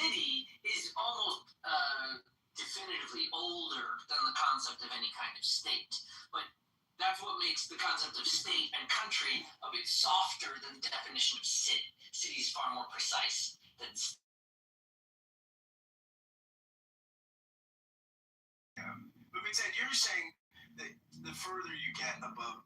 city is almost definitively older than the concept of any kind of state. But that's what makes the concept of state and country a bit softer than the definition of city. City is far more precise than state. But Vincent, you're saying that the further you get above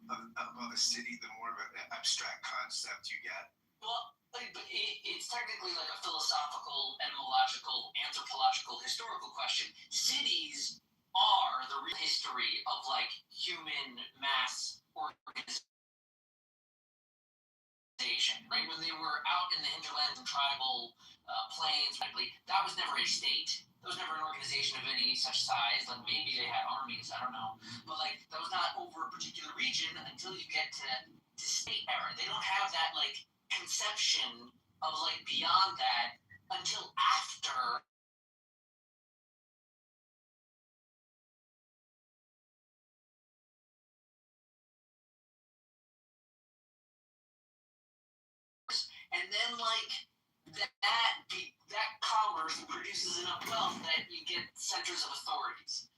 a city, the more of an abstract concept you get. Well, it's technically like a philosophical, etymological, anthropological, historical question. Cities are the real history of like human mass organization, right? When they were out in the hinterlands and tribal plains, that was never a state. That was never an organization of any such size. Like maybe they had armies, I don't know. But like that was not over a particular region until you get to state era. They don't have that like conception of like beyond that until after and then like that commerce produces enough wealth that you get centers of authorities.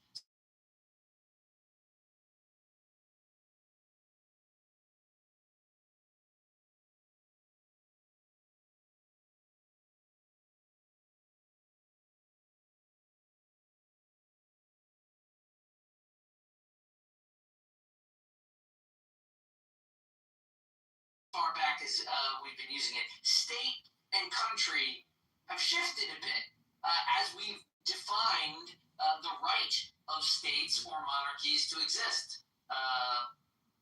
Far back as we've been using it, state and country have shifted a bit as we've defined the right of states or monarchies to exist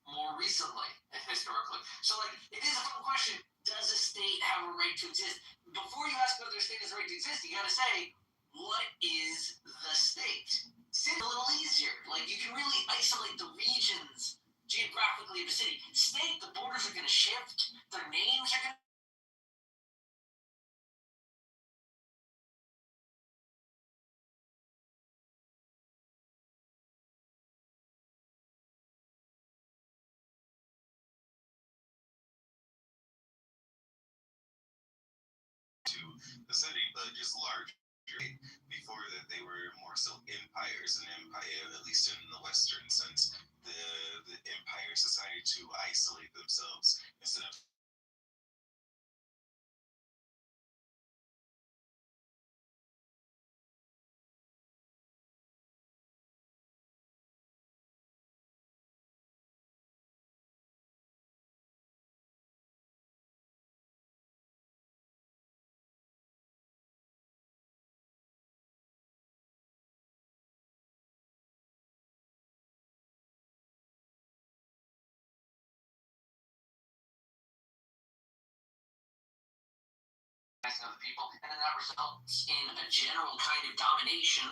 more recently, historically. So, like, it is a fun question. Does a state have a right to exist? Before you ask whether a state has a right to exist, you got to say, what is the state? It's a little easier. Like, you can really isolate the regions geographically of a city. State, the borders are going to shift. Their names are going to the city, but just larger. Before that, they were more so empires, and empire, at least in the Western sense, the empire decided to isolate themselves instead of of the people, and then that results in a general kind of domination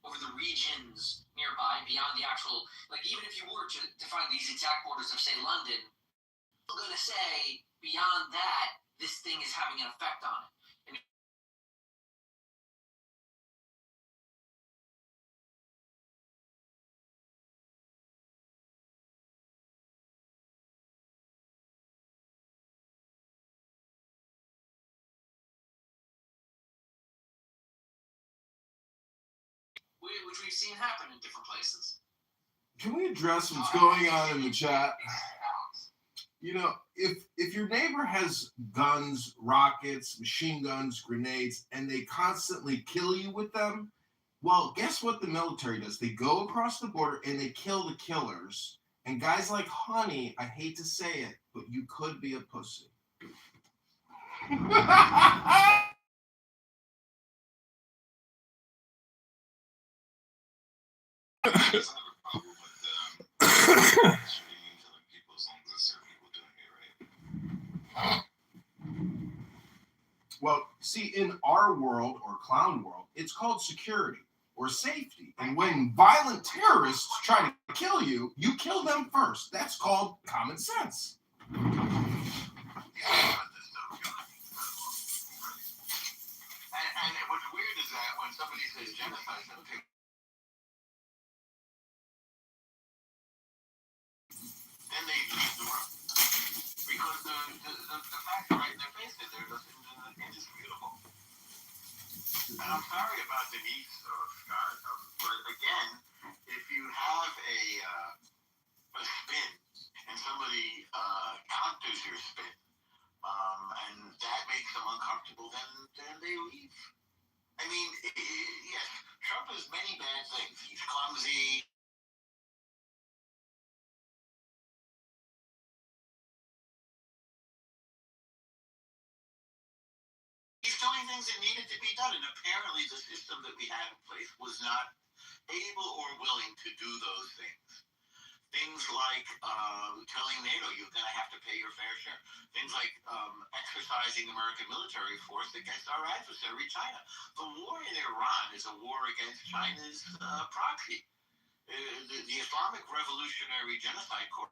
over the regions nearby beyond the actual, like even if you were to define these exact borders of, say, London, I'm going to say beyond that, this thing is having an effect on it. Which we've seen happen in different places. Can we address what's going on in the chat? You know, if your neighbor has guns, rockets, machine guns, grenades, and they constantly kill you with them, well, guess what the military does? They go across the border and they kill the killers. And guys like Honey, I hate to say it, but you could be a pussy. Well, see, in our world or clown world, it's called security or safety. And when violent terrorists try to kill you, you kill them first. That's called common sense. And what's weird is that when somebody says genocide, okay, then they leave the room. Because the facts are right in their face, they're just indisputable. oxygen. And I'm sorry about Denise, Scott, but again, if you have a spin and somebody counters your spin, and that makes them uncomfortable, then they leave. I mean, yes, Trump has many bad things. He's clumsy. He's doing things that needed to be done, and apparently the system that we had in place was not able or willing to do those things. Things like telling NATO you're going to have to pay your fair share. Things like exercising American military force against our adversary, China. The war in Iran is a war against China's proxy. The Islamic Revolutionary Genocide Corps.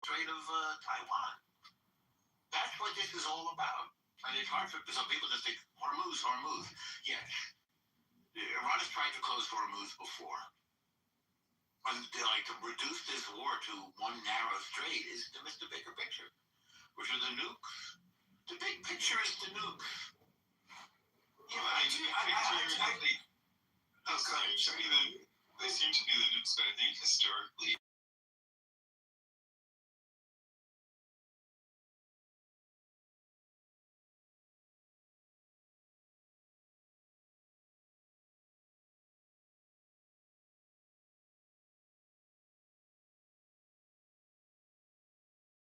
Strait of Taiwan. That's what this is all about. And it's hard for some people to think Hormuz. Yes, Iran has tried to close Hormuz before. And like to reduce this war to one narrow strait is to miss the bigger picture, which are the nukes. The big picture is the nukes. Yeah, they seem to be the nukes, but I think historically.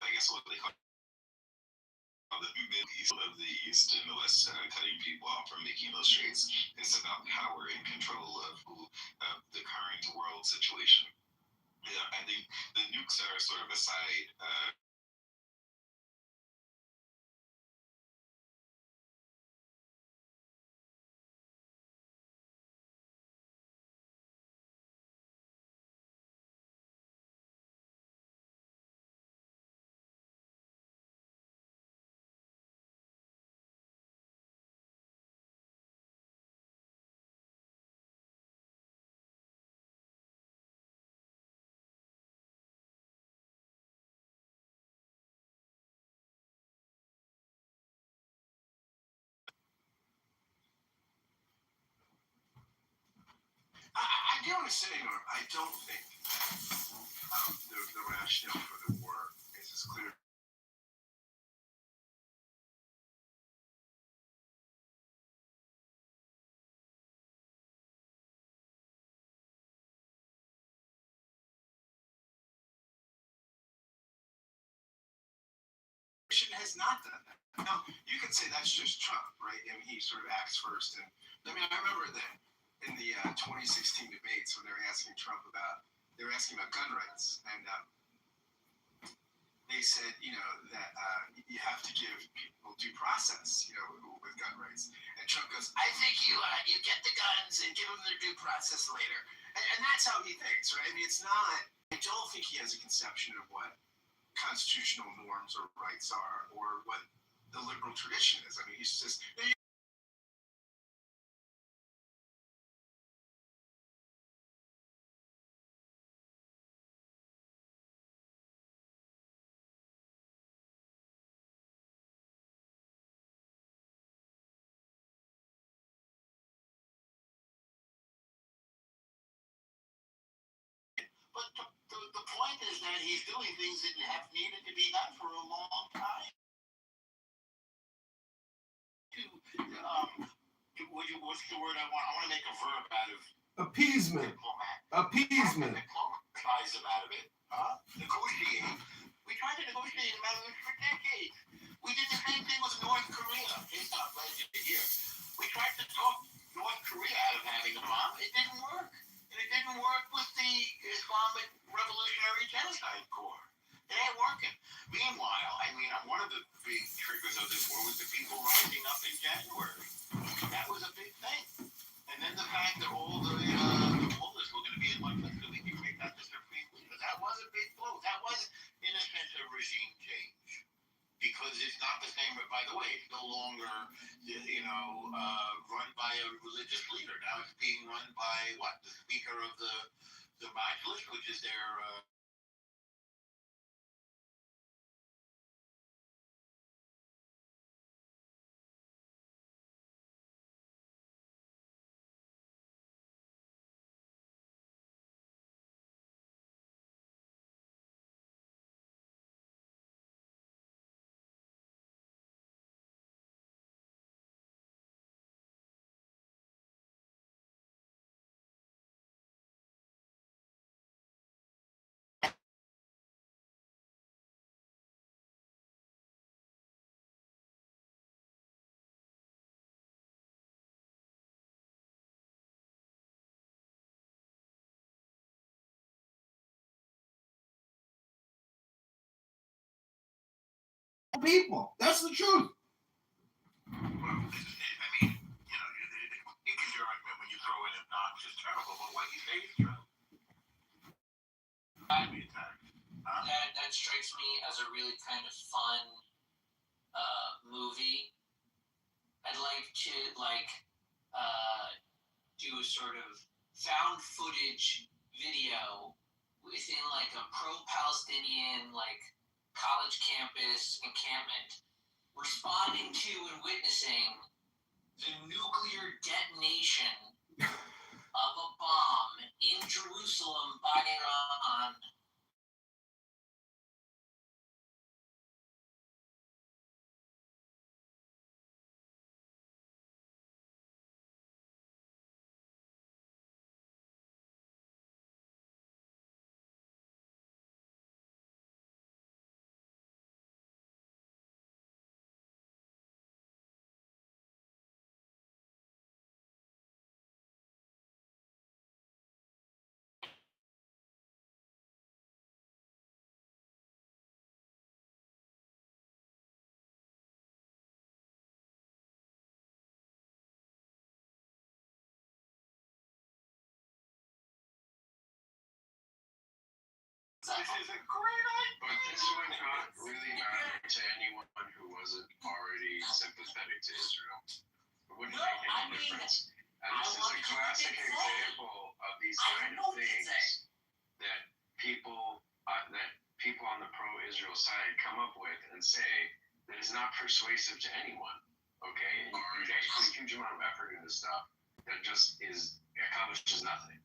I guess what they call the Middle East of the East and the West, cutting people off from making those trades. It's about power and control of the current world situation. Yeah, I think the nukes are sort of a side. I do want to say, Norm, I don't think the rationale for the war is as clear. Has not done that. Now, you could say that's just Trump, right? I mean, he sort of acts first. And I mean, I remember that in the 2016 debates when they were asking Trump about, gun rights. And they said, that you have to give people due process, with gun rights. And Trump goes, I think you get the guns and give them their due process later. And that's how he thinks, right? I mean, it's not, I don't think he has a conception of what constitutional norms or rights are or what the liberal tradition is. I mean, he's just. But the point is that he's doing things that have needed to be done for a long time. What's the word I want? I want to make a verb out of Appeasement. Appeasement. Diplomatize them out of it. Negotiate. We tried to negotiate them out of it for decades. We did the same thing with North Korea. It's not legend here. We tried to talk North Korea out of having a bomb. It didn't work. And it didn't work with the Islamic Revolutionary Genocide Corps. It ain't working. Meanwhile, I mean, one of the big triggers of this war was the people rising up in January. That was a big thing. And then the fact that all the mullahs were going to be in one place so we could make that the supreme leader. That was a big blow. That was, in a sense, a regime change. Because it's not the same, but by the way, it's no longer, run by a religious leader. Now it's being run by the speaker of the Majlis, which is their people. That's the truth. Well, I mean, you get your argument when you throw in obnoxious, terrible, but what you say is true. That strikes me as a really kind of fun movie. I'd like to do a sort of found footage video within like a pro-Palestinian college campus encampment, responding to and witnessing the nuclear detonation of a bomb in Jerusalem by Iran. This is a great idea. But this would not really matter to anyone who wasn't already sympathetic to Israel. It wouldn't make any difference. And this is a classic example of these kind of things that people on the pro-Israel side come up with and say that is not persuasive to anyone. Okay, and you guys put a huge amount of effort into stuff that just accomplishes nothing.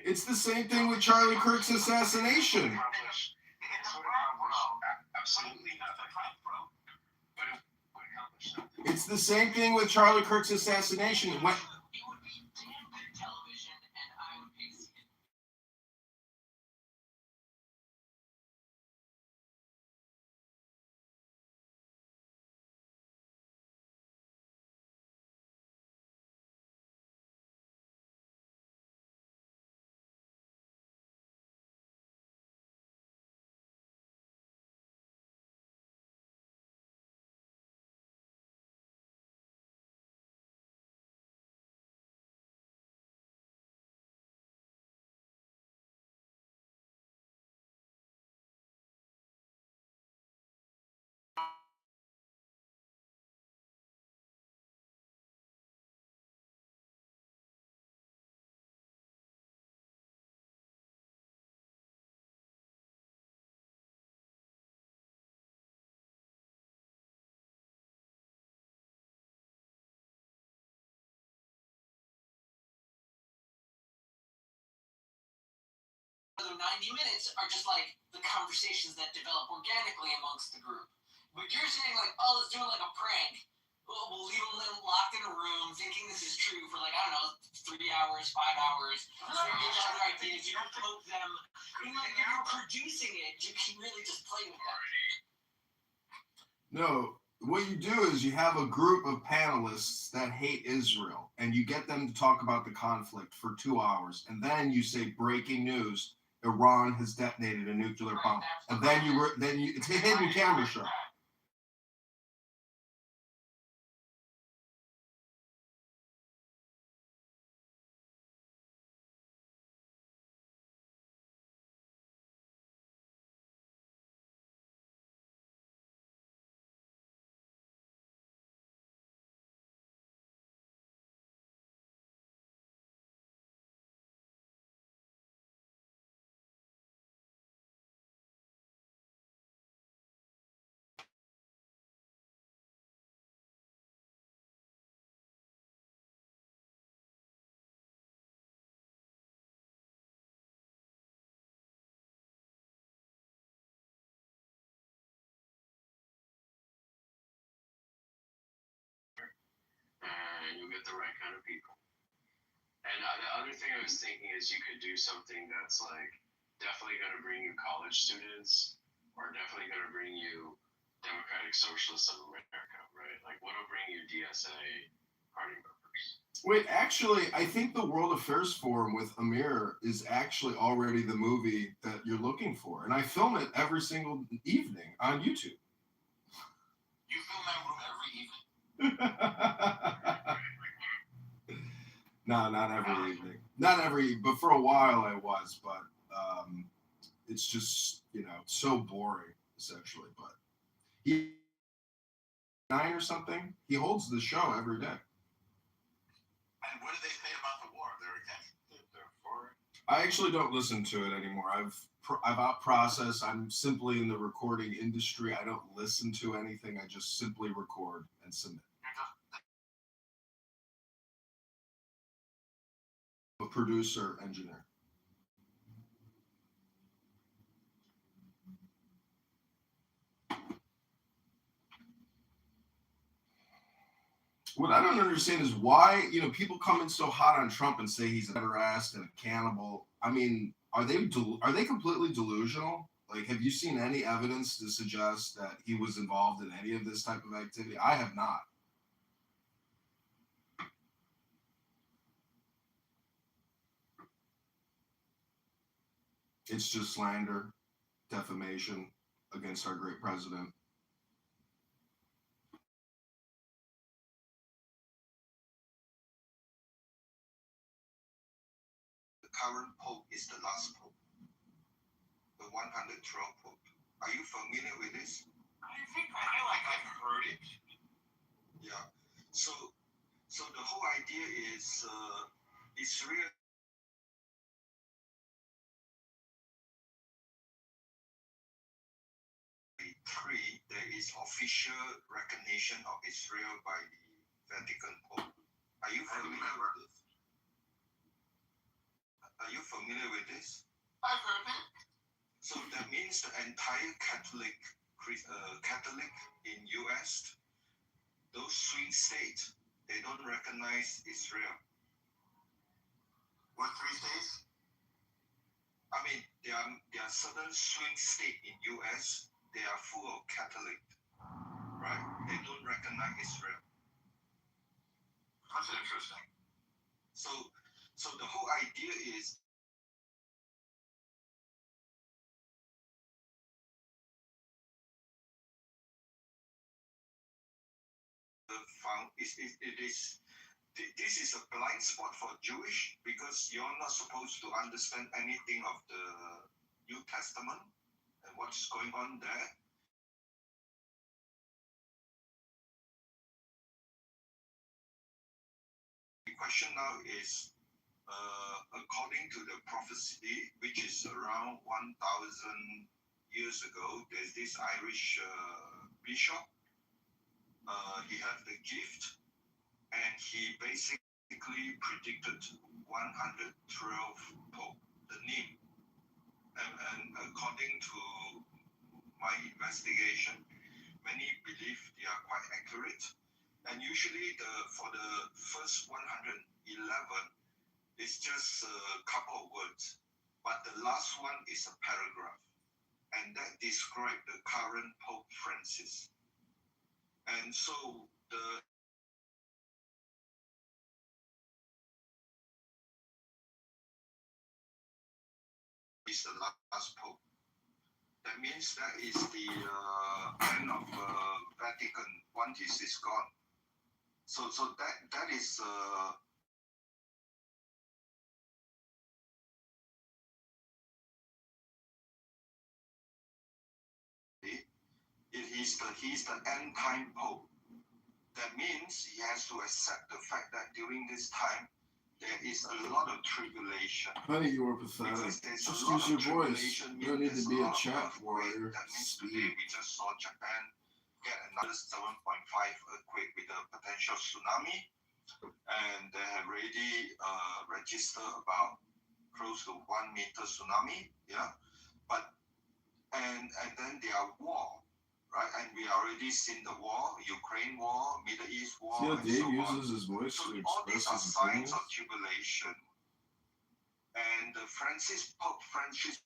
It's the same thing with Charlie Kirk's assassination. Absolutely nothing, bro. But it would accomplish nothing. It's the same thing with Charlie Kirk's assassination. It would be damn good television, and I would pay to see it. The 90 minutes are just like the conversations that develop organically amongst the group. But you're saying let's do it like a prank. We'll leave them locked in a room thinking this is true for 3 hours, 5 hours. So you get other ideas. You don't poke them. If you're producing it, you can really just play with them. No, what you do is you have a group of panelists that hate Israel, and you get them to talk about the conflict for 2 hours, and then you say breaking news: Iran has detonated a nuclear bomb, and then it's a hidden camera show. And you'll get the right kind of people. And the other thing I was thinking is you could do something that's definitely going to bring you college students, or definitely going to bring you Democratic Socialists of America, right? What'll bring you DSA party members? Wait, actually, I think the World Affairs Forum with Amir is actually already the movie that you're looking for, and I film it every single evening on YouTube. No, not every evening. Not every, but for a while I was. But it's just so boring essentially. But he 9 or something. He holds the show every day. And what do they say about the war? They're against it. They're for it. I actually don't listen to it anymore. I've out processed. I'm simply in the recording industry. I don't listen to anything. I just simply record and submit. A producer, engineer. What I don't understand is why people come in so hot on Trump and say he's a better ass and a cannibal. I mean, are they completely delusional? Like, have you seen any evidence to suggest that he was involved in any of this type of activity? I have not. It's just slander, defamation against our great president. The current pope is the last pope, the 112th pope. Are you familiar with this? I think I feel like I've heard it. Yeah. So the whole idea is Israel. Three, there is official recognition of Israel by the Vatican Pope. Are you familiar with this? Are you familiar with this? I've heard it. So that means the entire Catholic in US, those swing states, they don't recognize Israel. What 3 states? I mean, there are certain swing states in US, they are full of Catholic, right? They don't recognize Israel. That's interesting. So the whole idea is this is a blind spot for Jewish because you're not supposed to understand anything of the New Testament and what's going on there. The question now is, according to the prophecy, which is around 1,000 years ago, there's this Irish bishop. He had the gift, and he basically predicted 112 Pope, the name. And according to my investigation, many believe they are quite accurate. And usually for the first 111, it's just a couple of words. But the last one is a paragraph. And that describes the current Pope Francis. And so is the last Pope. That means that is the end of Vatican once this is gone. So that is he's the end time Pope. That means he has to accept the fact that during this time there is a lot of tribulation. Honey, you were pathetic. Just use your voice. You don't need to be a chat warrior. That means today we just saw Japan get another 7.5 earthquake with a potential tsunami, and they have already registered about close to 1 meter tsunami. Yeah, but and then there are war. Right, and we already seen the war, Ukraine war, Middle East war. See how Dave so uses his voice so to all these are express his signs opinions? of tribulation. And Pope Francis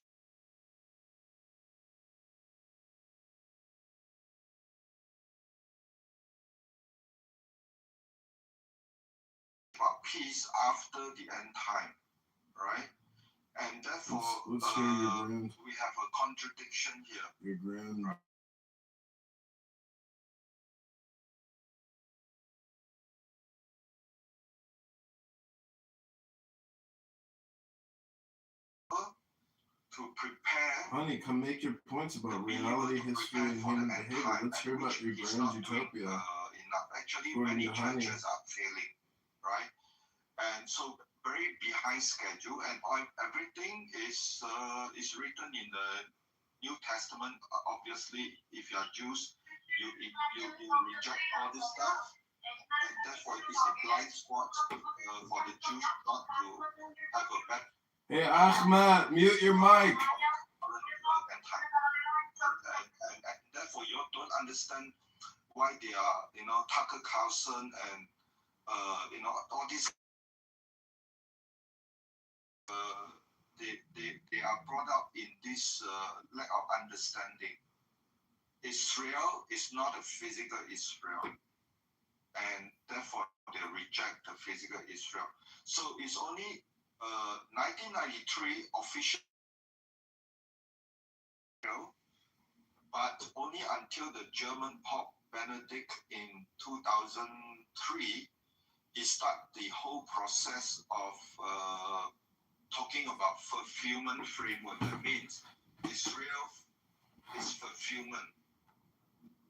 about peace after the end time, right? And therefore, let's hear your brand. we have a contradiction here. Your brand. to prepare. Honey, come make your points about reality, history, and human behavior. Let's hear about your grand utopia. Enough. Actually, According many to Honey. churches are failing, right? And so very behind schedule, and everything is written in the New Testament. Obviously, if you are Jews, you reject all this stuff, and therefore it's a blind spot for the Jews not to have a better. Hey, Ahmed, mute your mic. And therefore you don't understand why they are, Tucker Carlson and all these. They are brought up in this lack of understanding. Israel is not a physical Israel, and therefore they reject the physical Israel. So it's only 1993 official, but only until the German Pope Benedict in 2003, he started the whole process of talking about fulfillment framework. That means Israel is fulfillment,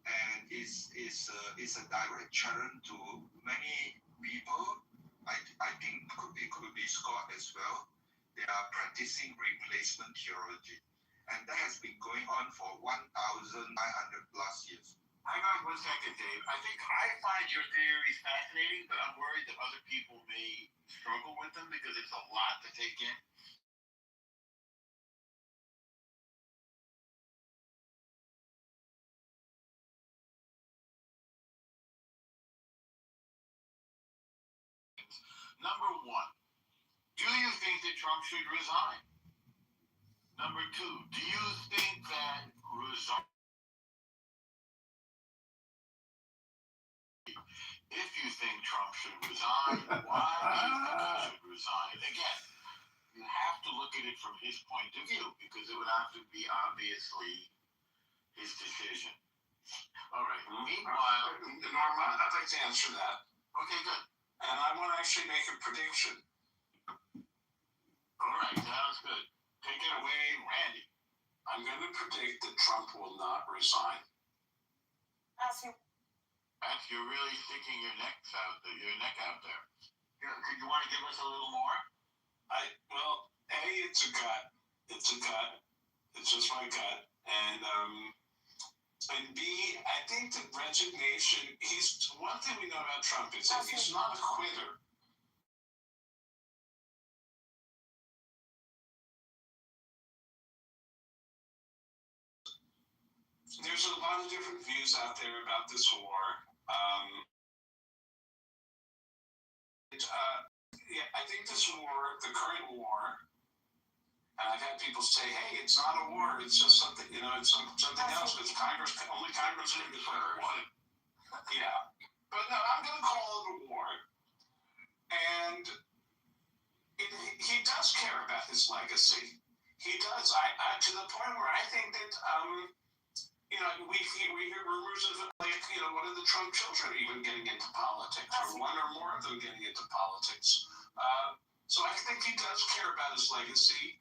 and is a direct challenge to many people. I think it could be Scott as well. They are practicing replacement theology, and that has been going on for 1,900 plus years. Hang on 1 second, Dave. I think I find your theories fascinating, but I'm worried that other people may struggle with them because it's a lot to take in. Number one, do you think that Trump should resign? Number two, do you think that if you think Trump should resign, why do you think he should resign? Again, you have to look at it from his point of view because it would have to be obviously his decision. All right. Meanwhile, Norma, I'd like to answer that. Okay, good. And I want to actually make a prediction. All right, sounds good. Take it away, Randy. I'm going to predict that Trump will not resign. You're really sticking your neck out there. Could you want to give us a little more? Well, A, it's a gut. It's just my gut. And B, I think that resignation, one thing we know about Trump is that he's not a quitter. There's a lot of different views out there about this war. I think this war, the current war, and I've had people say, "Hey, it's not a war; it's just something, it's something else." Because only Congress can declare one. Yeah, but no, I'm going to call it a war, and he does care about his legacy. He does. I to the point where I think that we hear rumors of one of the Trump children even getting into politics, or one or more of them getting into politics. So I think he does care about his legacy.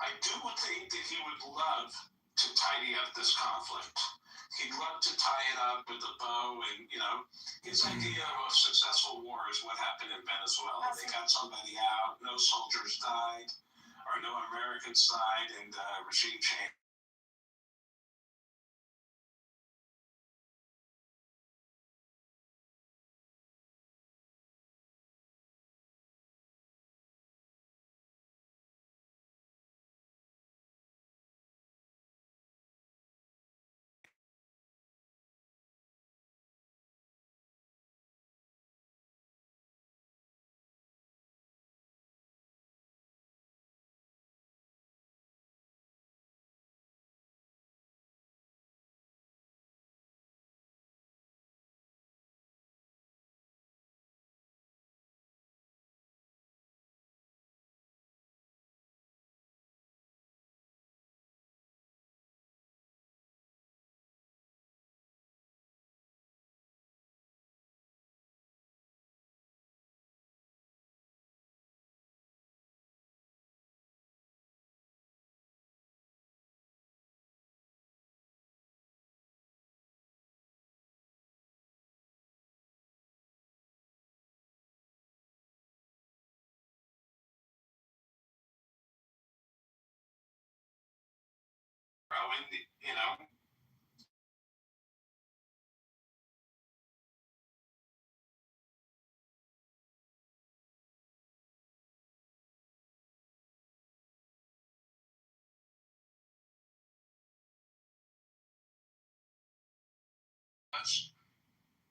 I do think that he would love to tidy up this conflict. He'd love to tie it up with a bow, and his idea of a successful war is what happened in Venezuela. They got somebody out, no soldiers died, or no Americans died, and regime change.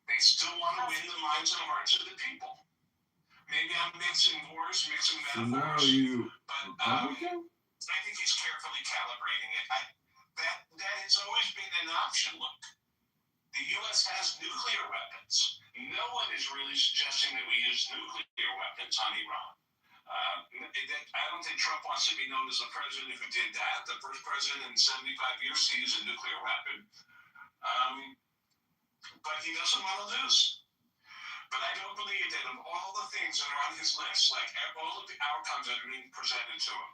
they still want to win the minds and hearts of the people. Maybe I'm mixing wars, mixing So now metaphors, you but Republican? I think he's carefully calibrating it. That has always been an option. Look, the U.S. has nuclear weapons. No one is really suggesting that we use nuclear weapons on Iran. I don't think Trump wants to be known as a president who did that. The first president in 75 years to use a nuclear weapon. But he doesn't want to lose. But I don't believe that of all the things that are on his list, like all of the outcomes that are being presented to him,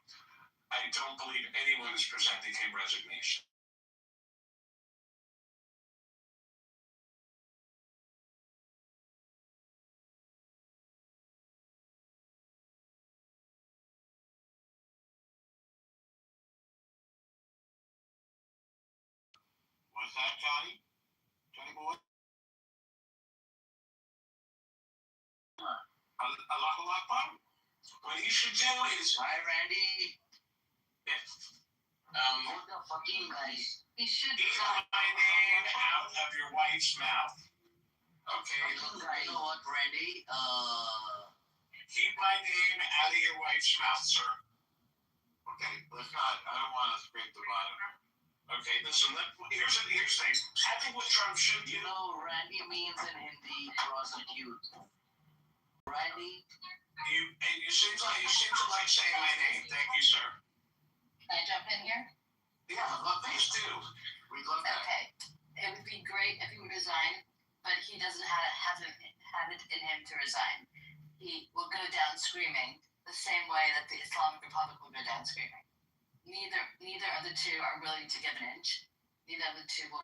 I don't believe anyone is presenting him resignation. What's that, Johnny? Johnny boy? Allah Akbar. What he should do is, Hi, Randy. What the fucking guys? He should keep my name out of your wife's mouth. Okay? You know what, Randy? Keep my name out of your wife's mouth, sir. Okay, let's not. I don't want to scrape the bottom. Okay, listen, here's the thing. I think what Trump should do. You know, Randy means in Hindi prostitute. Randy? You seem to like saying my name. Thank you, sir. Can I jump in here? Yeah, please do. We'd love that. Okay. It would be great if he would resign, but he doesn't have it in him to resign. He will go down screaming the same way that the Islamic Republic will go down screaming. Neither of the two are willing to give an inch. Neither of the two will.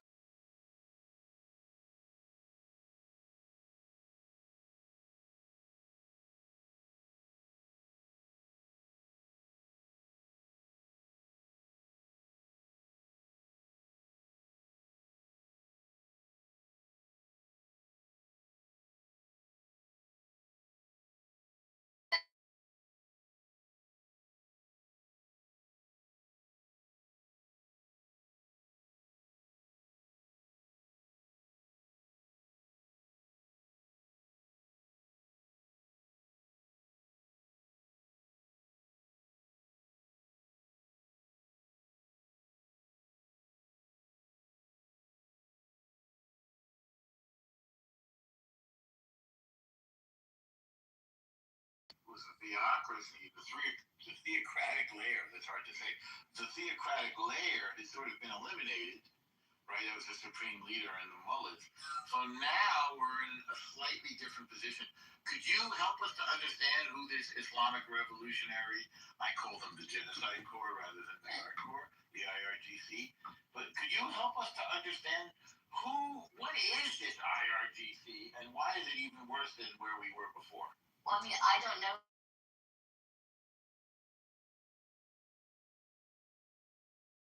Was the theocracy, the theocratic layer, that's hard to say. The theocratic layer has sort of been eliminated, right? That was the supreme leader and the mullahs. So now we're in a slightly different position. Could you help us to understand who this Islamic Revolutionary, I call them the Genocide Corps rather than the Guard Corps, the IRGC, but could you help us to understand what is this IRGC and why is it even worse than where we were before? Well, I mean, I don't know.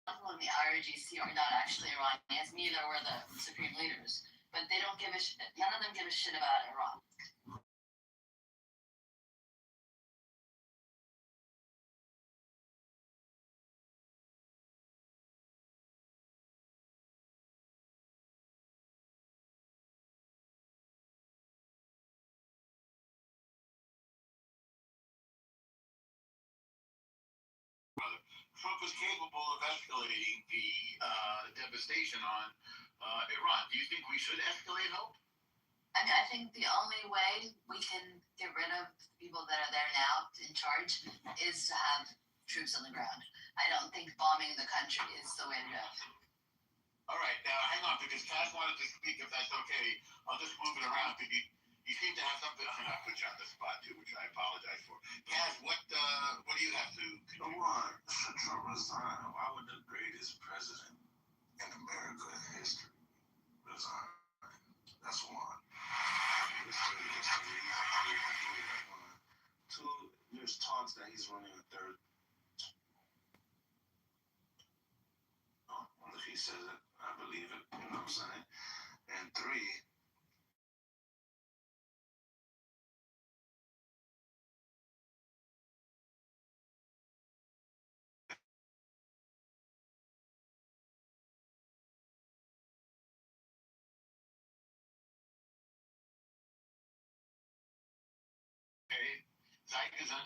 People in the IRGC are not actually Iranians. Neither were the supreme leaders. But they don't give a shit. None of them give a shit about Iran. Trump is capable of escalating the devastation on Iran. Do you think we should escalate hope? I mean, I think the only way we can get rid of the people that are there now in charge is to have troops on the ground. I don't think bombing the country is the way to go. All right, now hang on, because Kaz wanted to speak, if that's okay. I'll just move it around, because you seem to have something. I'm going to put you on the spot, too, which I apologize for. Kaz, what do you have to Come on, Trump resign. Why would the greatest president in America history resign? That's one. Two, there's talks that he's running a third. he says it, I believe it. You know what I'm saying? And three,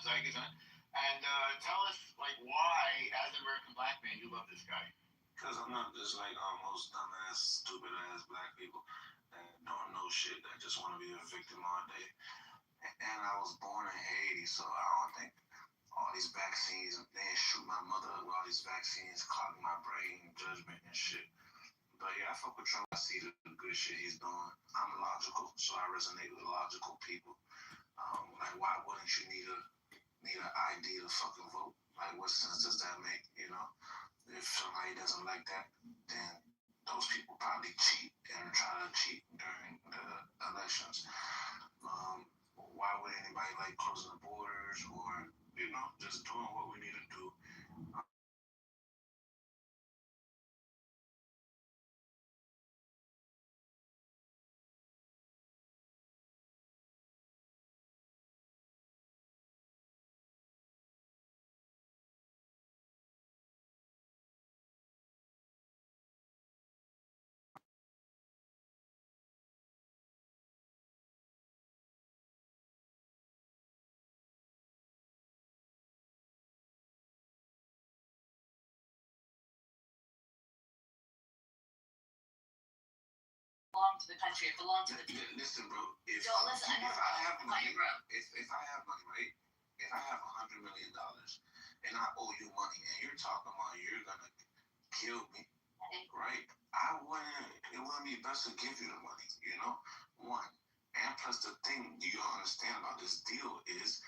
Zygazan. And tell us, like, why, as an American black man, you love this guy. because I'm not just like most dumbass, stupid ass black people that don't know shit, that just want to be a victim all day. And I was born in Haiti, so I don't think all these vaccines, they ain't shoot my mother with all these vaccines, clogging my brain, judgment and shit. But yeah, I fuck with Trump. I see the good shit he's doing. I'm logical, so I resonate with logical people. Like, why wouldn't you need an ID to fucking vote? Like, what sense does that make? You know, if somebody doesn't like that, then those people probably cheat and try to cheat during the elections. Why would anybody like closing the borders or just doing what we need to do? Belong to the country. It belongs to the people. Listen, bro. Don't listen. I know. If I have money, bro. if I have money, right? If I have $100 million and I owe you money, and you're talking about you're gonna kill me, right? It wouldn't be best to give you the money, you know? One. And plus the thing you don't understand about this deal is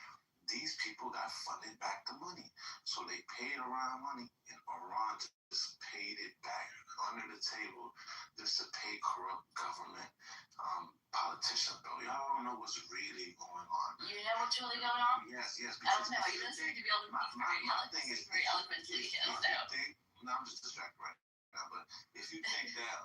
these people got funded back the money. So they paid Iran money and Iran just paid it back under the table just to pay corrupt government politicians, bro. Y'all don't know what's really going on. You know what's really going on? Yes. I don't know. You don't seem to be able to speak very eloquently. I don't know. I'm just distracted right now, but if you think that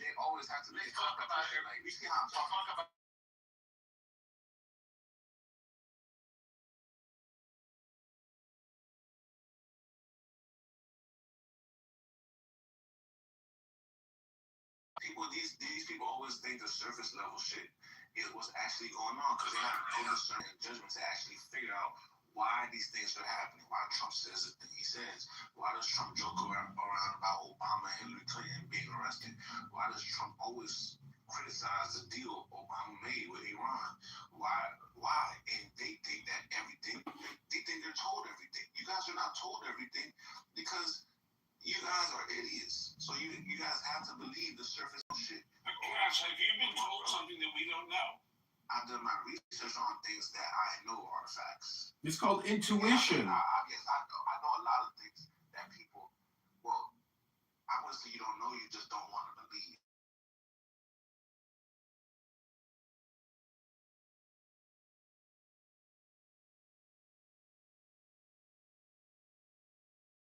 they always have to Talk about it. Like, we see how I'm talking about. These people always think the surface level shit is what's actually going on because they have no discernment judgment to actually figure out why these things are happening, why Trump says the thing he says, why does Trump joke around about Obama and Hillary Clinton being arrested, why does Trump always criticize the deal Obama made with Iran, why, and they think that everything, they think they're told everything. You guys are not told everything because you guys are idiots. So you guys have to believe the surface shit. Cash, have you been told something that we don't know? I've done my research on things that I know are facts. It's called intuition. Yes, I know. I know a lot of things that people, well, I wouldn't say you don't know, you just don't want to believe.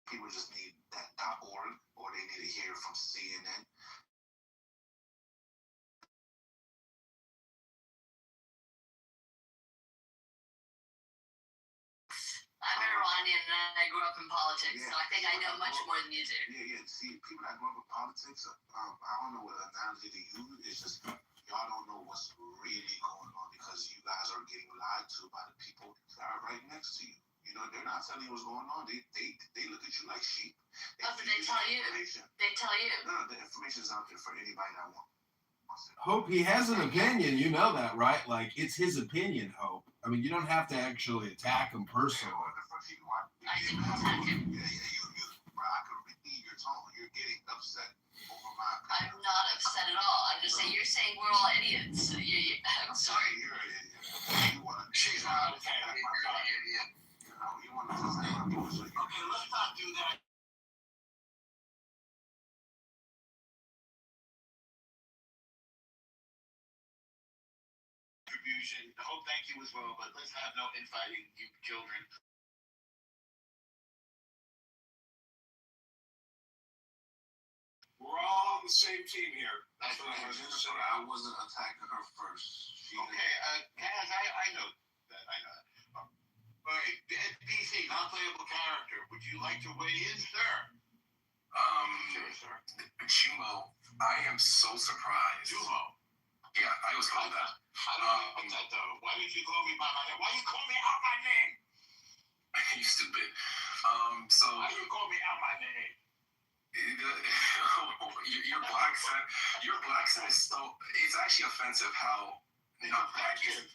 People just need that .org, or they need to hear from CNN. I'm Iranian and I grew up in politics, so I think I know much more than you do. Yeah. See, people that grew up with politics, I don't know what analogy to use. It's just y'all don't know what's really going on because you guys are getting lied to by the people that are right next to you. You know, they're not telling you what's going on. They look at you like sheep. Oh, but they tell you. They tell you. No, the information is out there for anybody that wants it. Hope, he has an opinion. You know that, right? Like, it's his opinion, Hope. I mean, you don't have to actually attack him personally. I didn't attack him. Yeah, bro, I can read your tone. You're getting upset over my opinion. I'm not upset at all. I'm just saying you're saying we're all idiots. I'm sorry. You're an idiot. You want to? She's not okay. You're an idiot. You want to talk about my voice? Okay, let's not do that. Contribution. I hope thank you as well, but let's have no infighting, you children. We're all on the same team here. That's what I was going to say. I wasn't attacking her first. Okay, Kaz, I know that. I know that. All right, PC, non-playable character. Would you like to weigh in, sir? Sure. Jumo, I am so surprised. Jumo. Yeah, I was called that. I don't like that though. Why did you call me by my name? Why you call me out my name? You stupid. So Why you call me out my name? your black accent is so. It's actually offensive how. Not black is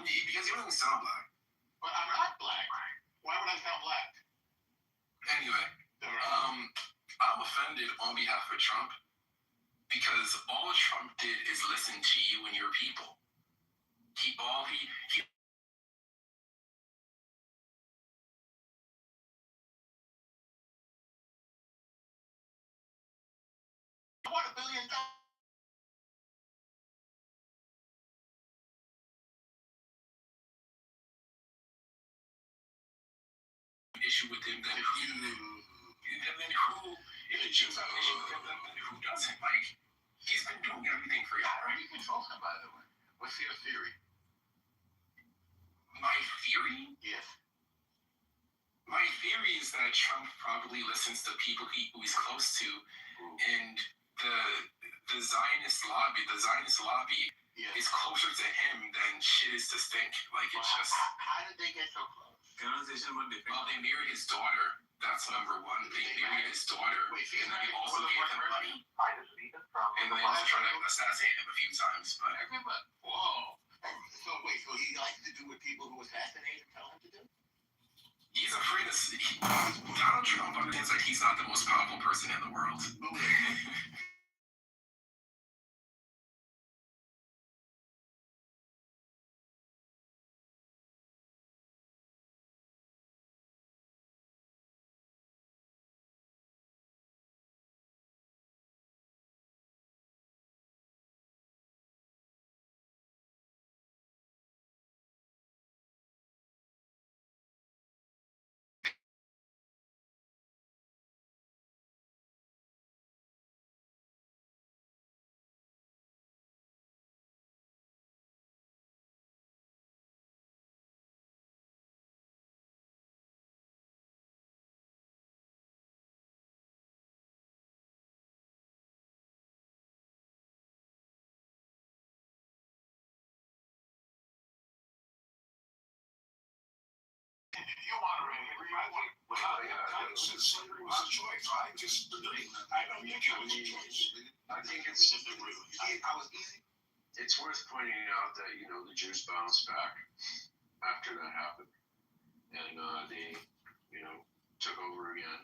because you don't even sound black. But I'm not black. Why would I sound black? Anyway, I'm offended on behalf of Trump because all Trump did is listen to you and your people. He I want $1 billion. issue with him, then who if the Jews have an issue with him, then who doesn't? Like, he's been doing everything for you. How are you controlling him, by the way? What's your theory? My theory? Yes. My theory is that Trump probably listens to people who he's close to, and the Zionist lobby Yes. is closer to him than shit is to stink. Like, it's just. How did they get so close? Well, they married his daughter. That's number one. They married his daughter, and then they also gave him money. And then they also tried to assassinate him a few times. But Everybody. Whoa. So wait, so he likes to do what people who assassinate him tell him to do? he's afraid of. Donald Trump understands that he's not the most powerful person in the world. You want to Since slavery was a choice, I disagree. I don't think it was a choice. I think it's I was easy. It's worth pointing out that the Jews bounced back after that happened, and they took over again.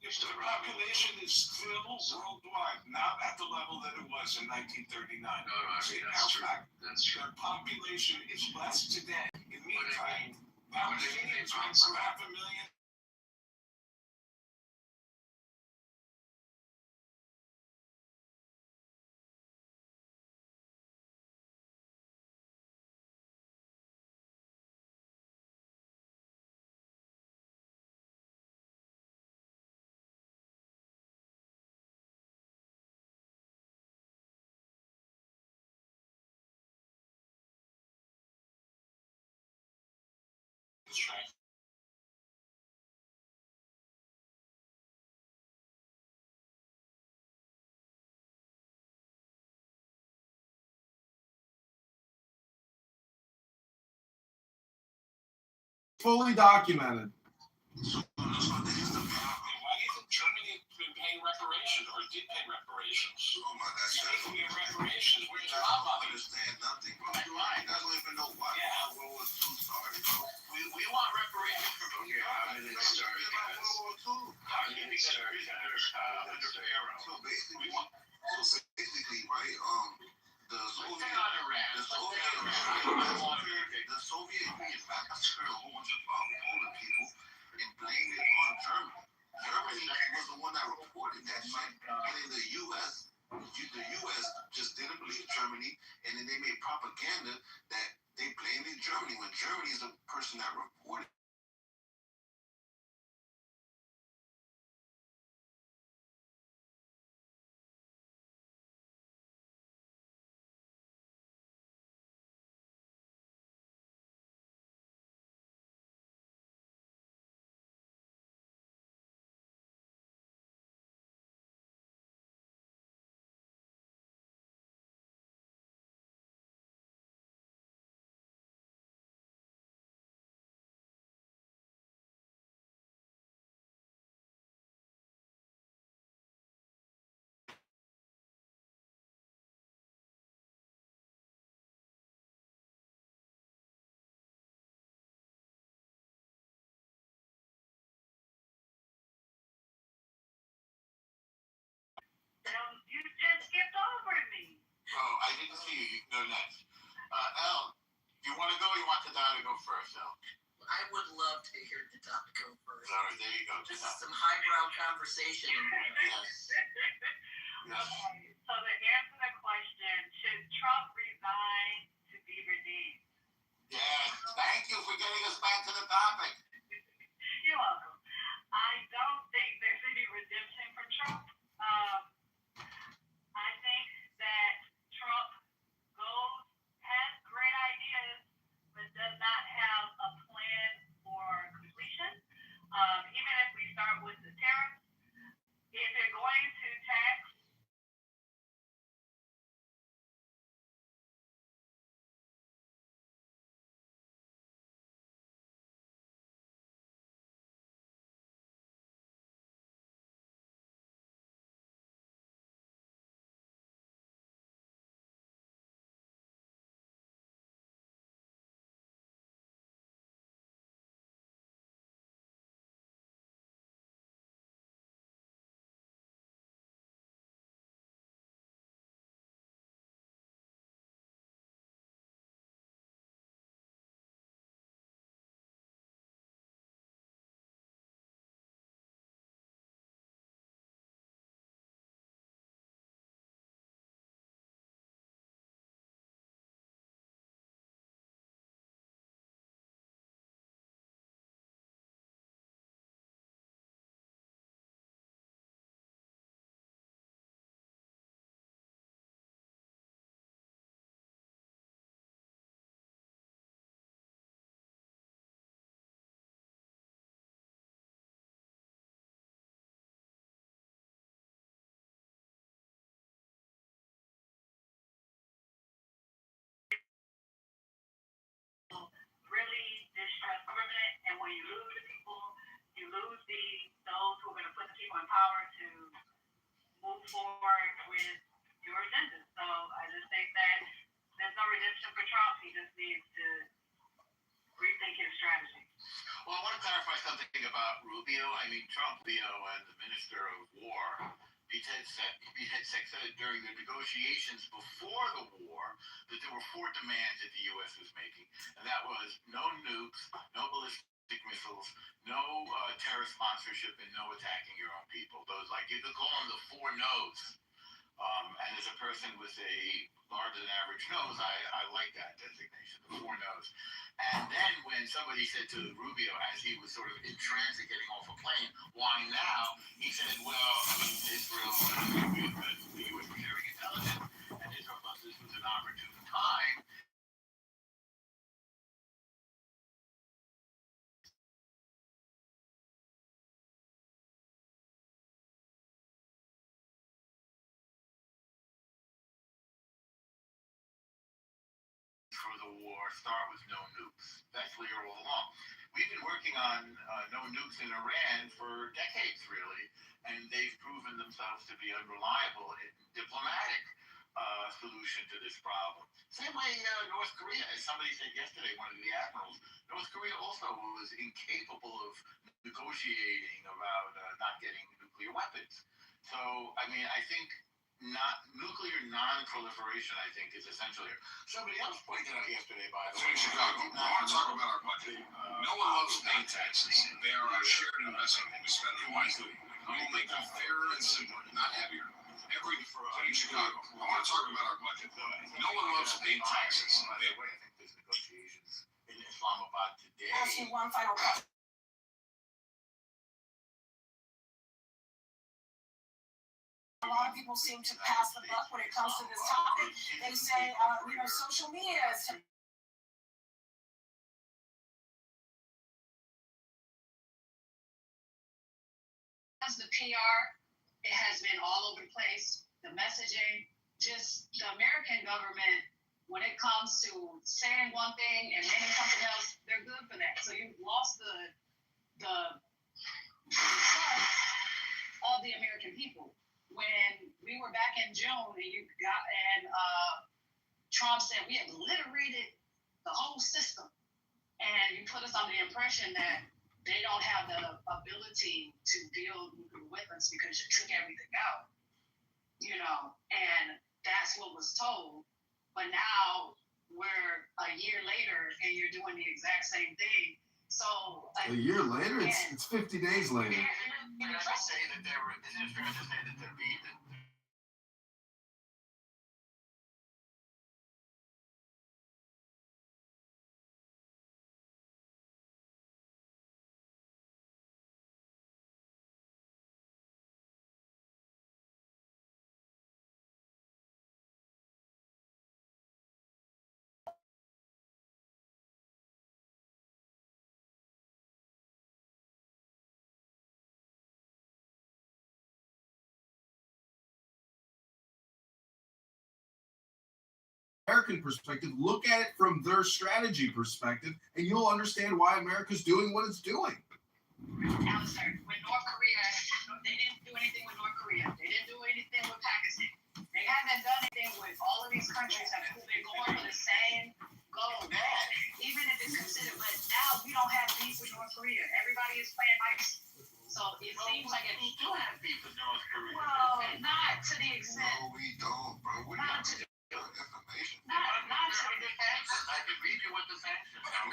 The population is still worldwide, not at the level that it was in 1939. No, I mean that's true. That's true. The population is less today. In the meantime, Palestinians But went from 500,000 strength. Fully documented. So why do you think Germany been paying reparations or did pay reparations? Oh my God, You shut can get reparations. Where's I your don't money? understand nothing, bro. That's right. You guys don't even know why Yeah. World War II started, bro. We want reparations from Okay, how did it start, guys? World War II. How did it start, guys? under Pharaoh. So basically, right, the Let's Soviet, stay on Iran. the Let's stay Soviet, on Iran. the Soviet Union massacred a whole bunch of Poland people and blamed it on Germany. Germany was the one that reported that shit, and then the U.S. just didn't believe Germany, and then they made propaganda that they blamed in Germany when Germany is the person that reported. You just skipped over me. Oh, I didn't see you. You can go next. Elle, you want to go? Or you want Tadao to go first, Elle? I would love to hear the top go first. All right, there you go. This is some highbrow conversation. Yes. Yes. Okay, so to answer the question, should Trump resign to be redeemed? Yes. Thank you for getting us back to the topic. You're welcome. I don't think there's any redemption for Trump. I think that Trump has great ideas, but does not have a plan for completion. Even if we start with the tariffs, if they're going to tax really distrust government, and when you lose people, you lose those who are going to put the people in power to move forward with your agenda. So I just think that there's no redemption for Trump. He just needs to rethink his strategy. Well, I want to clarify something about Rubio. I mean, Trump, Leo, and the Minister of War, Pete Hegseth said during the negotiations before the war that there were 4 demands that the U.S. was making, and that was no nukes, no ballistic missiles, no terrorist sponsorship, and no attacking your own people. Those, like, you could call them the 4 no's. And as a person with a larger than average nose, I like that designation, the 4 no's. And then when somebody said to Rubio, as he was sort of in transit getting off a plane, why now? He said, well, I mean, Israel, the U.S. was sharing intelligence, and Israel thought this was an opportune time the war start with no nukes. That's clear all along. We've been working on no nukes in Iran for decades, really, and they've proven themselves to be unreliable in diplomatic solution to this problem. Same way North Korea, as somebody said yesterday, one of the admirals, North Korea also was incapable of negotiating about not getting nuclear weapons. So, I mean, I think not nuclear non-proliferation, I think, is essential here. Somebody else pointed out yesterday, by the way. In Chicago, I want to talk about our budget. No one loves paying taxes. They are our shared investment when we spend them wisely. We will make them fairer and simpler, not heavier. In Chicago, I want to talk about our budget. No one loves paying taxes. By the way, I think there's negotiations in Islamabad today. Asking one final question. A lot of people seem to pass the buck when it comes to this topic. They say, social media is As the PR, it has been all over the place. The messaging, just the American government, when it comes to saying one thing and meaning something else, they're good for that. So you've lost the trust of the American people. When we were back in June and Trump said we had obliterated the whole system, and you put us under the impression that they don't have the ability to build nuclear weapons because you took everything out, and that's what was told. But now we're a year later and you're doing the exact same thing. So a year later, it's 50 days later. Isn't it fair to say that they're being American perspective, look at it from their strategy perspective, and you'll understand why America's doing what it's doing. Alistair, with North Korea, they didn't do anything with North Korea. They didn't do anything with Pakistan. They haven't done anything with all of these countries that have been going for the same goal. Even if it's considered, but now we don't have beef with North Korea. Everybody is playing nice. So it seems like we do have beef with North Korea. Well, not to the extent. No, we don't, bro. We Not don't. to the Information. not to the sanctions. I can read you what the sanctions are.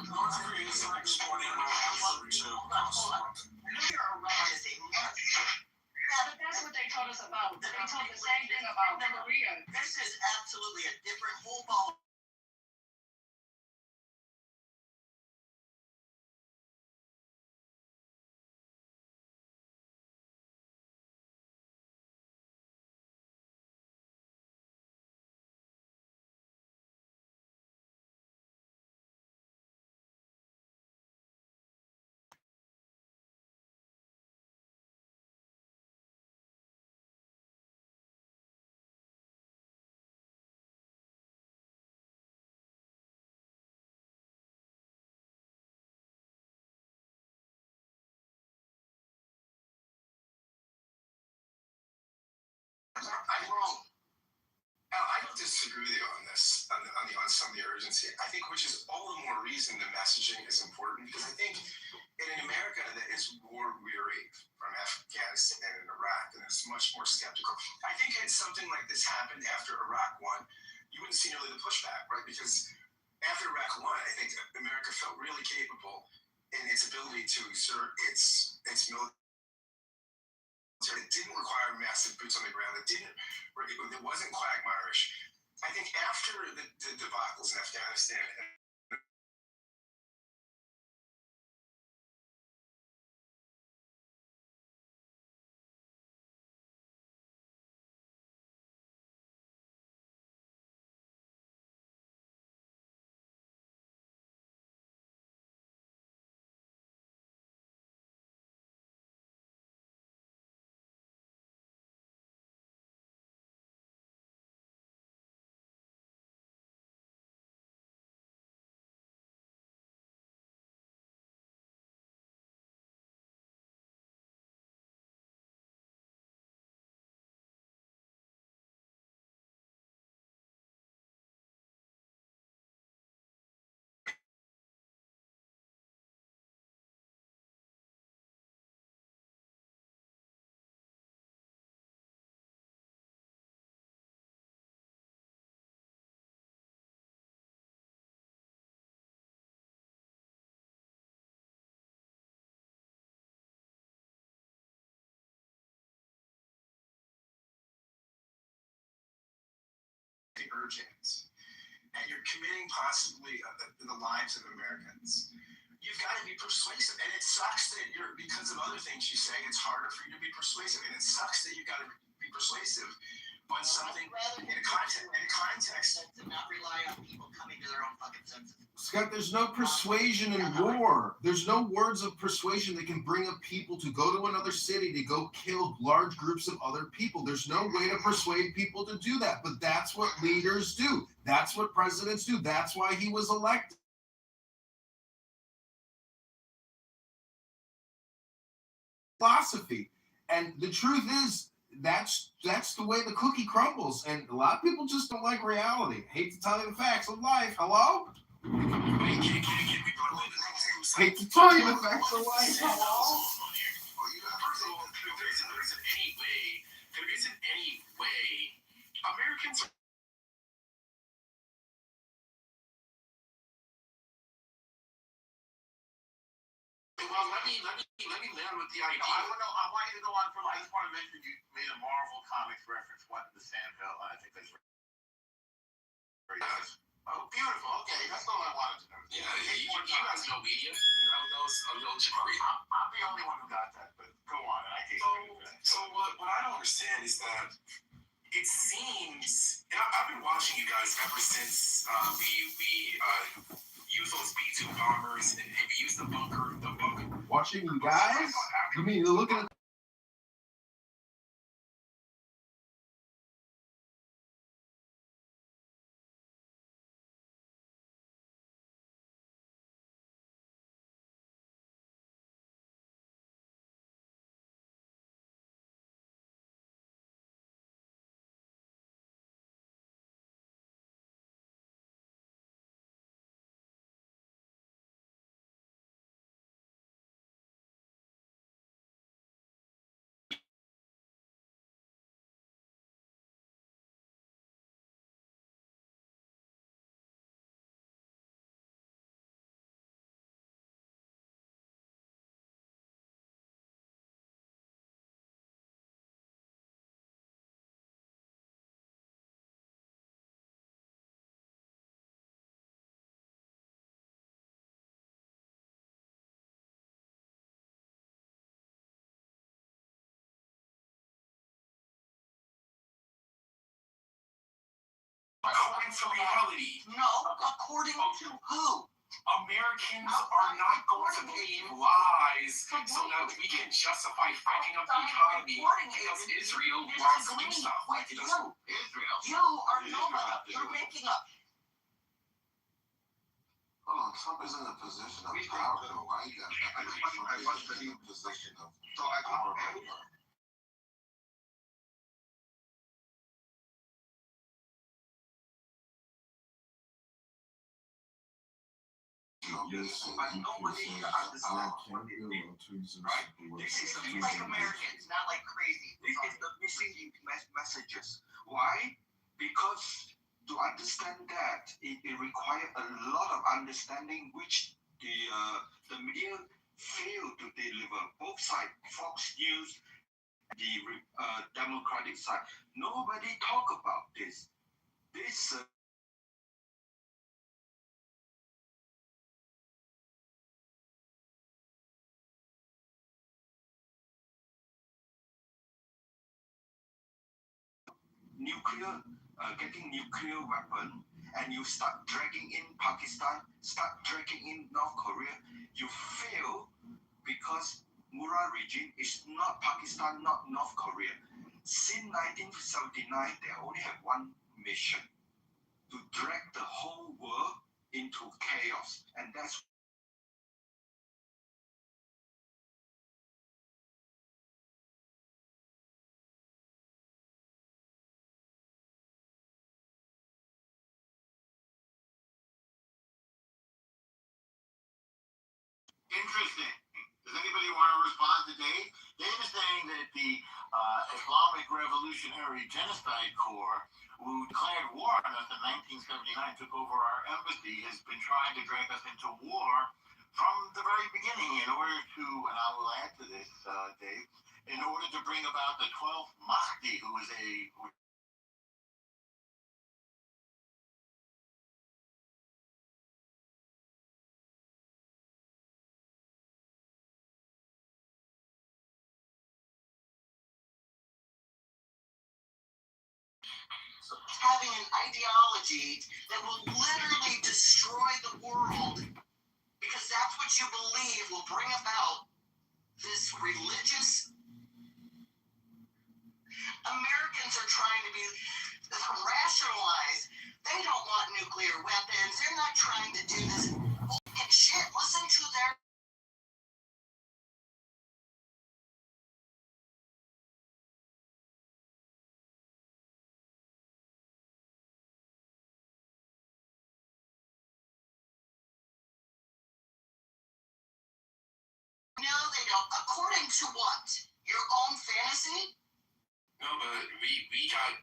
North Korea is exporting weapons to nuclear Iran is a must. But that's what they told us about. They told the same thing about Korea. This is absolutely a different whole ball. I'm wrong. Now, I don't disagree with you on this, on some of the urgency. I think, which is all the more reason the messaging is important, because I think in an America that is war weary from Afghanistan and Iraq and is much more skeptical, I think had something like this happened after Iraq won, you wouldn't see nearly the pushback, right? Because after Iraq won, I think America felt really capable in its ability to exert its military. It didn't require massive boots on the ground. It wasn't quagmirish. I think after the debacles in Afghanistan and jams, and you're committing possibly the lives of Americans, you've got to be persuasive. And it sucks that because of other things you say, it's harder for you to be persuasive. And it sucks that you've got to be persuasive on something in a context. To not rely on people coming to their own fucking senses. Scott, there's no persuasion in war. There's no words of persuasion that can bring a people to go to another city to go kill large groups of other people. There's no way to persuade people to do that. But that's what leaders do. That's what presidents do. That's why he was elected. Philosophy. And the truth is, that's the way the cookie crumbles. And a lot of people just don't like reality. Hate to tell you the facts of life. Hello? Hate to tell you the facts of life. Hello? There isn't any way Americans. Well, let me land with the idea. I want you to go on for. I just want to mention you made a Marvel Comics reference. What in the Sandville? I think that's very nice. Oh, beautiful. Okay, that's all I wanted to know. Yeah, you guys know media. I'm the only one who got that, but go on. So what I don't understand is that it seems, and I've been watching you guys ever since we use those B-2 bombers and we use the bunker. Watching you guys? You mean you're looking at According to reality. No, according to who? Americans are not going to believe lies so that we can justify fucking up the economy because Israel wants to do stuff like it does. Israel. You are not. You're making up. Hold on, Trump is in a position of power, though, right? Trump is in a position of power. But nobody understands what it is, right? This is like Americans, not like crazy. This is the missing messages. Why? Because to understand that, it requires a lot of understanding, which the media fail to deliver. Both sides, Fox News, the Democratic side, nobody talk about this. This getting nuclear weapon, and you start dragging in Pakistan, start dragging in North Korea, you fail because Murad regime is not Pakistan, not North Korea. Since 1979, they only have one mission: to drag the whole world into chaos, and that's interesting. Does anybody want to respond to Dave? Dave is saying that the Islamic Revolutionary Genocide Corps, who declared war on us in 1979, took over our embassy, has been trying to drag us into war from the very beginning in order to, and I will add to this, Dave, in order to bring about the 12th Mahdi, who is a having an ideology that will literally destroy the world because that's what you believe will bring about this religious. Americans are trying to be rationalized. They don't want nuclear weapons. They're not trying to do this bullshit shit. Listen to their. No, they don't. According to what? Your own fantasy? No, but we got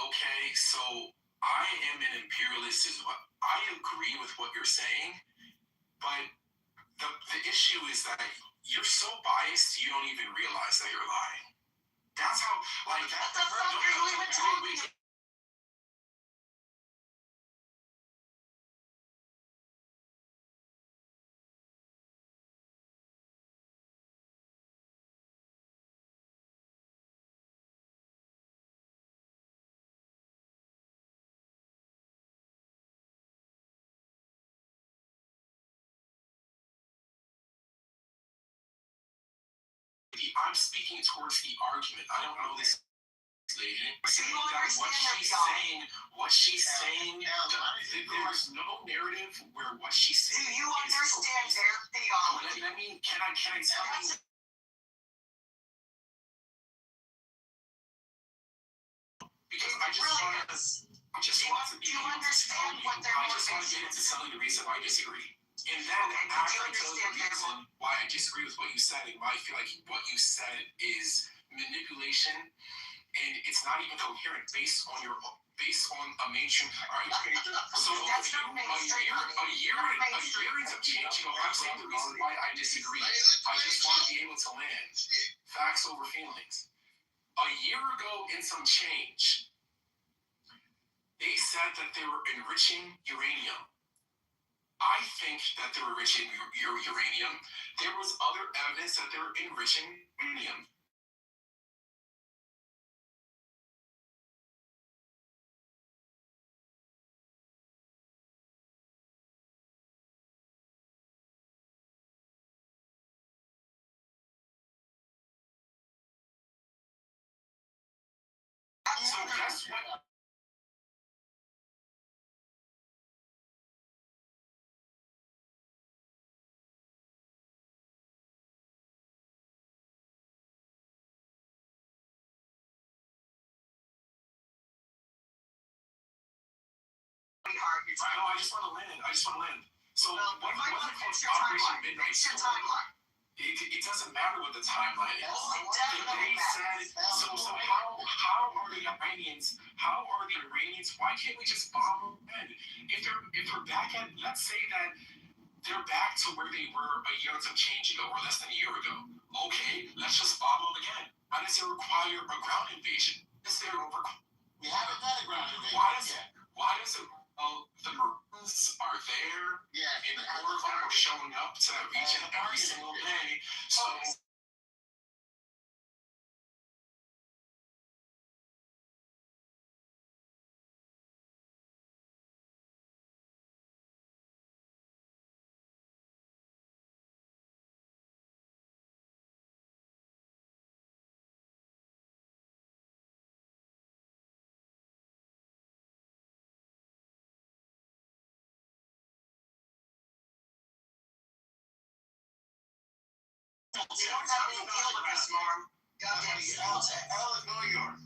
okay. So I am an imperialist as well. I agree with what you're saying, but the issue is that you're so biased you don't even realize that you're lying. That's how like that. What the fuck are you even talking about? I'm speaking towards the argument. I don't know this lady. So you understand what she's saying, there's no narrative where what she's saying. Do you understand their theology? I mean, can I tell you? Because I just really want to. I just want to be. Do you understand what their I just want to get into telling the reason why I disagree. And then after I tell you the reason why I disagree with what you said and why I feel like what you said is manipulation and it's not even coherent based on a mainstream. All right, so a year ends up changing. I'm saying the reason why I disagree. I just want to be able to land facts over feelings. A year ago, in some change, they said that they were enriching uranium. I think that they were enriching uranium. There was other evidence that they were enriching uranium. So guess what? No, I just want to land. So what Operation Midnight Storm? It doesn't matter what the timeline is. They said so. How are the Iranians? Why can't we just bomb them? If they're back at, let's say that they're back to where they were a year and some change ago, or less than a year ago. Okay, let's just bomb them again. Why does it require a ground invasion? We haven't done a ground invasion. Why does it? The Marines are there, and more of them are showing up to that region every single day. So. You don't have any deal with this, Norm. Goddamn All yours.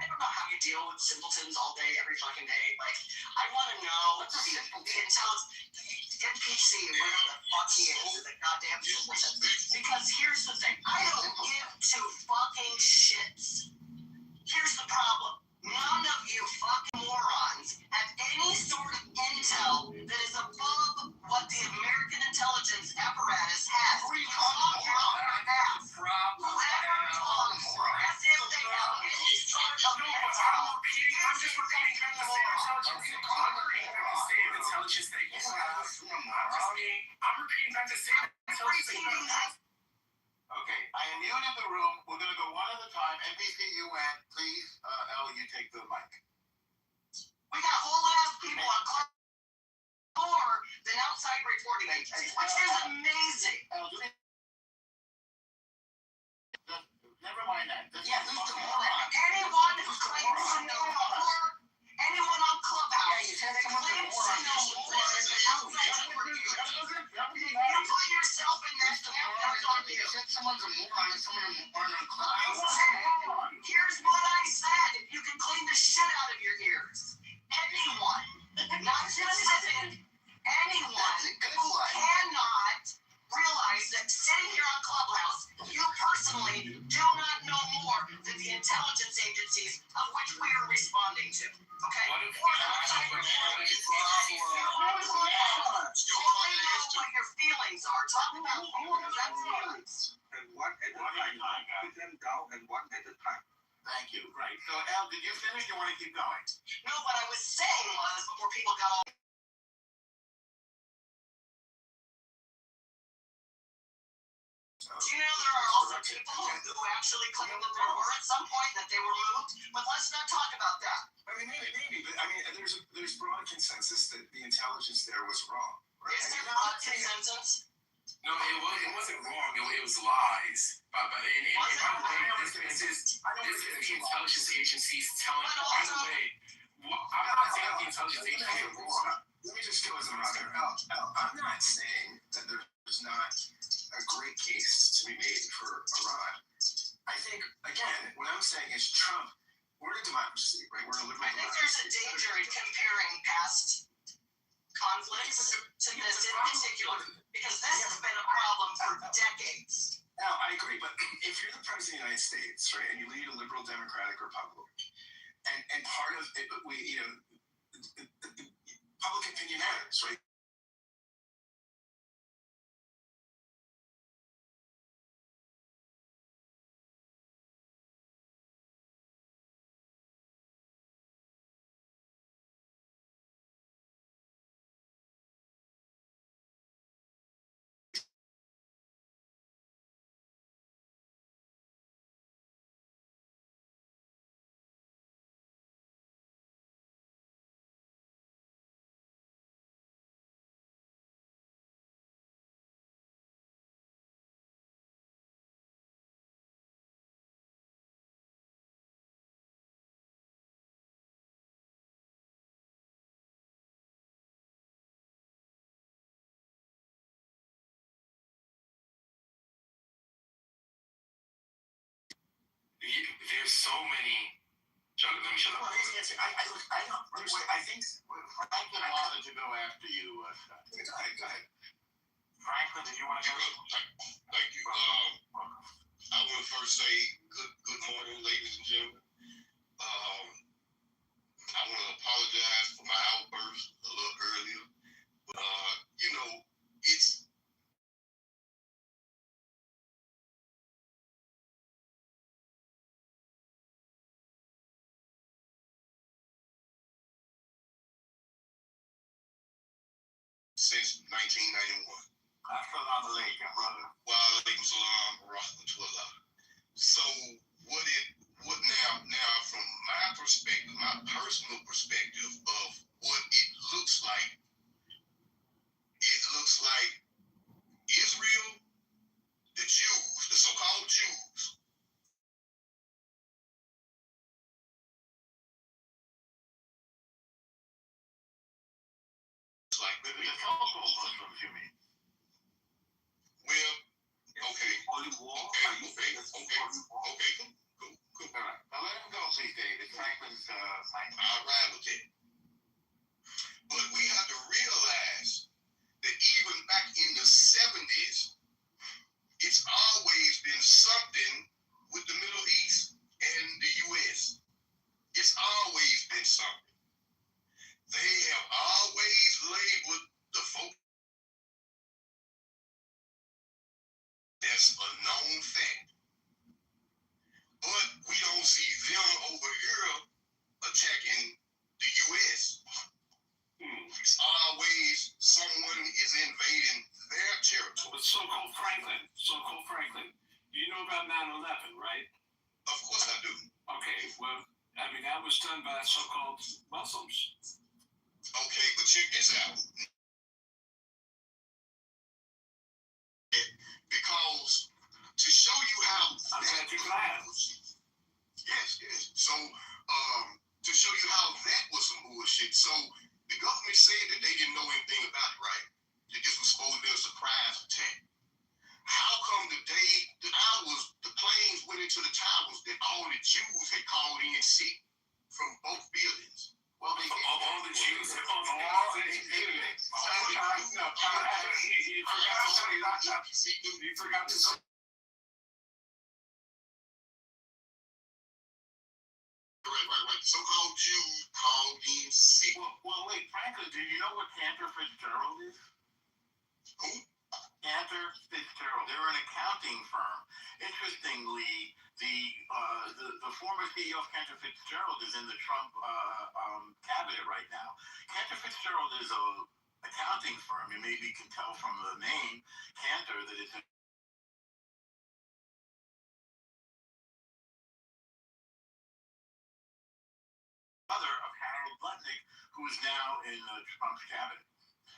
I don't know how you deal with simpletons all day, every fucking day. Like, I want to know the intelligence, NPC, whatever the fuck he is, the goddamn simpleton. Because here's the thing, I don't give two fucking shits. Here's the problem. None of you fucking morons have any sort of intel that is above what the American intelligence apparatus has. Whoever talks as if they have any sort of I'm just repeating the same intelligence that you have. I'm repeating back the same intelligence that you have. Okay, I am muted the room. We're going to go one at a time. NBC, you went. Please, Elle, you take the mic. We got whole ass people on club more than outside reporting agencies, which is amazing. Never mind that. Yeah, who's the moron? Anyone who claims to know more, anyone on Clubhouse. Yeah, you said someone's a moron. You put yourself in that camp, that's on you. You said someone's a moron and someone a moron on Clubhouse. Here's what I said. If you can clean the shit out of your ears. Anyone, not specific, anyone who cannot realize that sitting here on Clubhouse, you personally do not know more than the intelligence agencies of which we are responding to. Okay? What if You only know what your feelings are. Talk about feelings. And one at a time. Put them down and one at a time. Thank you. Right. So, Elle, did you finish? You want to keep going? No, what I was saying was before people got all. Do you know there are also people who actually claim that there were at some point that they were moved? But let's not talk about that. I mean, maybe, but I mean, there's broad consensus that the intelligence there was wrong. Right? Is there broad consensus? No, it wasn't wrong. It was lies. But by the way, this is the intelligence agencies telling. By the way, I'm not saying the intelligence agencies are wrong. Let me just go as a mother. I'm not saying that there's not a great case to be made for Iran. I think, again, what I'm saying is Trump, we're a democracy, right? We're a liberal I think there's a danger in comparing past conflicts to this in particular, because this has been a problem for decades. Now, I agree, but if you're the president of the United States, right, and you lead a liberal democratic republic, and part of it, public opinion matters, right? There's so many. Let me shut up. Well, I think Franklin wanted to go after you, Scott. Go ahead. Franklin, did you want to go? Thank you. I want to first say good morning, ladies and gentlemen. I want to apologize for my outburst a little earlier. But, it's since 1991. Assalamu alaikum, brother. Wa alaikum salam wa rahmatullah. So what now from my perspective, my personal perspective of what it looks like Israel, the Jews, the so-called Jews, like The so-called Muslims, you mean? well, okay, Holy war? okay, cool. All right. Now let him go, please, David. Franklin's I'll ride with it. But we have to realize that even back in the 70s, it's always been something with the Middle East and the U.S. It's always been something. They have always labeled the folk. That's a known fact. But we don't see them over here attacking the U.S. It's always someone is invading their territory. But so-called Franklin, you know about 9/11, right? Of course I do. Okay, well, I mean, that was done by so-called Muslims. Okay, but check this out. Because to show you how I'm glad you laughed. yes. So to show you how that was some bullshit. So the government said that they didn't know anything about it, right? That this was supposed to be a surprise attack. How come the planes went into the towers that all the Jews had called in sick from both buildings? Well, they all the Jews have all the you forgot to say. Right. So-called Jews called in sick. Well, wait, Franklin, do you know what Cantor Fitzgerald is? Who? Cantor Fitzgerald. They're an accounting firm. Interestingly, the former CEO of Cantor Fitzgerald is in the Trump cabinet right now. Cantor Fitzgerald is a accounting firm. You maybe can tell from the name Cantor that it's a mother of Harold Lutnick, who is now in Trump's cabinet.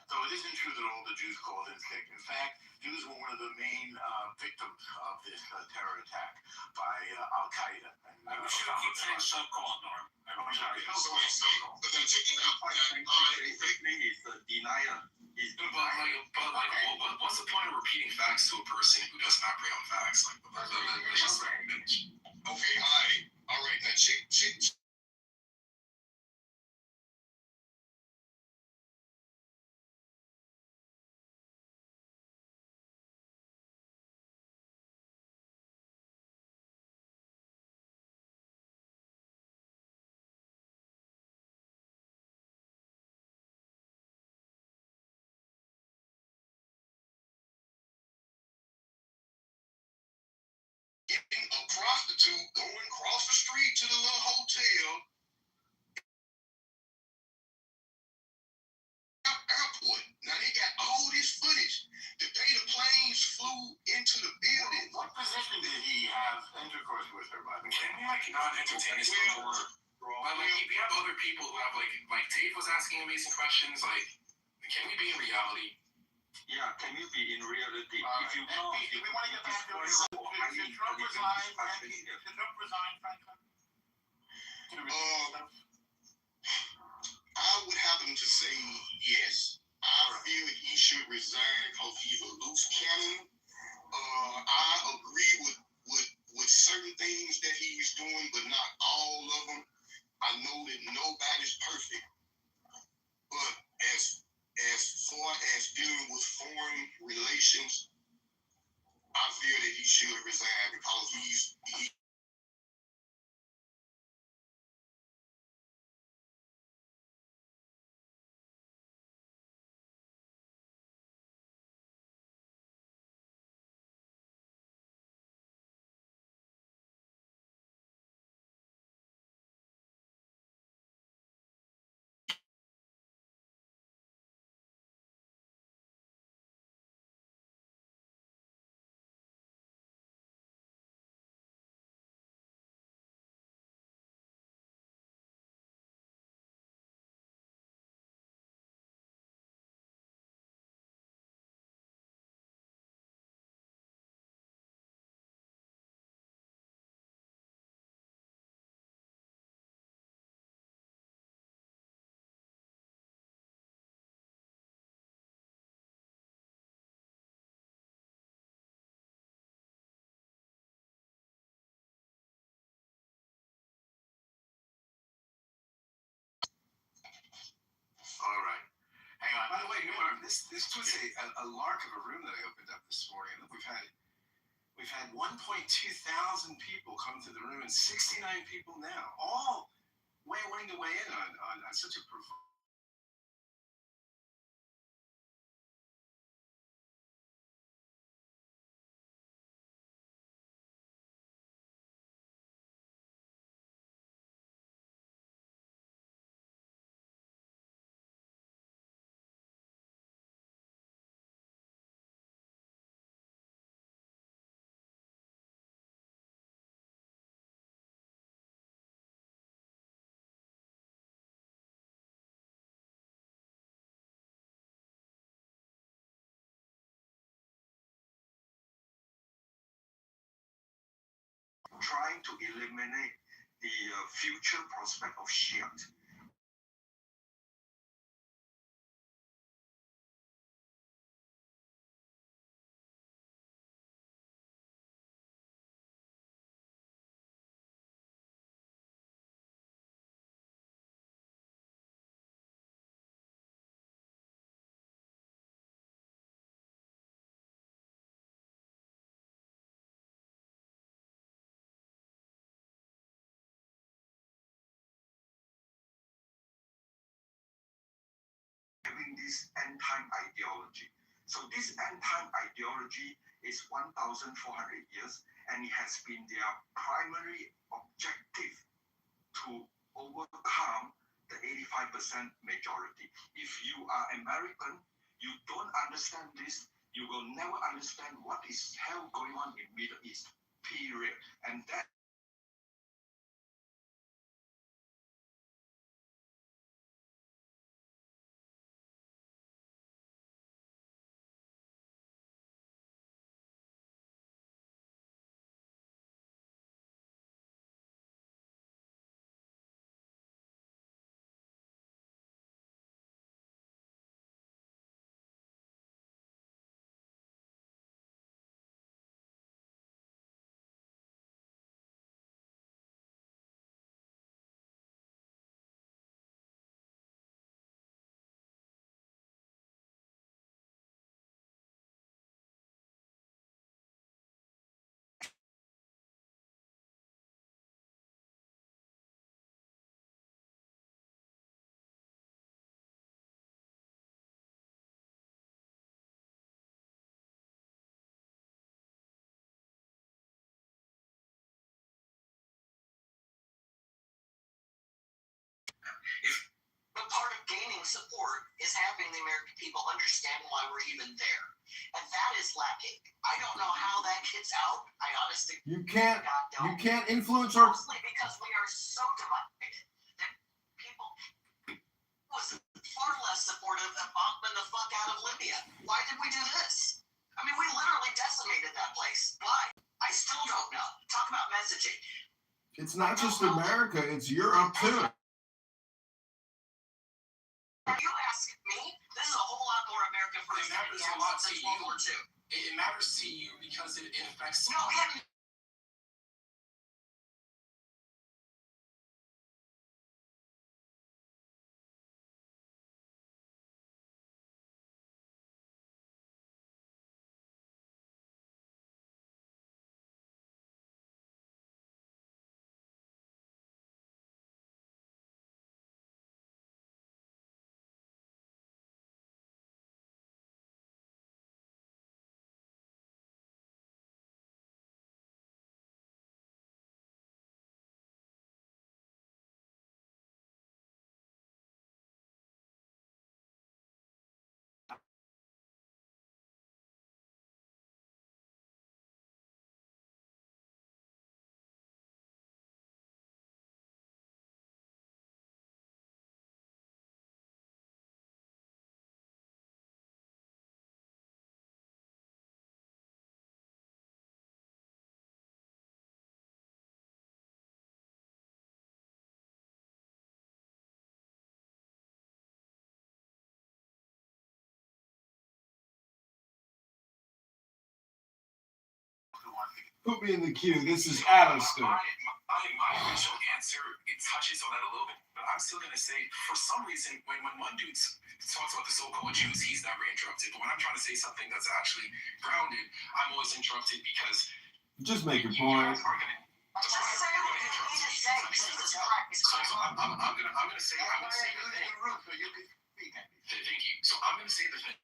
So it isn't true that all the Jews called in sick. In fact, Jews were one of the main victims of this terror attack by Al Qaeda. I wish you would keep saying so-called, Norm. I'm sorry. So-called. But then check it out. Fake thing is denial. What's the point of repeating facts to a person who does not bring up facts? It's just okay, all right. Now check. Getting a prostitute going across the street to the little hotel airport. Now they got all this footage. The day the planes flew into the building. What position did he have intercourse with her, by the way? Can you not entertain this before? If you have other people who have like Dave was asking amazing questions, can we be in reality? Yeah, can you be in reality? If we want to get back to it, should Trump resign? Should Trump resign, Franklin? I would happen to say yes. I feel he should resign because he's a loose cannon. I agree with certain things that he's doing, but not all of them. I know that nobody's perfect, but as far as dealing with foreign relations, I feel that he should resign because he All right. Hang on. By the way, Norm, this was a lark of a room that I opened up this morning. Look, we've had 1,200 people come to the room and 69 people now, all wanting to weigh in on such a profound. trying to eliminate the future prospect of Shiite. Having this end-time ideology. So this end-time ideology is 1,400 years, and it has been their primary objective to overcome the 85% majority. If you are American, you don't understand this, you will never understand what is hell going on in Middle East, period. And that But part of gaining support is having the American people understand why we're even there. And that is lacking. I don't know how that gets out. I honestly You can't don't. you can't influence our Mostly because we are so divided that people was far less supportive of bombing the fuck out of Libya. Why did we do this? I mean, we literally decimated that place. Why? I still don't know. Talk about messaging. it's not just America, it's Europe too. If you ask me, this is a whole lot more American first It matters than a lot to since you. World War II. It matters to you because it affects. No, it Put me in the queue. This is Alistair. My initial answer, it touches on that a little bit, but I'm still going to say, for some reason, when one dude talks about the so-called Jews, he's never interrupted. But when I'm trying to say something that's actually grounded, I'm always interrupted because Just make your point. That's why I'm going to interrupt me. So I'm going to say the thing. Thank you. So I'm going to say the thing.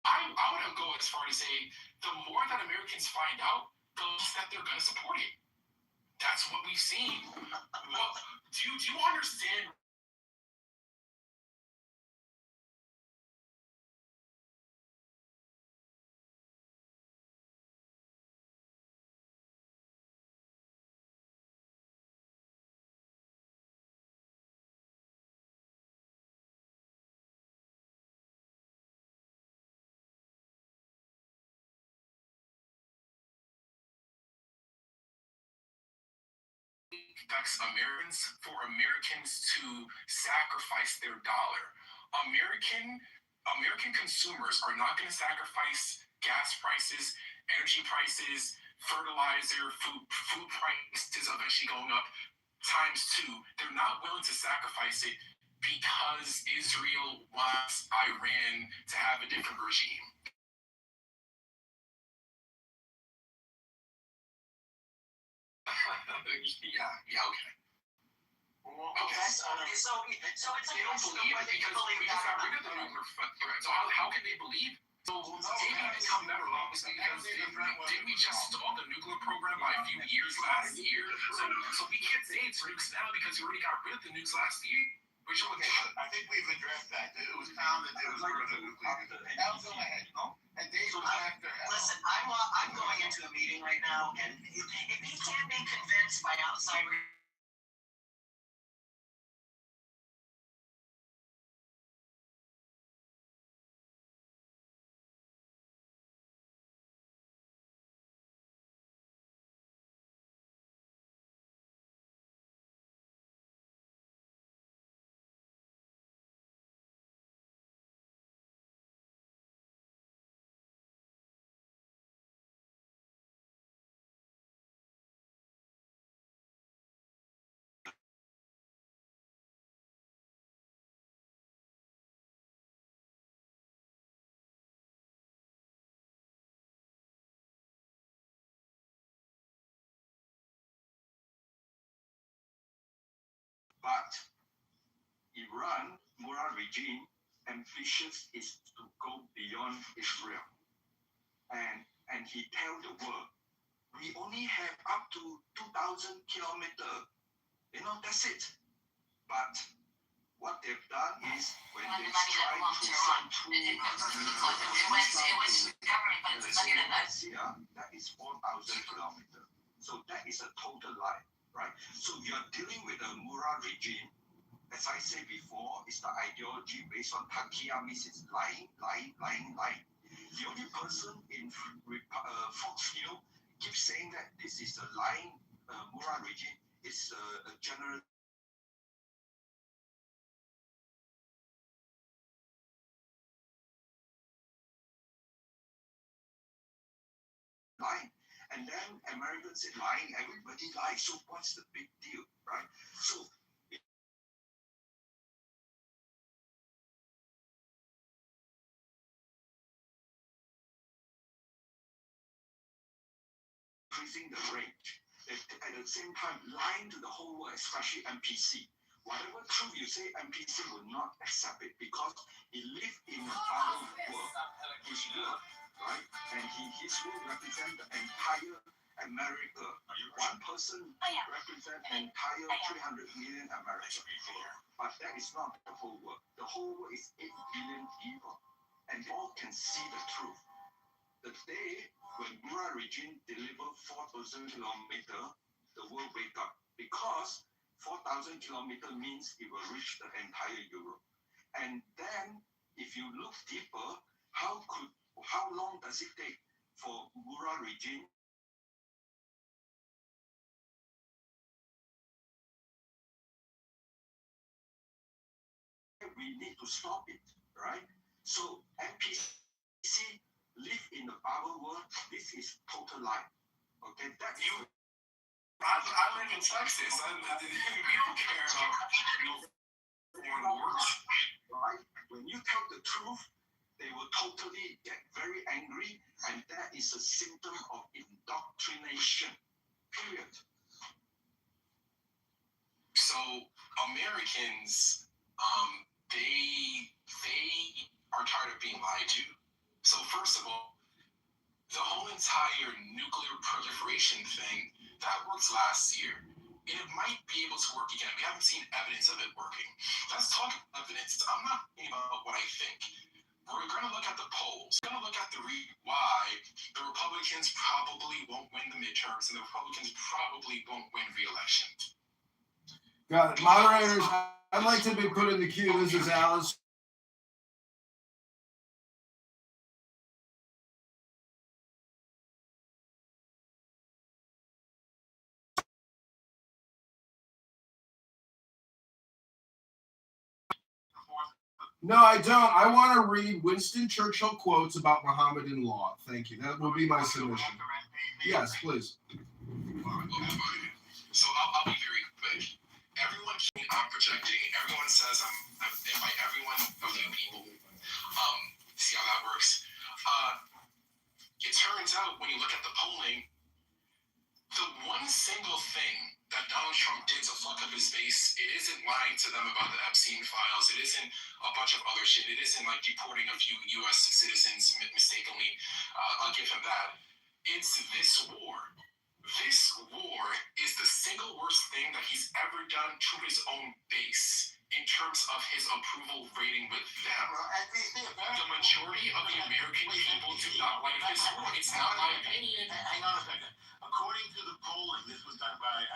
I would go as far to say the more that Americans find out, the less that they're going to support it. That's what we've seen. Well, do you understand expects Americans for Americans to sacrifice their dollar. American consumers are not going to sacrifice gas prices, energy prices, fertilizer, food prices eventually going up times two. They're not willing to sacrifice it because Israel wants Iran to have a different regime. yeah, okay. Okay. So it's a They don't believe it because we just got rid of the nuclear threat. So how can they believe? So maybe it become better because didn't we just stall the nuclear program by a few years last year? So we can't say it's nukes now because we already got rid of the nukes last year. Okay, but I think we've addressed that. It was found that there was further nuclear. That was on my head. And days after. Listen, I'm going into a meeting right now, and if he can't be convinced by outside. But Iran, Murad regime, ambitious is to go beyond Israel. And he tell the world, we only have up to 2,000 kilometers. That's it. But what they've done is when they try to send through that is 4,000 kilometers. So that is a total lie, right? So you're dealing with a Murad regime. As I said before, it's the ideology based on Takia means it's lying. The only person in Fox News keeps saying that this is a lying Murad regime is a general. Lying. And then Americans say lying, everybody lies. So what's the big deal, right? So increasing the range. At the same time, lying to the whole world, especially MPC. Whatever truth you say, MPC will not accept it because he lives in a parallel world. His world, right? And his world represents the entire America. One person represents the entire 300 million America. But that is not the whole world. The whole world is 8 billion people. And all can see the truth. The day when Murad regime delivered 4,000 kilometers, the world wake up. Because 4,000 kilometers means it will reach the entire Europe. And then, if you look deeper, how long does it take for Murad regime we need to stop it, right? So MPC live in the bubble world. This is total lie. Okay, that's you. I live in Texas. We don't care about foreign wars. Right? When you tell the truth, they will totally get very angry, and that is a symptom of indoctrination. Period. So Americans, they are tired of being lied to. So first of all, the whole entire nuclear proliferation thing that worked last year. It might be able to work again. We haven't seen evidence of it working. Let's talk evidence. I'm not thinking about what I think. We're going to look at the polls. We're going to look at why the Republicans probably won't win the midterms and the Republicans probably won't win re-election. Got it. Moderators, I'd like to be put in the queue. This is Alice. No, I don't. I want to read Winston Churchill quotes about Mohammedan law. Thank you. That will be my submission. Yes, please. So I'll be very quick. Everyone I'm projecting. Everyone says I'm by everyone of you people. See how that works. It turns out when you look at the polling, the one single thing that Donald Trump did to fuck up his base, it isn't lying to them about the Epstein files. It isn't a bunch of other shit. It isn't like deporting a few U.S. citizens mistakenly. I'll give him that. It's this war. This war is the single worst thing that he's ever done to his own base in terms of his approval rating with them. The majority of the American people do not like this war. It's not my opinion. Hang on a second. According to the polling, this was done by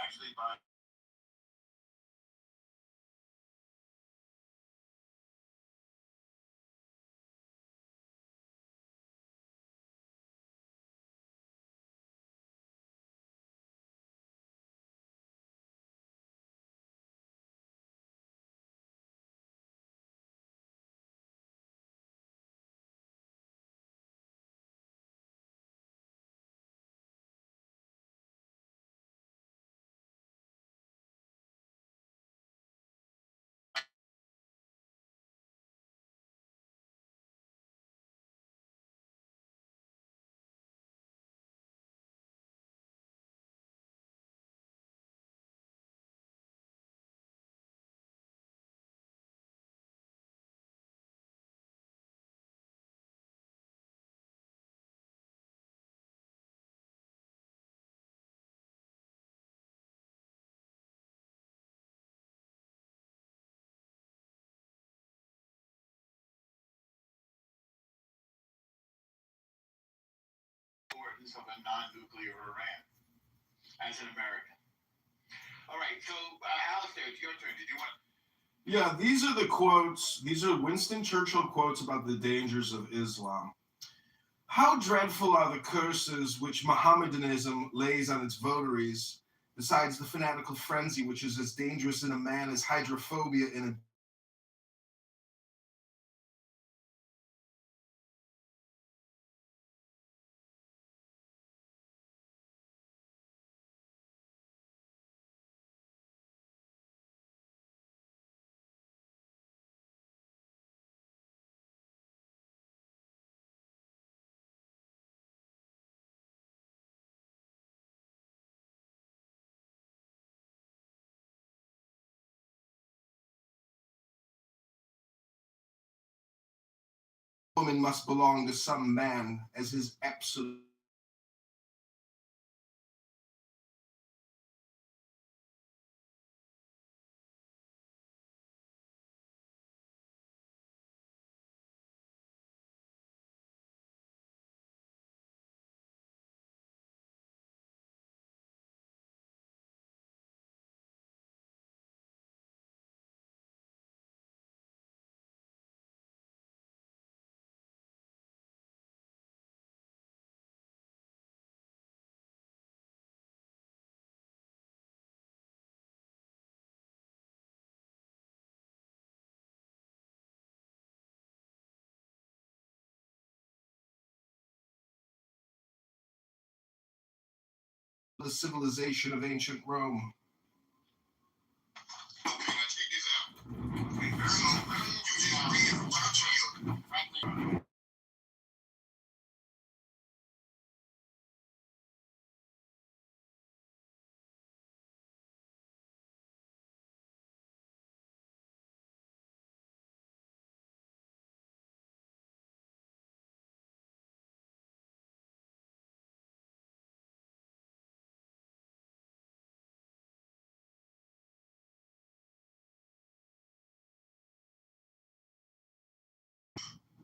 importance of a non-nuclear Iran as an American. All right, so Alistair, it's your turn. Did you want? Yeah, these are the quotes. These are Winston Churchill quotes about the dangers of Islam. How dreadful are the curses which Mohammedanism lays on its votaries, besides the fanatical frenzy which is as dangerous in a man as hydrophobia in a woman must belong to some man as his absolute. The civilization of ancient Rome.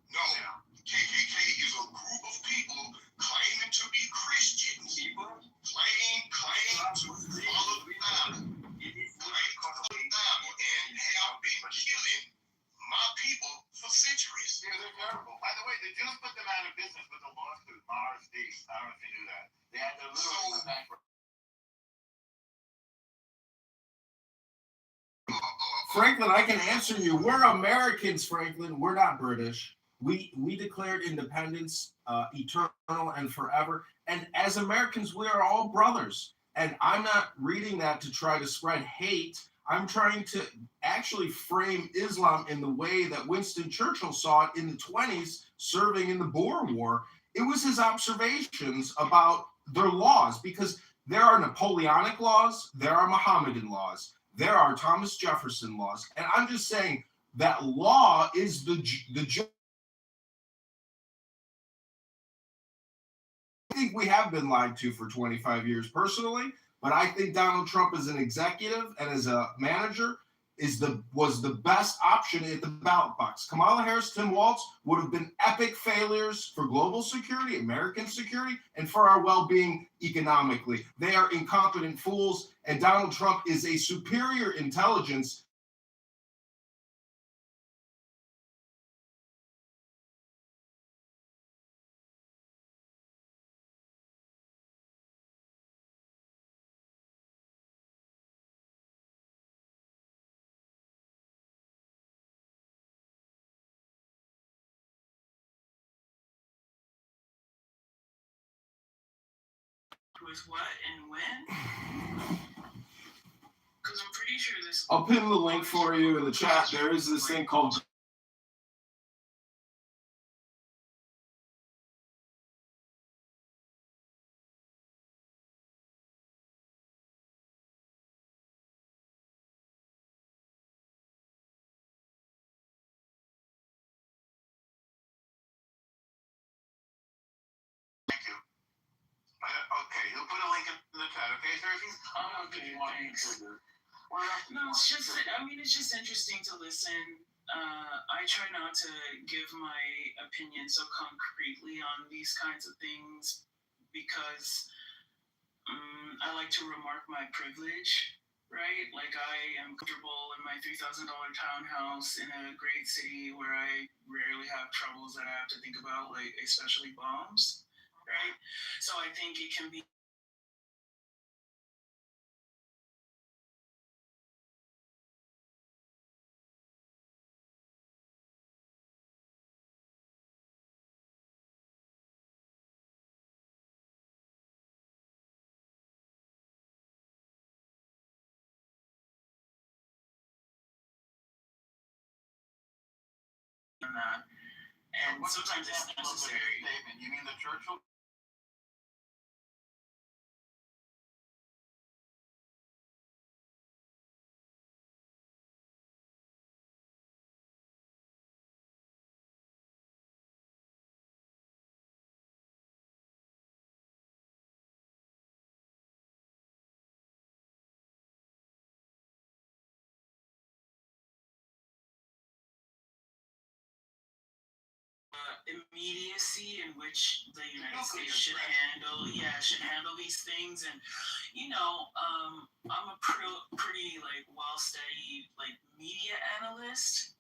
No, KKK is a group of people claiming to be Christians. Claim to follow the Bible. And have been killing my people for centuries. Yeah, they're terrible. By the way, the Jews put them out of business with a lawsuit, Mars D. I don't know if you knew that. They had to literally bankrupt. Franklin, I can answer you. We're Americans, Franklin. We're not British. We declared independence eternal and forever. And as Americans, we are all brothers. And I'm not reading that to try to spread hate. I'm trying to actually frame Islam in the way that Winston Churchill saw it in the 20s, serving in the Boer War. It was his observations about their laws, because there are Napoleonic laws, there are Mohammedan laws, there are Thomas Jefferson laws. And I'm just saying that law is the I think we have been lied to for 25 years personally, but I think Donald Trump as an executive and as a manager was the best option at the ballot box. Kamala Harris, Tim Walz would have been epic failures for global security, American security, and for our well-being economically. They are incompetent fools, and Donald Trump is a superior intelligence. With what and when? Because I'm pretty sure this. I'll pin the link for you in the chat. There is this thing called Okay, he'll put a link in the chat. Okay, sir. Okay, thanks. No, it's just. I mean, it's just interesting to listen. I try not to give my opinion so concretely on these kinds of things because I like to remark my privilege, right? Like I am comfortable in my $3,000 townhouse in a great city where I rarely have troubles that I have to think about, like especially bombs, right? So I think it can be. That. And sometimes it's necessary. Statement. You mean the Churchill? Immediacy in which the United States should handle these things. And I'm a pretty like well-studied like media analyst,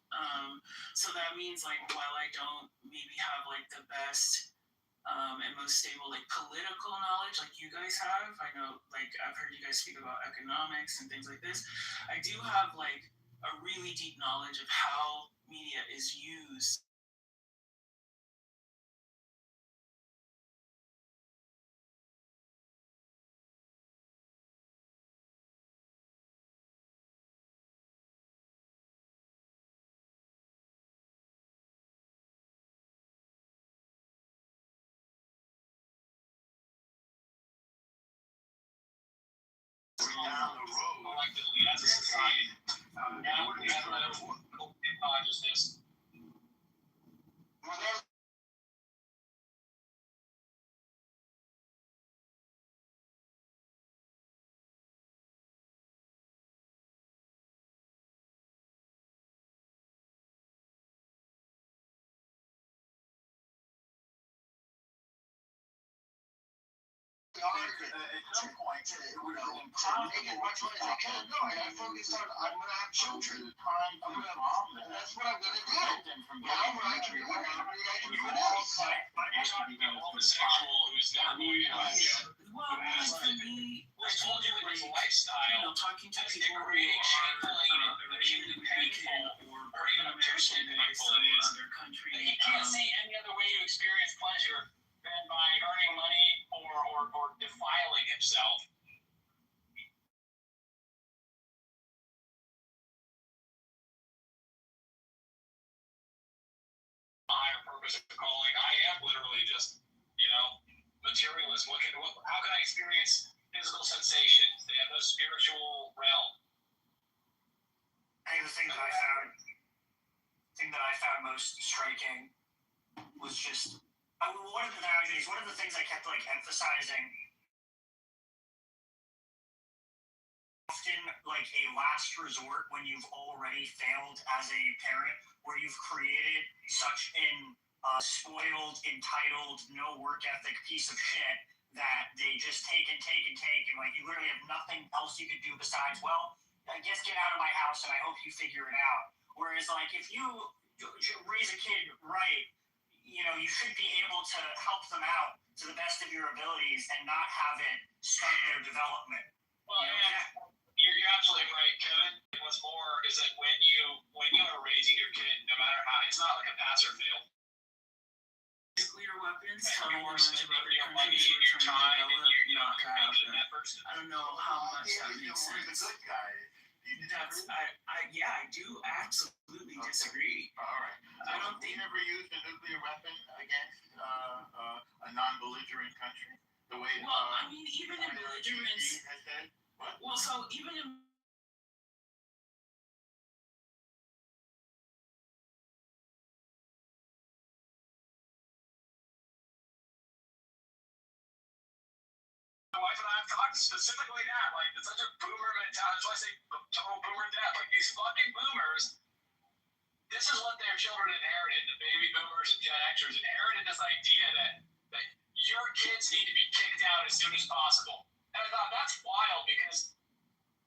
so that means like while I don't maybe have like the best and most stable like political knowledge like you guys have, I know like I've heard you guys speak about economics and things like this, I do have like a really deep knowledge of how media is used. Down the road, collectively as a society, now we have another open consciousness. Well, there's at some point, make as much money as I can. No, I fully started. I'm going to have children. That's what I'm going to do. I'm right to be one. I can do it. Homosexual who's not going to. Well, for me, I told you it was a lifestyle. Talking to That's people who degrading, are shameful, originally higher purpose of calling. I am literally just, materialist. How can I experience physical sensations? They have no spiritual realm. I think the thing that I found most striking was just one of the things I kept emphasizing. Often like a last resort when you've already failed as a parent, where you've created such an spoiled, entitled, no work ethic piece of shit that they just take and take and take, and like you literally have nothing else you could do besides, well, I guess get out of my house and I hope you figure it out. Whereas like if you raise a kid right, you should be able to help them out to the best of your abilities and not have it stunt their development. Well, you're absolutely right, Kevin. And what's more is that when you are raising your kid, no matter how, it's not like a pass or fail. Nuclear weapons, telling them about your money, your time, and your efforts. I don't know how much that makes sense. I do absolutely disagree. All right. I don't think ever used a nuclear weapon against a non-belligerent country. The way even in belligerence. Well, so even in my wife and I have talked specifically that, like, it's such a boomer mentality. That's why I say total boomer death. Like, these fucking boomers, this is what their children inherited. The baby boomers and Gen Xers inherited this idea that your kids need to be kicked out as soon as possible. And I thought that's wild because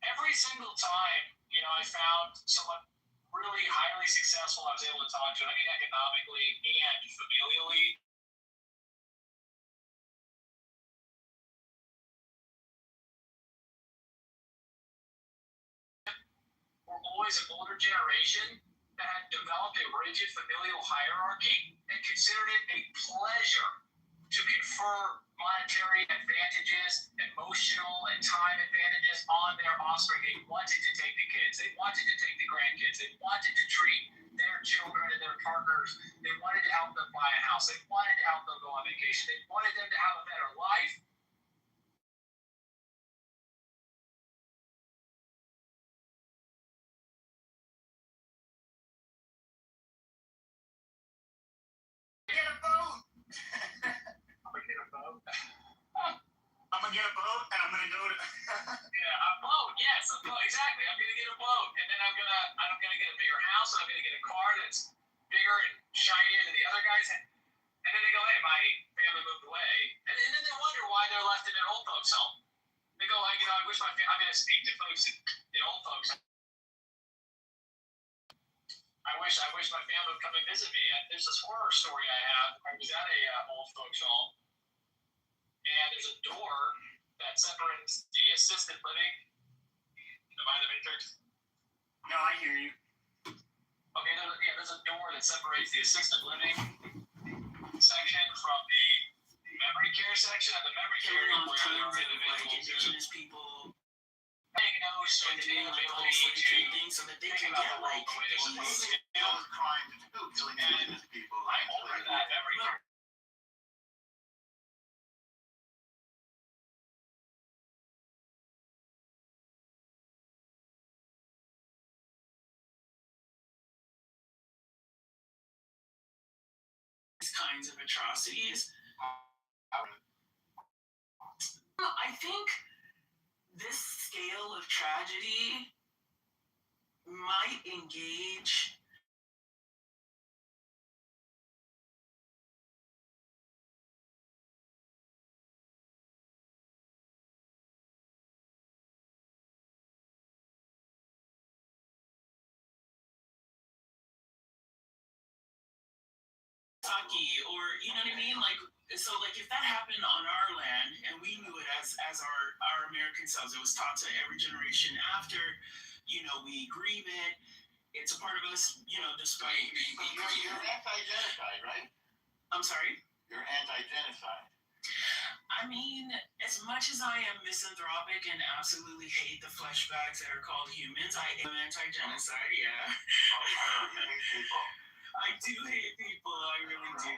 every single time, I found someone really highly successful I was able to talk to, I mean economically and familially, were always an older generation that had developed a rigid familial hierarchy and considered it a pleasure to confer monetary advantages, emotional and time advantages on their offspring. They wanted to take the kids. They wanted to take the grandkids. They wanted to treat their children and their partners. They wanted to help them buy a house. They wanted to help them go on vacation. They wanted them to have a better life. Get a boat. I'm gonna get a boat. I'm gonna get a boat, and I'm gonna go to. A boat. Yes, a boat. Exactly. I'm gonna get a boat, and then I'm gonna get a bigger house, and I'm gonna get a car that's bigger and shinier than the other guys. And then they go, hey, my family moved away, and then they wonder why they're left in their old folks' home. They go, like, I wish I'm gonna speak to folks in old folks. I wish my family would come and visit me. There's this horror story I have. I was at a old folks home, and there's a door that separates the assisted living. Am I in the matrix? No, I hear you. Okay, there's a door that separates the assisted living section from the memory care section. And the memory care is where there are individuals indigenous people diagnosed with the inability to so that they can get like trying to do killing indigenous people. I'm over that memory care. Kinds of atrocities. I think this scale of tragedy might engage or you know what I mean? Like, so like if that happened on our land and we knew it as our American selves, it was taught to every generation after, we grieve it. It's a part of us, despite You're anti-genocide, right? I'm sorry? You're anti-genocide. I mean, as much as I am misanthropic and absolutely hate the fleshbags that are called humans, I am anti-genocide, yeah. I don't hate people. I do hate people. I really do.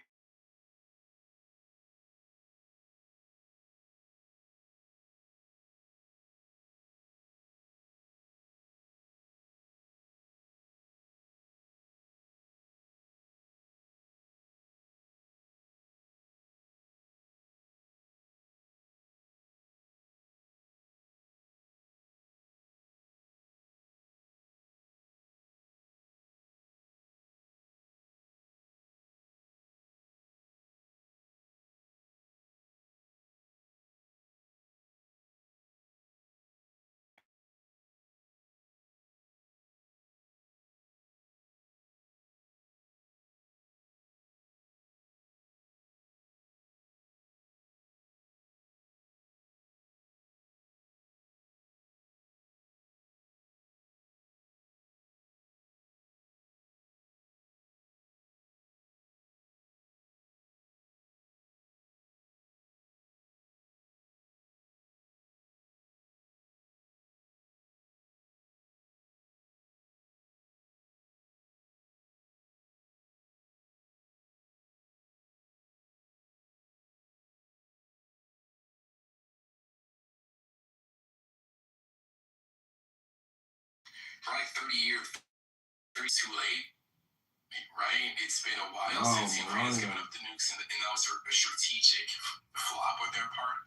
For like 30 years, 30 too late, right? It's been a while since Ukraine has given up the nukes, and that was a strategic flop on their part.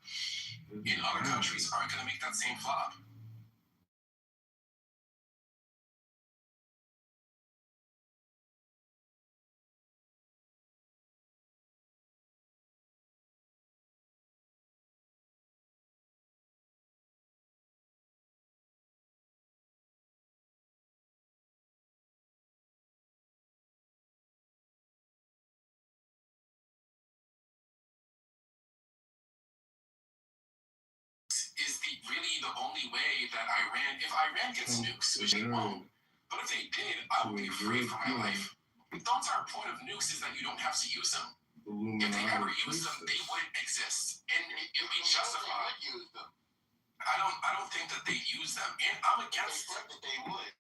And other countries aren't going to make that same flop. Is really the only way that Iran, if Iran gets nukes, which they won't, but if they did, I would be afraid for my life. The entire point of nukes is that you don't have to use them. If they ever use them, they wouldn't exist, and it would be justified. I don't think that they use them, and I'm against that they would.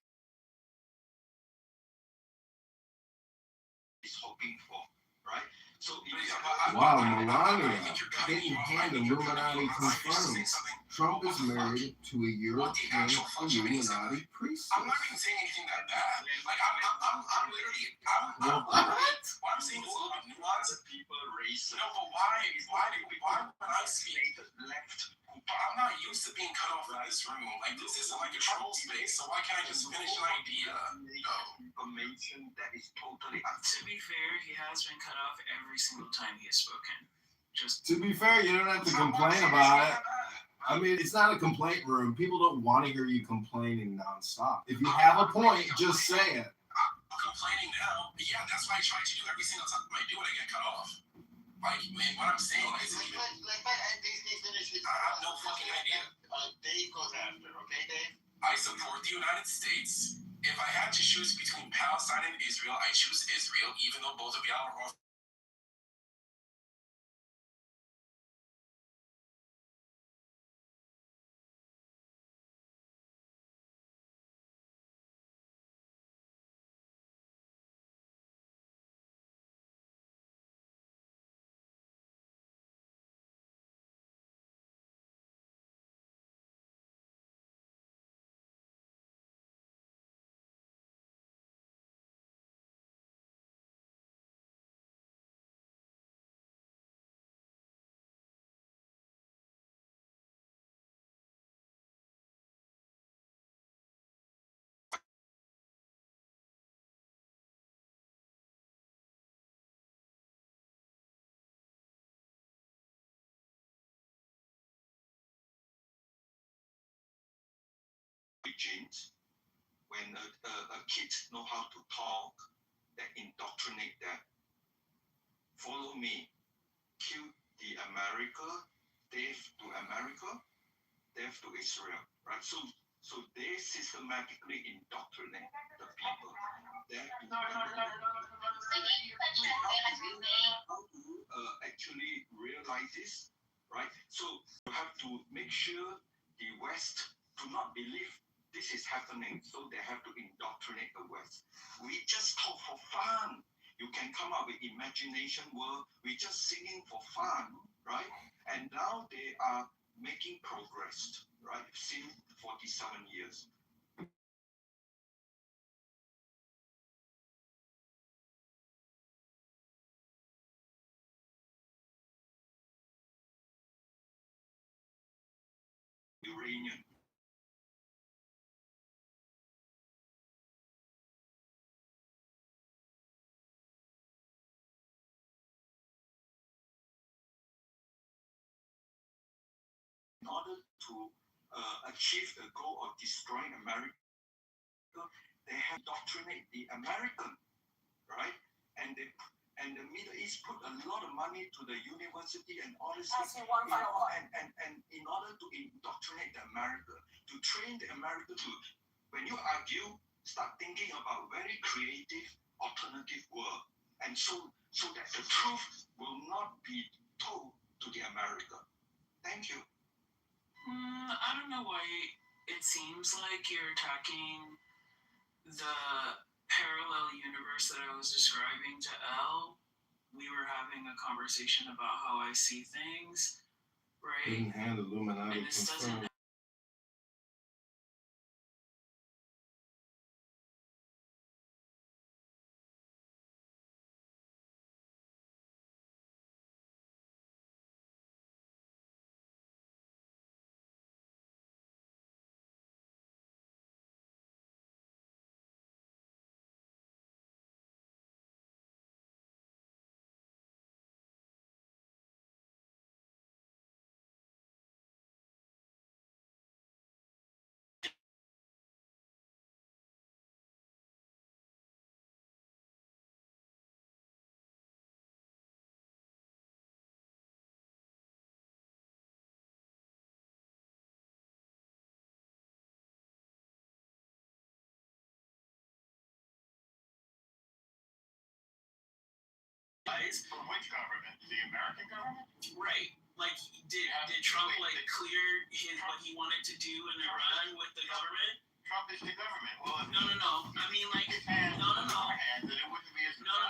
He's hoping for, right? So wow, Melania, hand Illuminati confirms Trump is married to a European Illuminati priestess. I'm not even saying anything that bad. Like I'm literally, what I'm saying is a little bit nuanced. People race. No, but why when I speak left? I'm not used to being cut off in this room. Like, this isn't like a troll space, so why can't I just finish an idea? Information that is totally To be fair, he has been cut off every single time he has spoken. To be fair, you don't have to complain about it. I mean, it's not a complaint room. People don't want to hear you complaining nonstop. If you have a point, just say it. I'm complaining now. But yeah, that's what I try to do every single time I do it, I get cut off. Like, what I'm saying is, I have no fucking idea. Dave goes after, okay, Dave? I support the United States. If I had to choose between Palestine and Israel, I choose Israel, even though both of y'all are off. genes. When a kid know how to talk, that indoctrinate that. Follow me. Kill the America, death to America, death to Israel. Right? So they systematically indoctrinate the people. Actually realize this, right? So you have to make sure the West do not believe this is happening, so they have to indoctrinate the West. We just talk for fun. can come up with imagination world. We're just singing for fun, right? And now they are making progress, right? Since 47 years. Uranium. In order to achieve the goal of destroying America, they have indoctrinate the American, right? And the Middle East put a lot of money to the university and all this stuff. And in order to indoctrinate the America, to train the America to, when you argue, start thinking about very creative alternative world, and so that the truth will not be told to the America. Thank you. I don't know why it seems like you're attacking the parallel universe that I was describing to Elle. We were having a conversation about how I see things, right? Hidden hand Illuminati And this doesn't confirmed. From which government? The American government? Right. Like, did Trump clear what he wanted to do in Iran with the government? Trump is the government. Well, No. I mean, like, no. Then it wouldn't be as No.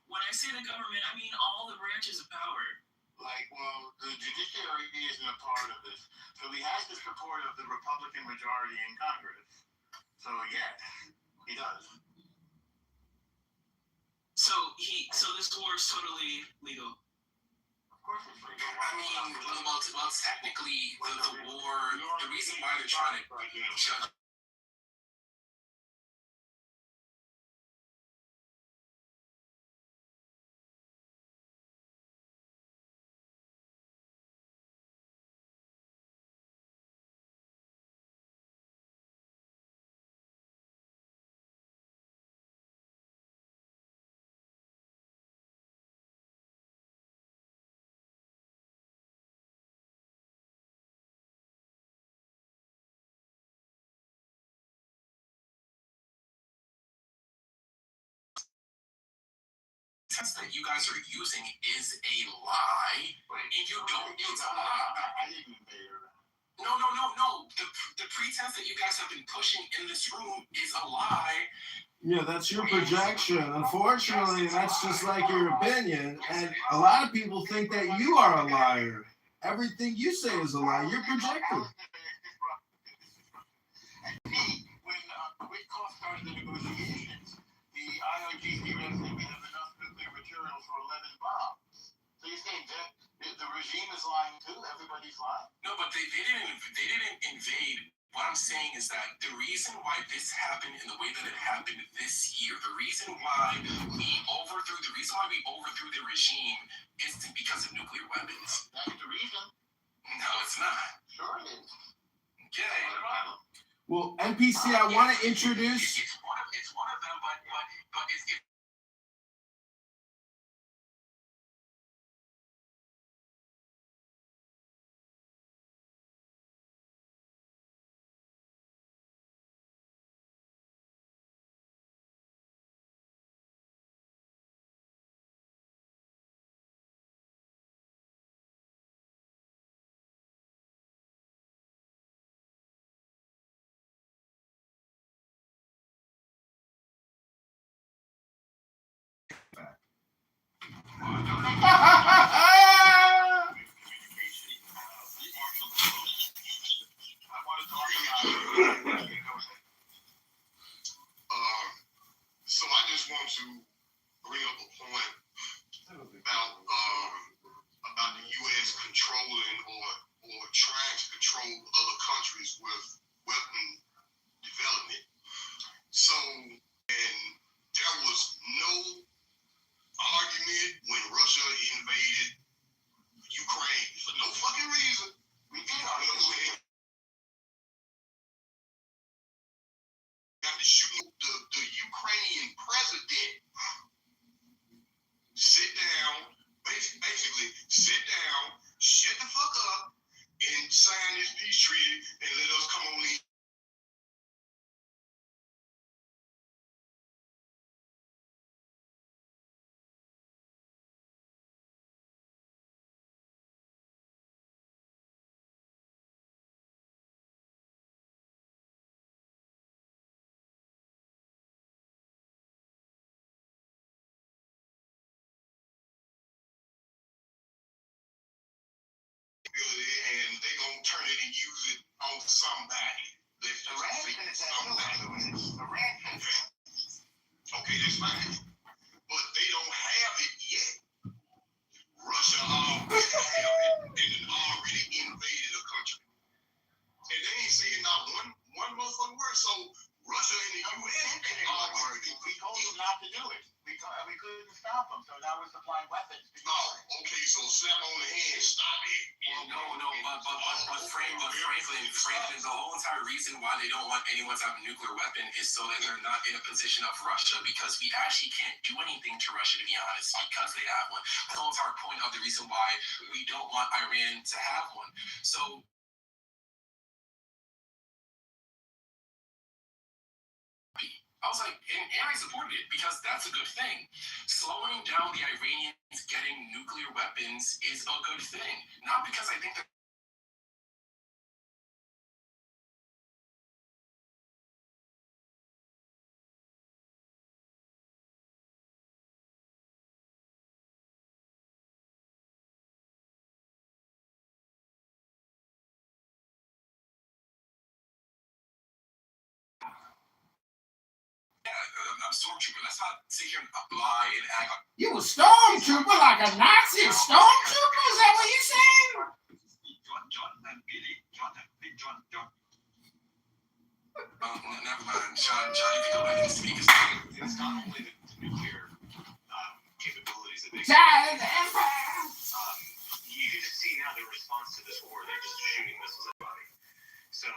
When I say the government, I mean all the branches of power. Like, well, the judiciary isn't a part of this. So he has the support of the Republican majority in Congress. So yes, he does. So this war is totally legal. Of course it's legal. I mean, well, technically, the war, the reason why they're trying to shut that you guys are using is a lie, and you don't. It's a lie. I didn't invade her. No. The pretense that you guys have been pushing in this room is a lie. Yeah, that's your projection. Unfortunately, that's just like your opinion. And a lot of people think that you are a liar. Everything you say is a lie. You're projecting. When Witkoff started the negotiations, the IRGC read that we have enough nuclear material for 11 bombs. So you're saying that the regime is lying too? Everybody's lying? No, but they didn't invade. What I'm saying is that the reason why this happened in the way that it happened this year, the reason why we overthrew the regime is because of nuclear weapons. That's the reason. No, it's not. Sure it is. Okay. What's the problem? Well, NPC, I want to introduce. It's one of them, but it's So I just want to bring up a point about the U.S. controlling or trying to control other countries with weapon development. So, and there was no argument when Russia invaded Ukraine for no fucking reason. We did got to shoot the Ukrainian president. Sit down, basically sit down, shut the fuck up, and sign this peace treaty and let us come on in. And they gonna turn it and use it on somebody. Let's just say somebody. Okay, that's fine. But they don't have it yet. Russia already have it and already invaded a country. And they ain't saying not one motherfucking word. So Russia and the US already. We told them not to do it. We couldn't stop them. So now we're supplying weapons. Okay, so slap on the hand, stop it. Well, no, but Franklin, the whole entire reason why they don't want anyone to have a nuclear weapon is so that they're not in a position of Russia, because we actually can't do anything to Russia, to be honest, because they have one. That's the whole entire point of the reason why we don't want Iran to have one. So I was like, and I supported it because that's a good thing. Slowing down the Iranians getting nuclear weapons is a good thing. Not because I think that I'm stormtrooper. Let's not sit here and lie and act like You a stormtrooper like a Nazi stormtrooper? Is that what you're saying? never mind. John, you can go ahead and speak. It's not only the nuclear capabilities that they Child of the Empire. You can just see now their response to this war. They're just shooting missiles at everybody. So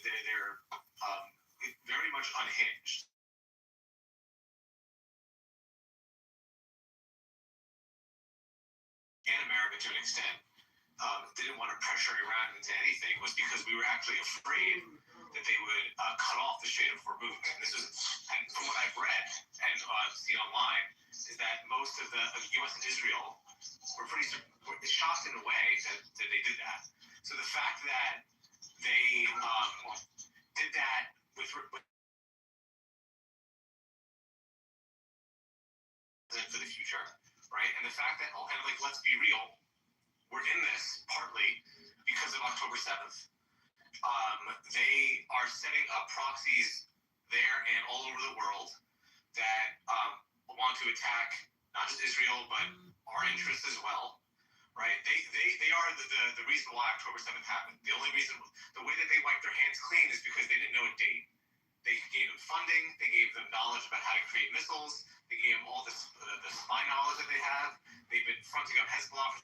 they're very much unhinged. And America, to an extent, didn't want to pressure Iran into anything was because we were actually afraid that they would cut off the Strait of Hormuz. And from what I've read and seen online, is that most of the U.S. and Israel were pretty shocked in a way that they did that. So the fact that they did that with for the future, right? And the fact that, and like, let's be real, we're in this partly because of October 7th. They are setting up proxies there and all over the world that want to attack not just Israel, but our interests as well, right? They are the reason why October 7th happened. The only reason, the way that they wiped their hands clean is because they didn't know a date. They gave them funding, they gave them knowledge about how to create missiles, they gave them all the spy knowledge that they have. They've been fronting up Hezbollah for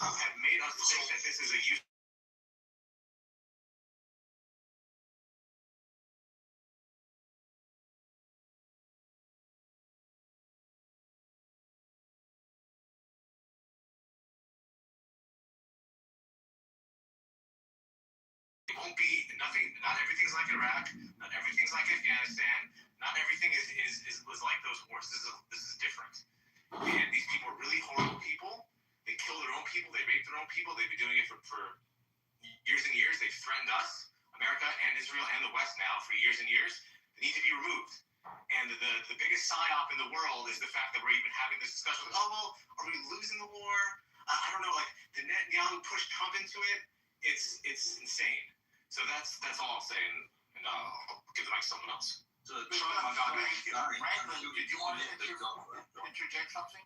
have made us think that this is a use Don't be nothing. Not everything's like Iraq. Not everything's like Afghanistan. Not everything was like those wars. This is different. And these people are really horrible people. They kill their own people. They rape their own people. They've been doing it for years and years. They've threatened us, America and Israel and the West now for years and years. They need to be removed. And the biggest psyop in the world is the fact that we're even having this discussion. Like, oh well, are we losing the war? I don't know. Like, did Netanyahu push Trump into it? It's insane. So that's all I'm saying. And I'll give the mic to someone else. So Franklin, did you want to interject something?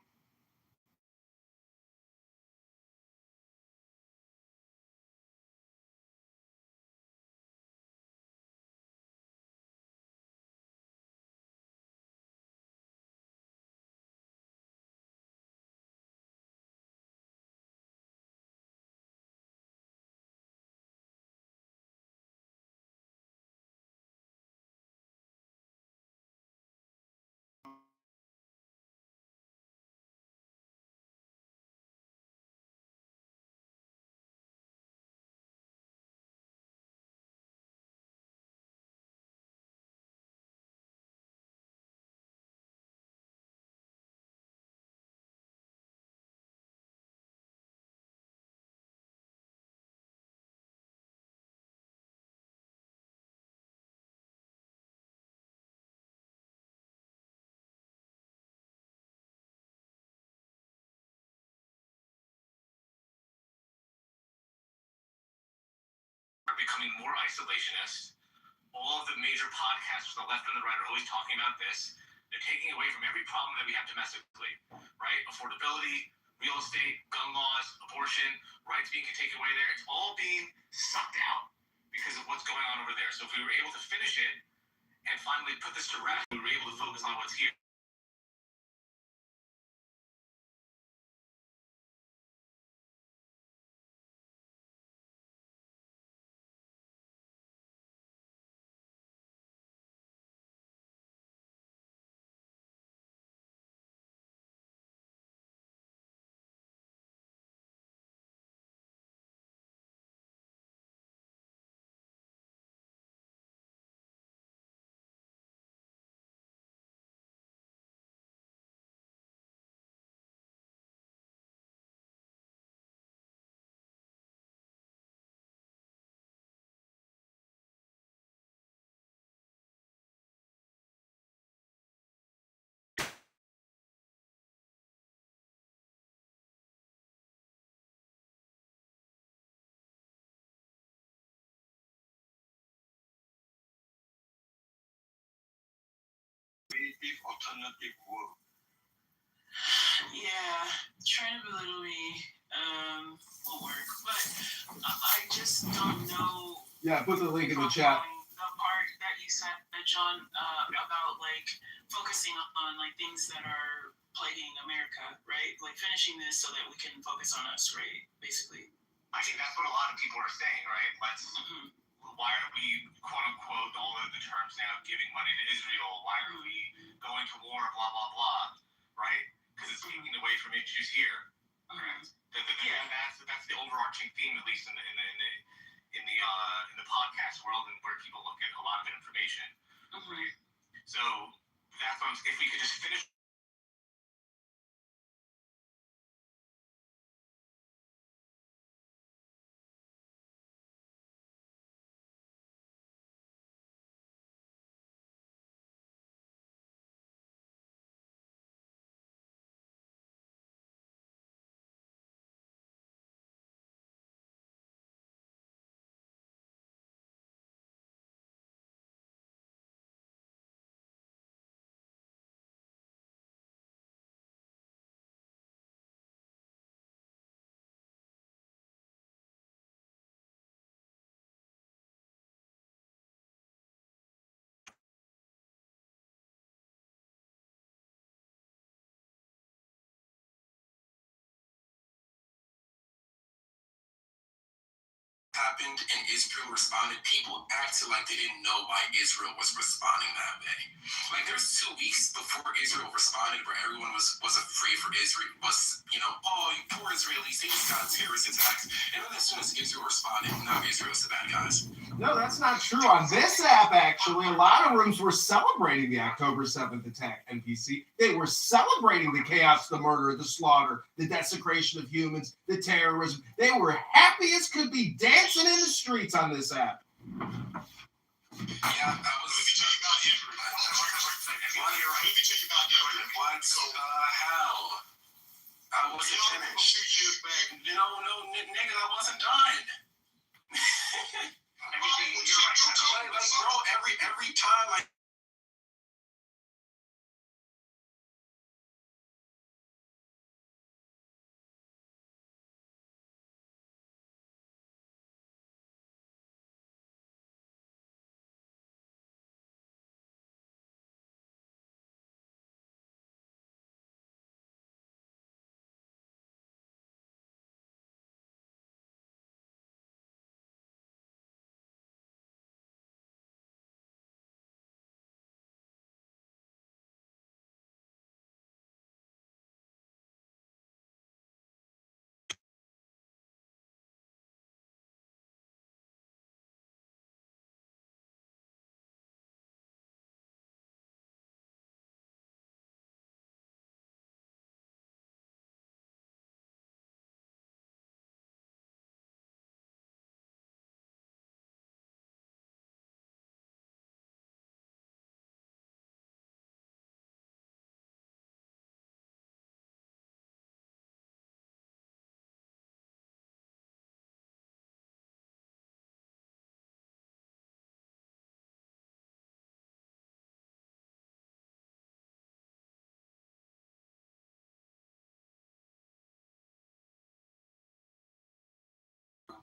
Are becoming more isolationist. All of the major podcasts from the left and the right are always talking about this. They're taking away from every problem that we have domestically, right? Affordability, real estate, gun laws, abortion, rights being taken away there. It's all being sucked out because of what's going on over there. So if we were able to finish it and finally put this to rest, we were able to focus on what's here. Alternative world. Yeah, trying to belittle me will work, but I just don't know. Yeah, put the link in the chat. The part that you said, John, about like focusing on like things that are plaguing America, right? Like finishing this so that we can focus on us, right? Basically. I think that's what a lot of people are saying, right? Why are we, quote unquote, all of the terms now, giving money to Israel? Why are we going to war? Blah blah blah, right? Because it's taking away from issues here. Correct. That's the overarching theme, at least in the podcast world, and where people look at a lot of information. Right. So that's what if we could just finish. happened and Israel responded, people acted like they didn't know why Israel was responding that way. Like there's 2 weeks before Israel responded where everyone was afraid for Israel, was, oh, you poor Israelis, they just got terrorist attacks. And then as soon as Israel responded, now Israel's the bad guys. No, that's not true. On this app, actually, a lot of rooms were celebrating the October 7th attack, NPC. They were celebrating the chaos, the murder, the slaughter, the desecration of humans, the terrorism. They were happy as could be, dancing in the streets on this app. Yeah, that was... Let me tell you about Israel. Let me tell you about Israel. What the hell? I wasn't finished. A few years back. No, nigga, I wasn't done. Everything you're right. Like, bro, every time I...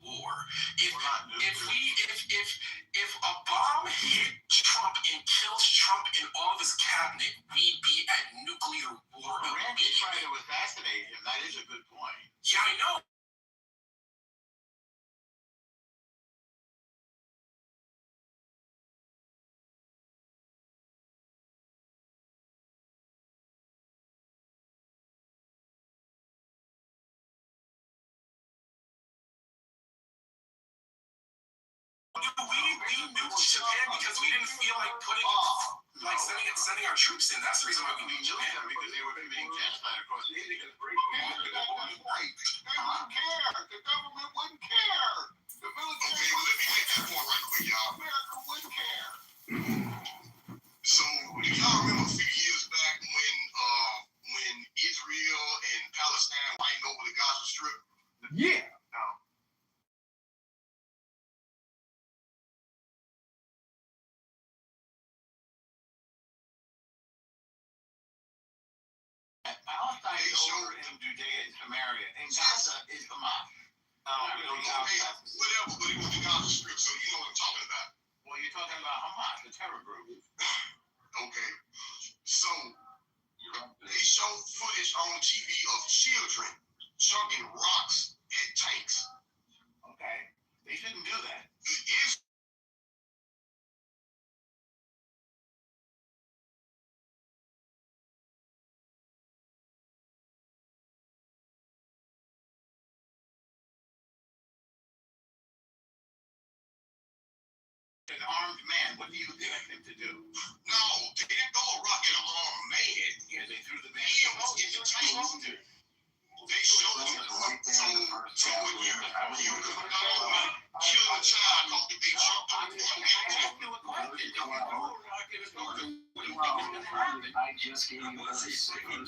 war. If a bomb hit Trump and kills Trump and all of his cabinet, we'd be at nuclear war. Randy tried to assassinate him. That is a good point. Yeah, I know. We nuked Japan because we didn't feel like sending our troops in. That's the reason why we nuked Japan. Because they were committing genocide across the Asia. They wouldn't care. The government wouldn't care. The military. Okay, let me make that point right quick, y'all. America wouldn't care. So, do y'all remember a few years back when Israel and Palestine fighting over the Gaza Strip? Yeah. No. Palestine is over in Judea and Samaria, and Gaza is Hamas. Whatever, but it was the Gaza Strip, so you know what I'm talking about. Well, you're talking about Hamas, the terror group. Okay, so they show footage on TV of children chucking rocks at tanks. Okay, they shouldn't do that. An armed man, what do you expect him to do? No, they didn't throw a rock at an armed man. Yeah, they threw the man in the tanks. They showed it. So when you kill a child because they chucked a rock at them. I just gave you a signal.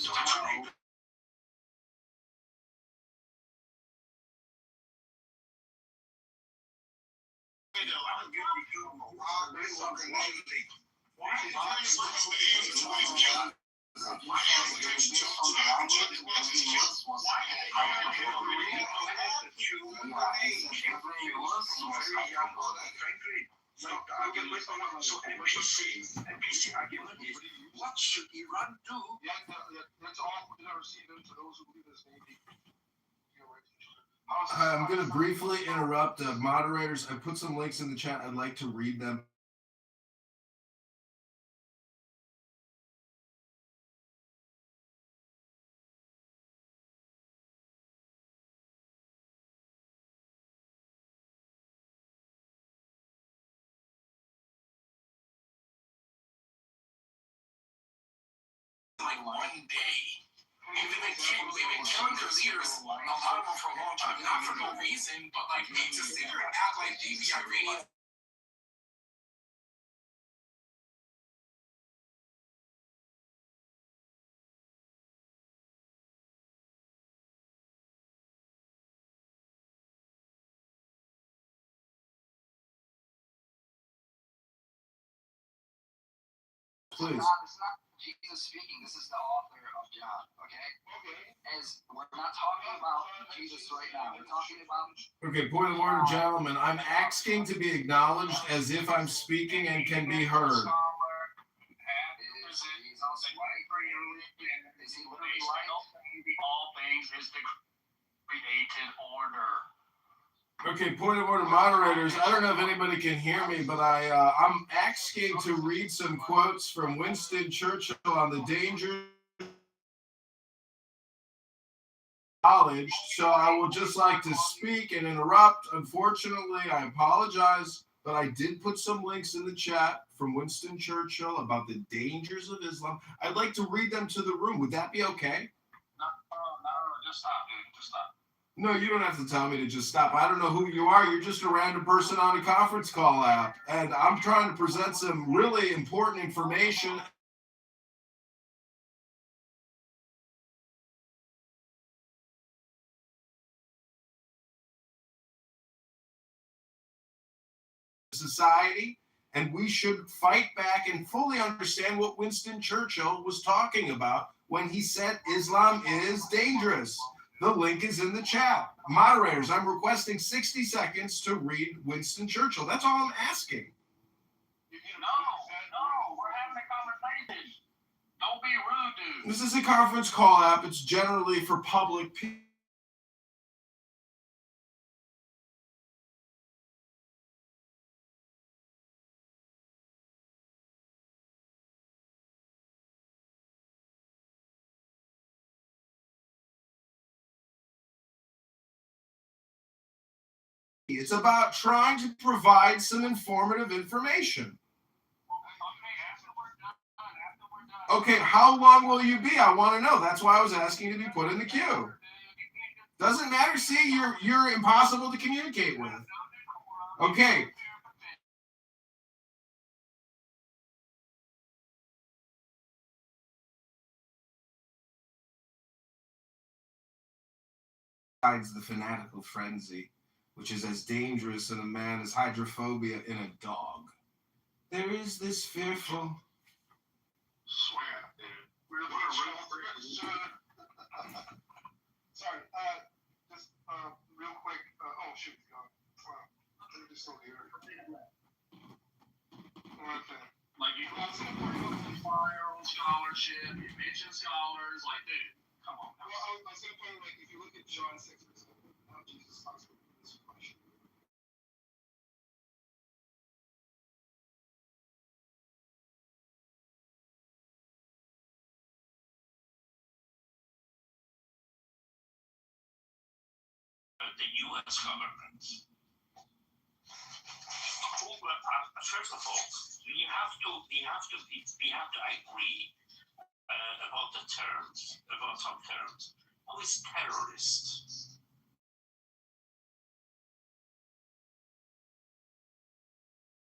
So NBC argument is, what should Iran do? That's all we're going to receive them to those who believe this may be. I'm going to briefly interrupt moderators. I put some links in the chat. I'd like to read them. Like one day. They've been killing their leaders, a lot of them for a long time, not for no reason, but like to sit here and act like the Iranians. Please. It's not Jesus speaking. This is the author of John. Okay. As we're not talking about Jesus right now. We're talking about. Okay. Point of order, gentlemen. I'm asking to be acknowledged as if I'm speaking and can be heard. Is Jesus white? Is he literally white? All things is the created order. Okay, point of order, moderators. I don't know if anybody can hear me, but I'm asking to read some quotes from Winston Churchill on the dangers of knowledge. So I would just like to speak and interrupt. Unfortunately, I apologize, but I did put some links in the chat from Winston Churchill about the dangers of Islam. I'd like to read them to the room. Would that be okay? No, just stop, dude. Just stop. No, you don't have to tell me to just stop. I don't know who you are. You're just a random person on a conference call app. And I'm trying to present some really important information. Society, and we should fight back and fully understand what Winston Churchill was talking about when he said Islam is dangerous. The link is in the chat. Moderators, I'm requesting 60 seconds to read Winston Churchill. That's all I'm asking. No, we're having a conversation. Don't be rude, dude. This is a conference call app. It's generally for public people. It's about trying to provide some informative information. Okay, how long will you be? I want to know. That's why I was asking you to be put in the queue. Doesn't matter. See, you're impossible to communicate with. Okay. Besides the fanatical frenzy, which is as dangerous in a man as hydrophobia in a dog. There is this fearful. Swear, dude. Sorry, just real quick. Oh shoot, he's gone. Let me just still here. Okay. Like you got some fire on scholarship, you mention scholars, like dude, come on. Well, I was gonna point out, like if you look at John 6 or something, how Jesus talks about this question. The U.S. government. First of all, we have to agree about the terms, about some terms. Who is terrorist?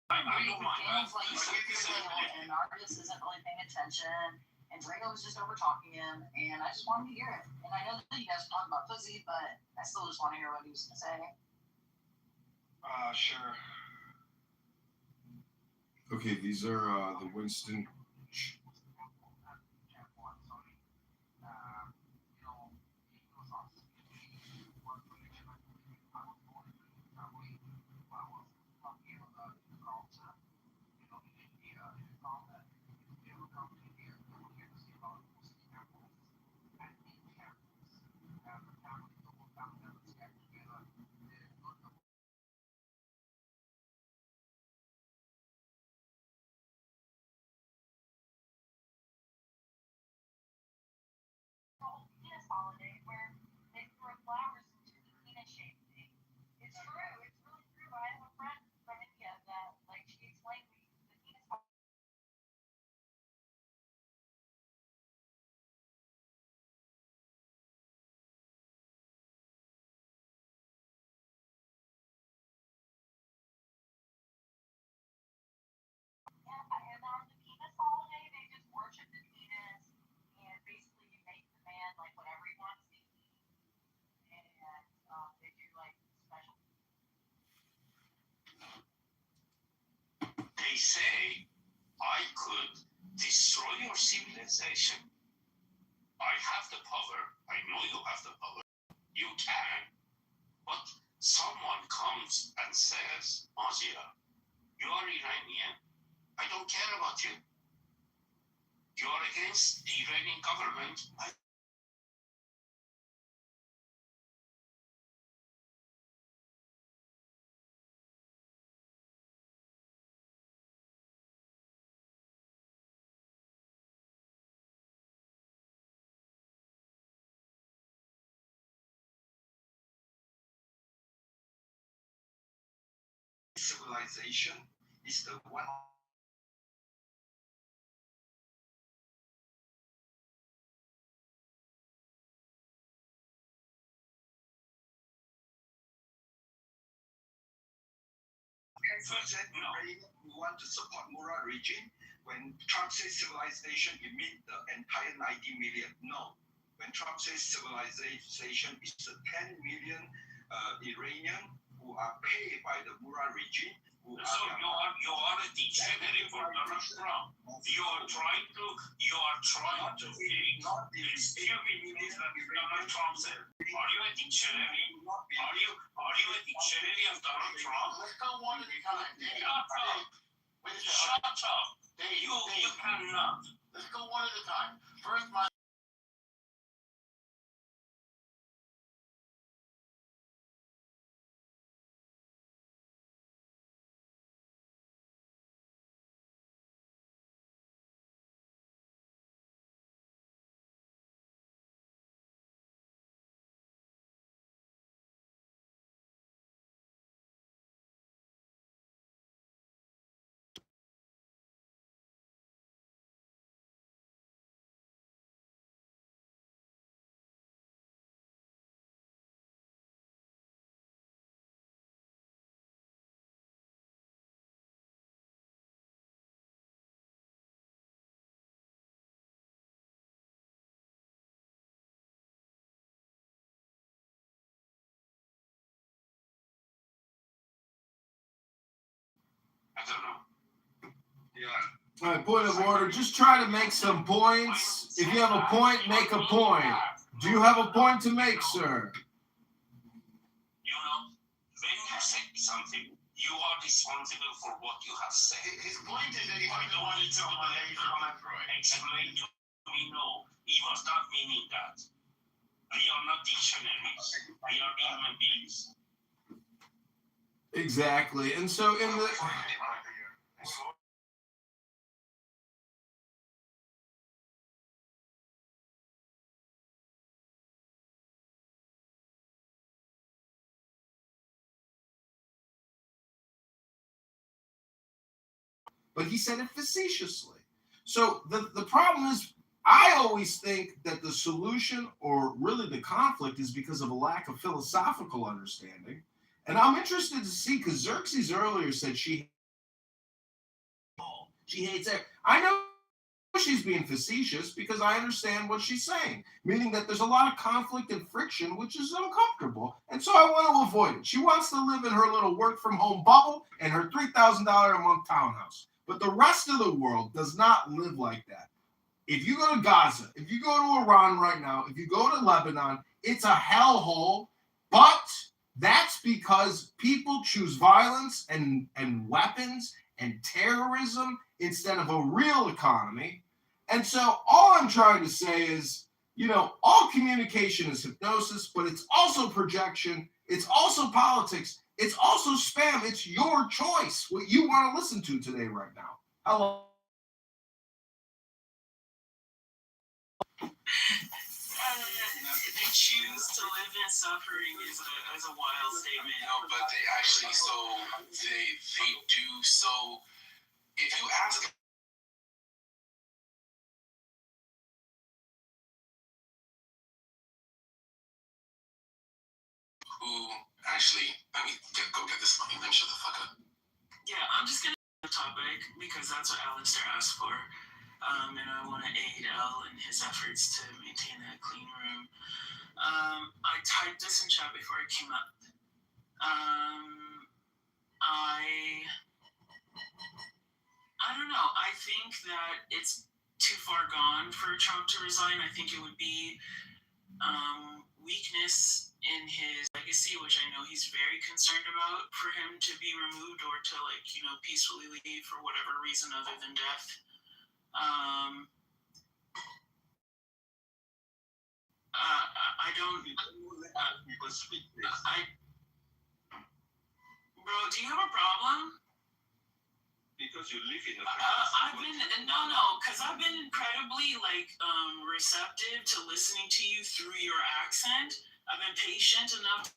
I don't mind. Like and Narcissist isn't really paying attention, and Drago was just over talking him, and I just wanted to hear it. And I know that you guys were talking about pussy, but I still just want to hear what he was going to say. Sure. Okay, these are the Winston. say, I could destroy your civilization. I have the power. I know you have the power. You can. But someone comes and says, Asia, you are Iranian. I don't care about you. You are against the Iranian government. Civilization is the one said we want to support Murad regime. When Trump says civilization, it means the entire 90 million. No. When Trump says civilization, it's the 10 million Iranian who are paid by the Murad regime. So you are a degenerate for Donald Trump. You are trying to fake the stupidness that Donald Trump said. Are you a dictionary? Are you a dictionary of Donald Trump? Let's go one at a time. Shut up. You cannot. Let's go one at a time. First, my I don't know. Yeah. All right, point of order. Just try to make some points. If you have a point, make a point. Do you have a point to make, sir? You know, when you say something, you are responsible for what you have said. His point is that he I don't want to explain to me, no, he was not meaning that. We are not dictionaries. We are human beings. Exactly. And so in the but he said it facetiously. So the problem is, I always think that the solution, or really the conflict, is because of a lack of philosophical understanding. And I'm interested to see, because Xerxes earlier said she hates air. I know she's being facetious because I understand what she's saying, meaning that there's a lot of conflict and friction, which is uncomfortable. And so I want to avoid it. She wants to live in her little work from home bubble and her $3,000 a month townhouse. But the rest of the world does not live like that. If you go to Gaza, if you go to Iran right now, if you go to Lebanon, it's a hellhole. But that's because people choose violence and weapons and terrorism instead of a real economy. And so all I'm trying to say is, all communication is hypnosis, but it's also projection. It's also politics. It's also spam. It's your choice what you want to listen to today, right now. Hello. They choose to live in suffering is a wild statement. No, but they actually, they do. So if you ask who actually, let me go get this money, then shut the fuck up. Yeah, I'm just gonna the topic because that's what Alistair asked for. And I want to aid Al in his efforts to maintain that clean room. I typed this in chat before I came up. I think that it's too far gone for Trump to resign. I think it would be weakness in his legacy, which I know he's very concerned about, for him to be removed or to, like, you know, peacefully leave for whatever reason other than death. I don't. People speak this. Bro, do you have a problem? Because you live in a because I've been incredibly receptive to listening to you through your accent. I've been patient enough.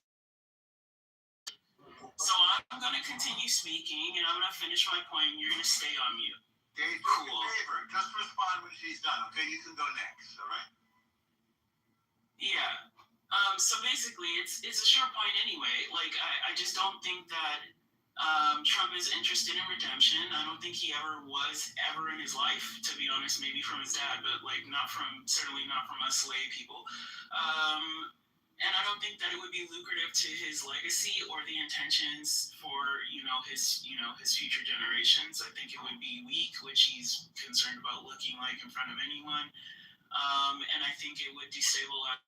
So I'm gonna continue speaking, and I'm gonna finish my point. And you're gonna stay on mute. Dave, cool. Do me a favor. Just respond when she's done. Okay, you can go next. All right. Yeah. So basically, it's a short point anyway. Like, I just don't think that Trump is interested in redemption. I don't think he ever was in his life, to be honest. Maybe from his dad, but certainly not from us lay people. And I don't think that it would be lucrative to his legacy or the intentions for his future generations. I think it would be weak, which he's concerned about looking like in front of anyone. And I think it would destabilize.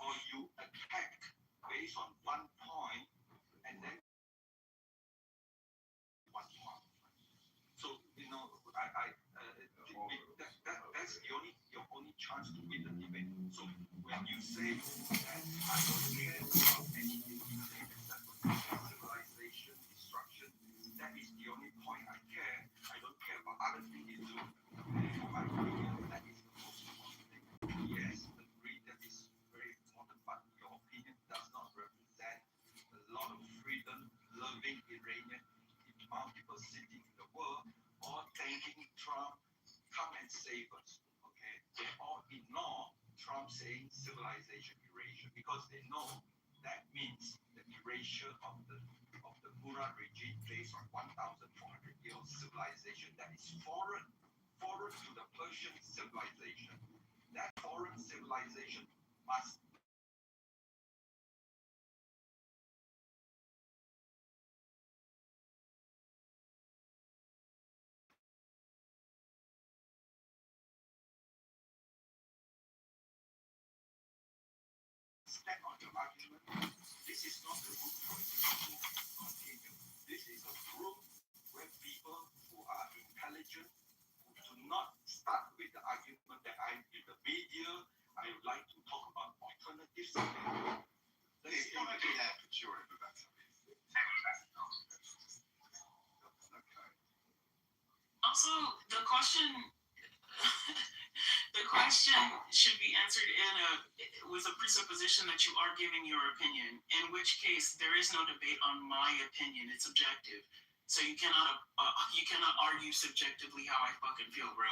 Or you attack based on one point and then one point. So that's your only chance to win the debate. So when you say that I don't care about anything except for civilization destruction, that is the only point I care. I don't care about other things you do. For my opinion, that is the most important thing. Yes, agree that is very important, but your opinion does not represent a lot of freedom-loving Iranian in multiple cities in the world, all thanking Trump, come and save us. Okay, they all ignore Trump saying civilization erasure because they know that means the erasure of the Murad regime based on 1,400 years of civilization that is foreign to the Persian civilization. That foreign civilization must stand on your argument. This is not the room for you to continue. This is a room where people who are intelligent, who do not start with the argument that I'm in the media, I would like to talk about alternatives. Let's don't do that pejorative about something. Also, the question should be answered with a presupposition that you are giving your opinion, in which case there is no debate on my opinion. It's objective. So you cannot argue subjectively how I fucking feel, bro.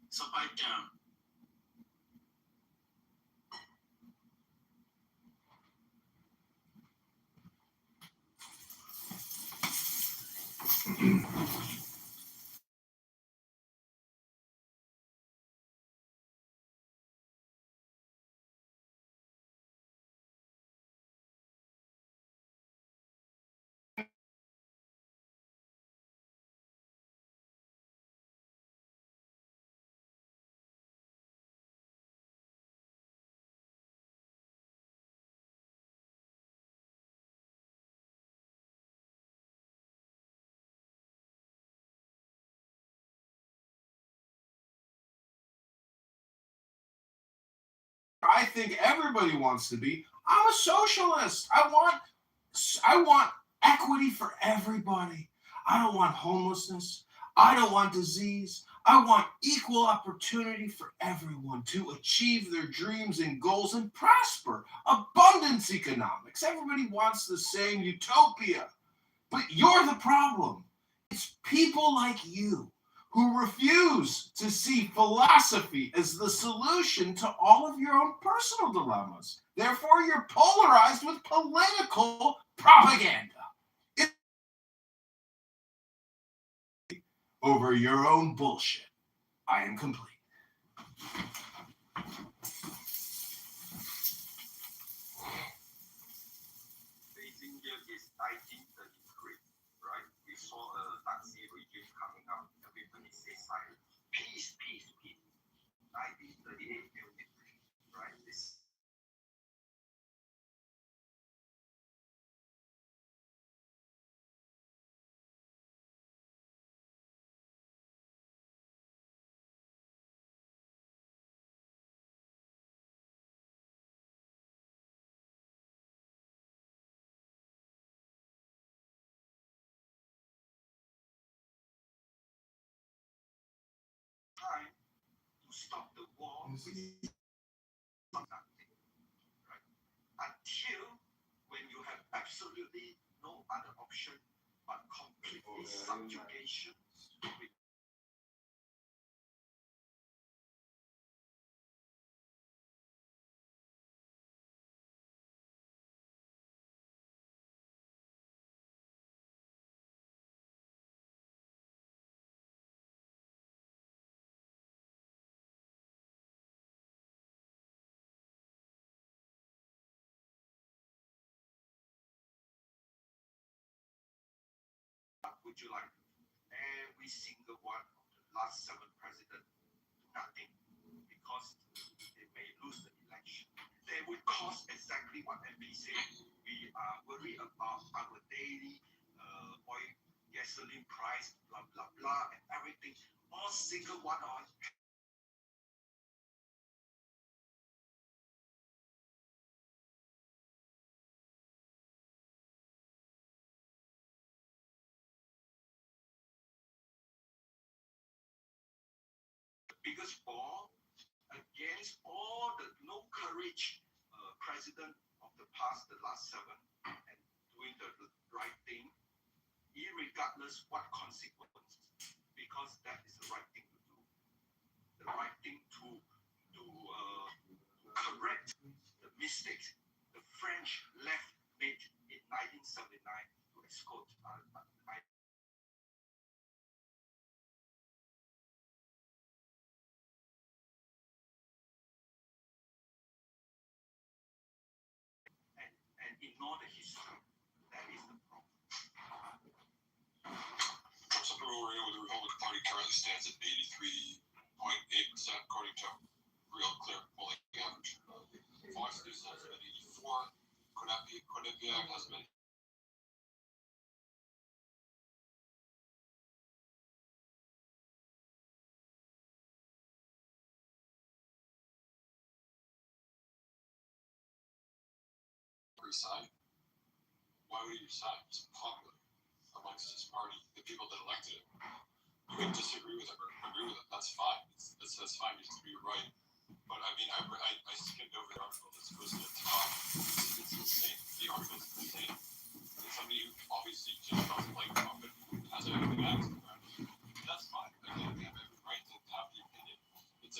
So pipe down. I think everybody wants to be. I'm a socialist. I want equity for everybody. I don't want homelessness. I don't want disease. I want equal opportunity for everyone to achieve their dreams and goals and prosper. Abundance economics. Everybody wants the same utopia. But you're the problem. It's people like you who refuse to see philosophy as the solution to all of your own personal dilemmas. Therefore, you're polarized with political propaganda. over your own bullshit. I am complete. 1933, right? We saw a Nazi regime coming out. Everybody say silence. Peace, peace, peace. 1938, right? This time to stop the war with nothing, right? Until when you have absolutely no other option but completely subjugation. What would you like? Every single one of the last 7 presidents do nothing because they may lose the election. They would cause exactly what MP said. We are worried about our daily oil, gasoline price, blah blah blah, and everything. All single one of us. The biggest war against all the no courage president of the past, the last 7, and doing the right thing, irregardless what consequences, because that is the right thing to do. The right thing to correct the mistakes the French left made in 1979 to escort and ignore the history. That is the problem. Trump's approval rating with the Republican Party currently stands at 83.8%, according to Real Clear polling average. Fox News has been 84. Quinnipiac has been resign. Why would he resign? He's popular amongst his party, the people that elected him. You can disagree with him or agree with him. That's fine. That's fine. You're right. But I mean, I skimmed over the article that's goes to the top. It's insane. The article is insane. It's somebody who obviously just doesn't like Trump and has anything bad to around. That's fine. Again, they have every right to have the opinion. It's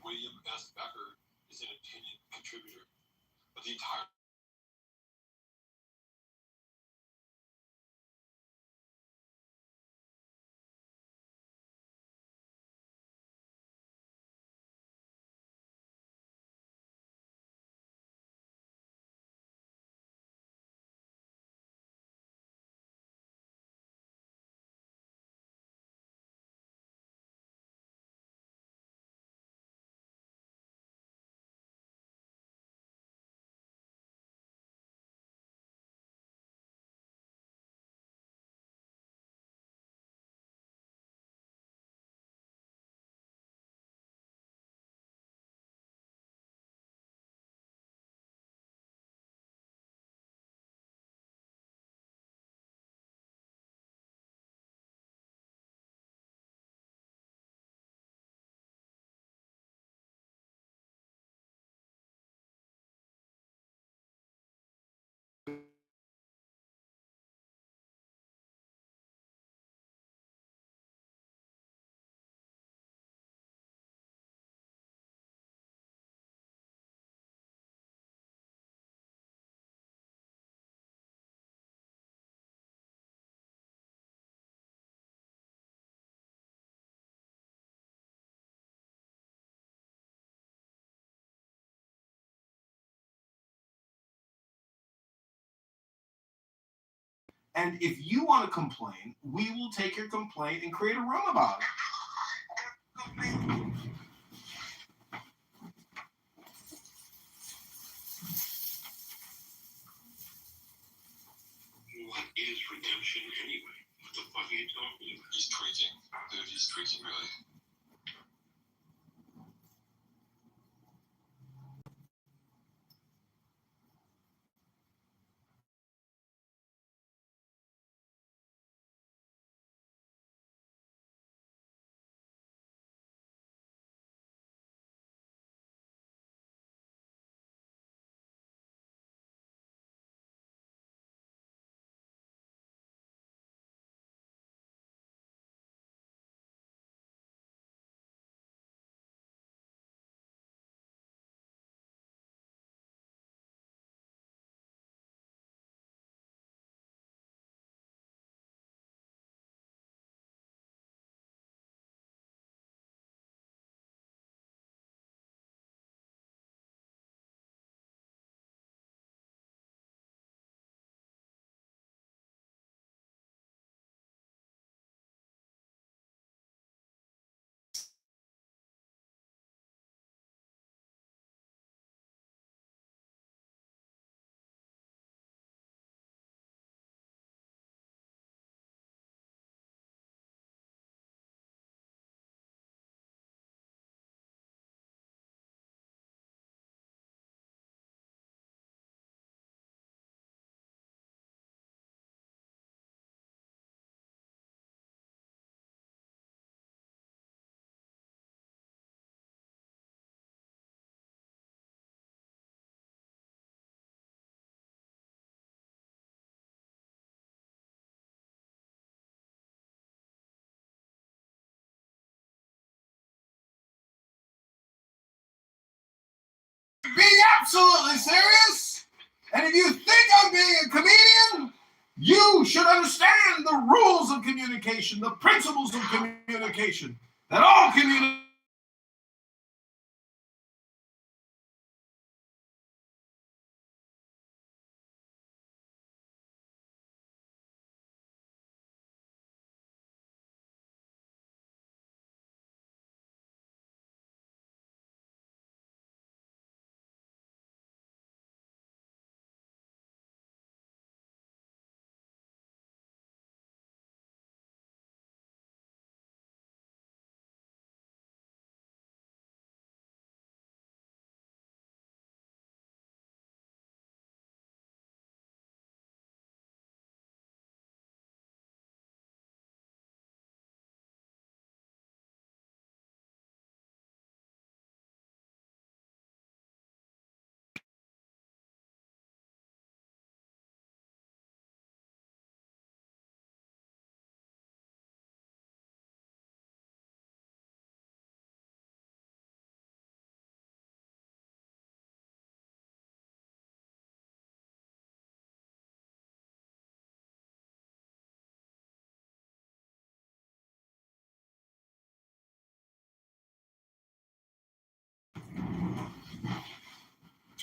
William S. Becker is an opinion contributor. But the entire And if you want to complain, we will take your complaint and create a room about it. What is redemption anyway? What the fuck are you talking about? Just tweaking. They're just tweaking, really. Being absolutely serious? And if you think I'm being a comedian, you should understand the rules of communication, the principles of communication, that all communication.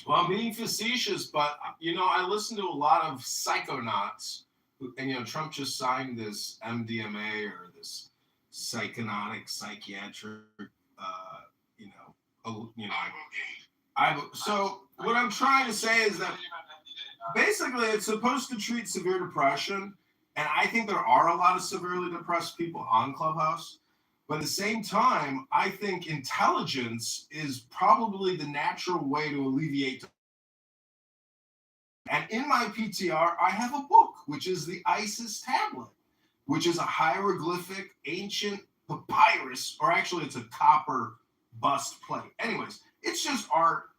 Well, I'm being facetious, but I listen to a lot of psychonauts, and Trump just signed this MDMA or this psychiatric, you know, so what I'm trying to say is that basically it's supposed to treat severe depression, and I think there are a lot of severely depressed people on Clubhouse. But at the same time, I think intelligence is probably the natural way to alleviate. And in my PTR, I have a book, which is the Isis tablet, which is a hieroglyphic ancient papyrus, or actually it's a copper bust plate. Anyways, it's just art.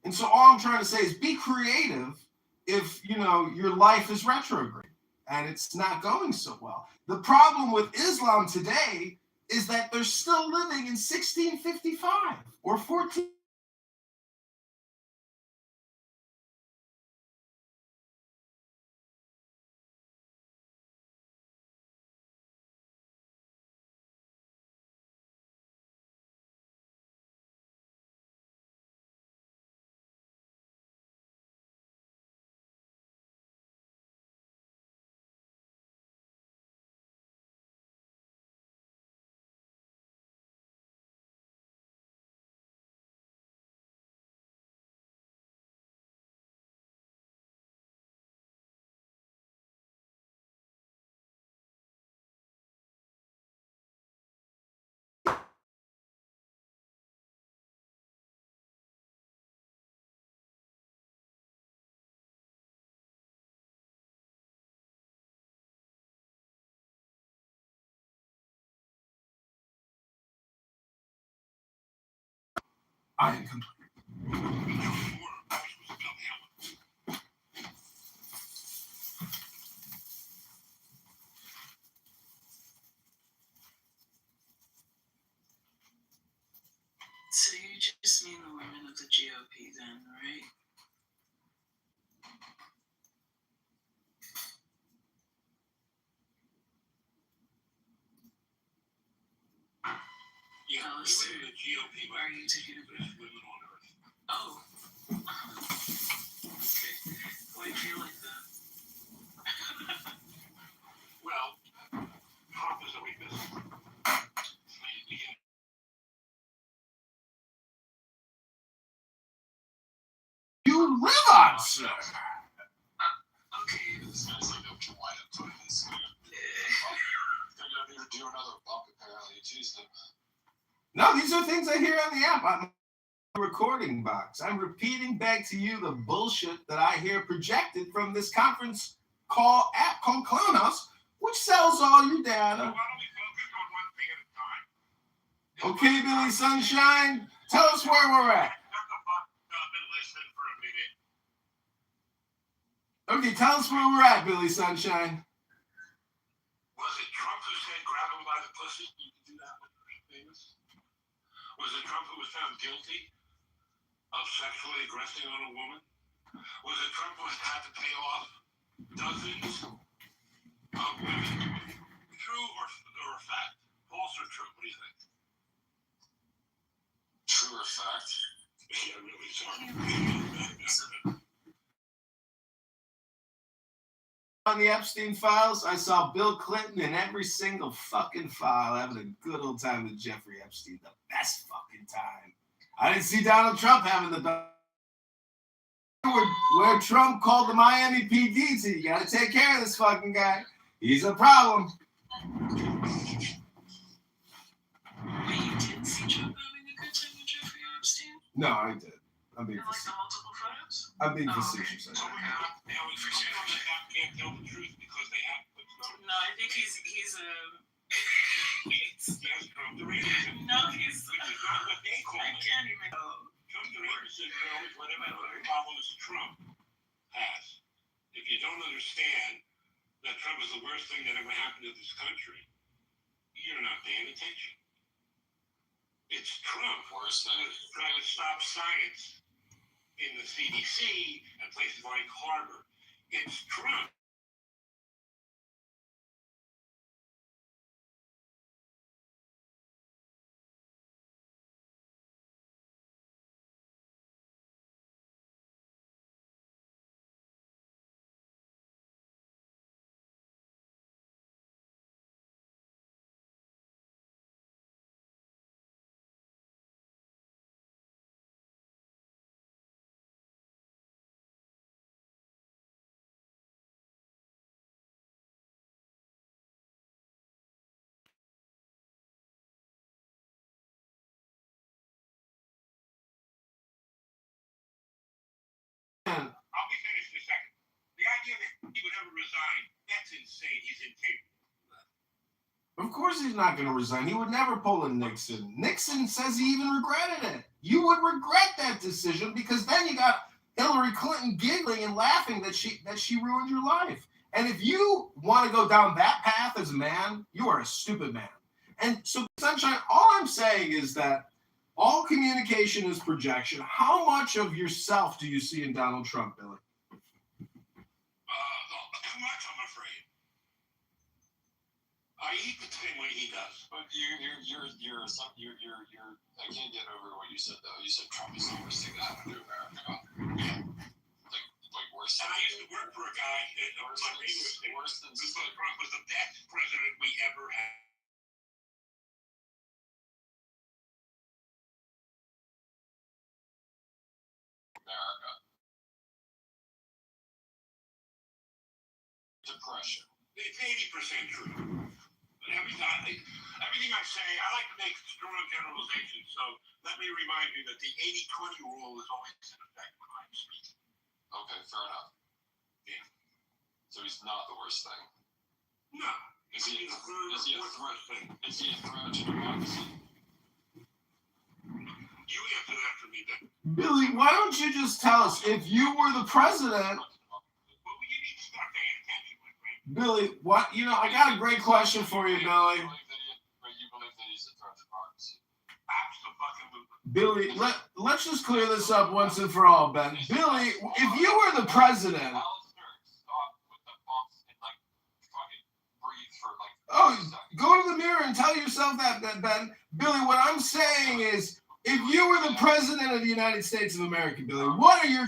And so all I'm trying to say is be creative if, your life is retrograde and it's not going so well. The problem with Islam today is that they're still living in 1655 or 14. I am complete. So you just mean the women of the GOP then, right? Yeah, Alistair, the GOP, are you taking a breath? women on earth. Oh. Okay. Why do you feel like that? Well, Trump is a weakness. You live on, sir. Okay. This guy's like a wind up doing this. They're gonna need to do another bump apparently Tuesday. No, these are things I hear on the app. I'm the recording box. I'm repeating back to you the bullshit that I hear projected from this conference call app called Clown House, which sells all your data. So why don't we focus on one thing at a time? Okay, Billy Sunshine, tell us where we're at. Shut the fuck up and listen for a minute. Okay, tell us where we're at, Billy Sunshine. Was it Trump who said grab him by the pussy? You can do that when you're famous. Was it Trump who was found guilty of sexually aggressing on a woman? Was it Trump who had to pay off dozens of women? True or fact? False or true? What do you think? True or fact? Yeah, really sorry. On the Epstein files, I saw Bill Clinton in every single fucking file having a good old time with Jeffrey Epstein. The best fucking time. I didn't see Donald Trump having the best. Where Trump called the Miami PD to, you gotta take care of this fucking guy. He's a problem. Wait, you didn't see Trump having a good time with Jeffrey Epstein? No, I did. I'm being You like the multiple photos? I'm being Oh, facetious. okay. Can't tell the truth because they have No, I think he's Trump derangement. no, he's Which is not what they call I it. can't even Trump derangement syndrome is whatever problems Trump has. If you don't understand that Trump is the worst thing that ever happened to this country, you're not paying attention. It's Trump worse than trying to stop science in the CDC and places like Harvard. It's Trump. I'll be finished in a second. The idea that he would ever resign, that's insane. He's incapable. Of course he's not going to resign. He would never pull a Nixon. Nixon says he even regretted it. You would regret that decision because then you got Hillary Clinton giggling and laughing that she ruined your life. And if you want to go down that path as a man, you are a stupid man. And so, Sunshine, all I'm saying is that all communication is projection. How much of yourself do you see in Donald Trump, Billy? Too much, I'm afraid. I eat the same way he does. But I can't get over what you said though. You said Trump is the worst thing that happened to America. Like worse. And I used to work for a guy worse than Trump was the best president we ever had. America. Depression. It's 80% true. Everything I say, I like to make strong generalizations. So let me remind you that the 80-20 rule is always in effect when I'm speaking. Okay, fair enough. Yeah. So he's not the worst thing. No. Is he a threat to democracy? You answer that for me. me that. Billy, why don't you just tell us if you were the president? Well, you need to start paying attention, my friend. Billy, what? You know, I got a great question for you, Billy. You believe that he's a threat to democracy? Absolutely. Billy, let's just clear this up once and for all, Ben. Billy, if you were the president. Oh, go to the mirror and tell yourself that, Ben. Billy, what I'm saying is, if you were the president of the United States of America, Billy, what are your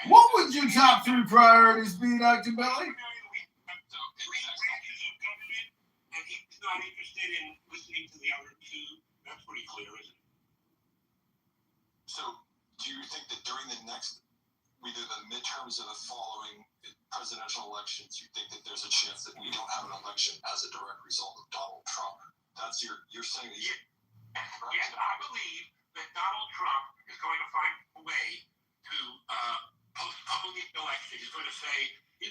What would your top 3 priorities be, Dr. Billy? 3 branches of government, and he's not interested in listening to the other 2. That's pretty clear, isn't it? So, do you think that during the next, either the midterms or the following presidential elections, you think that there's a chance that we don't have an election as a direct result of Donald Trump? That's you're saying that. Yes, I believe that Donald Trump is going to find a way to postpone the election. He's going to say,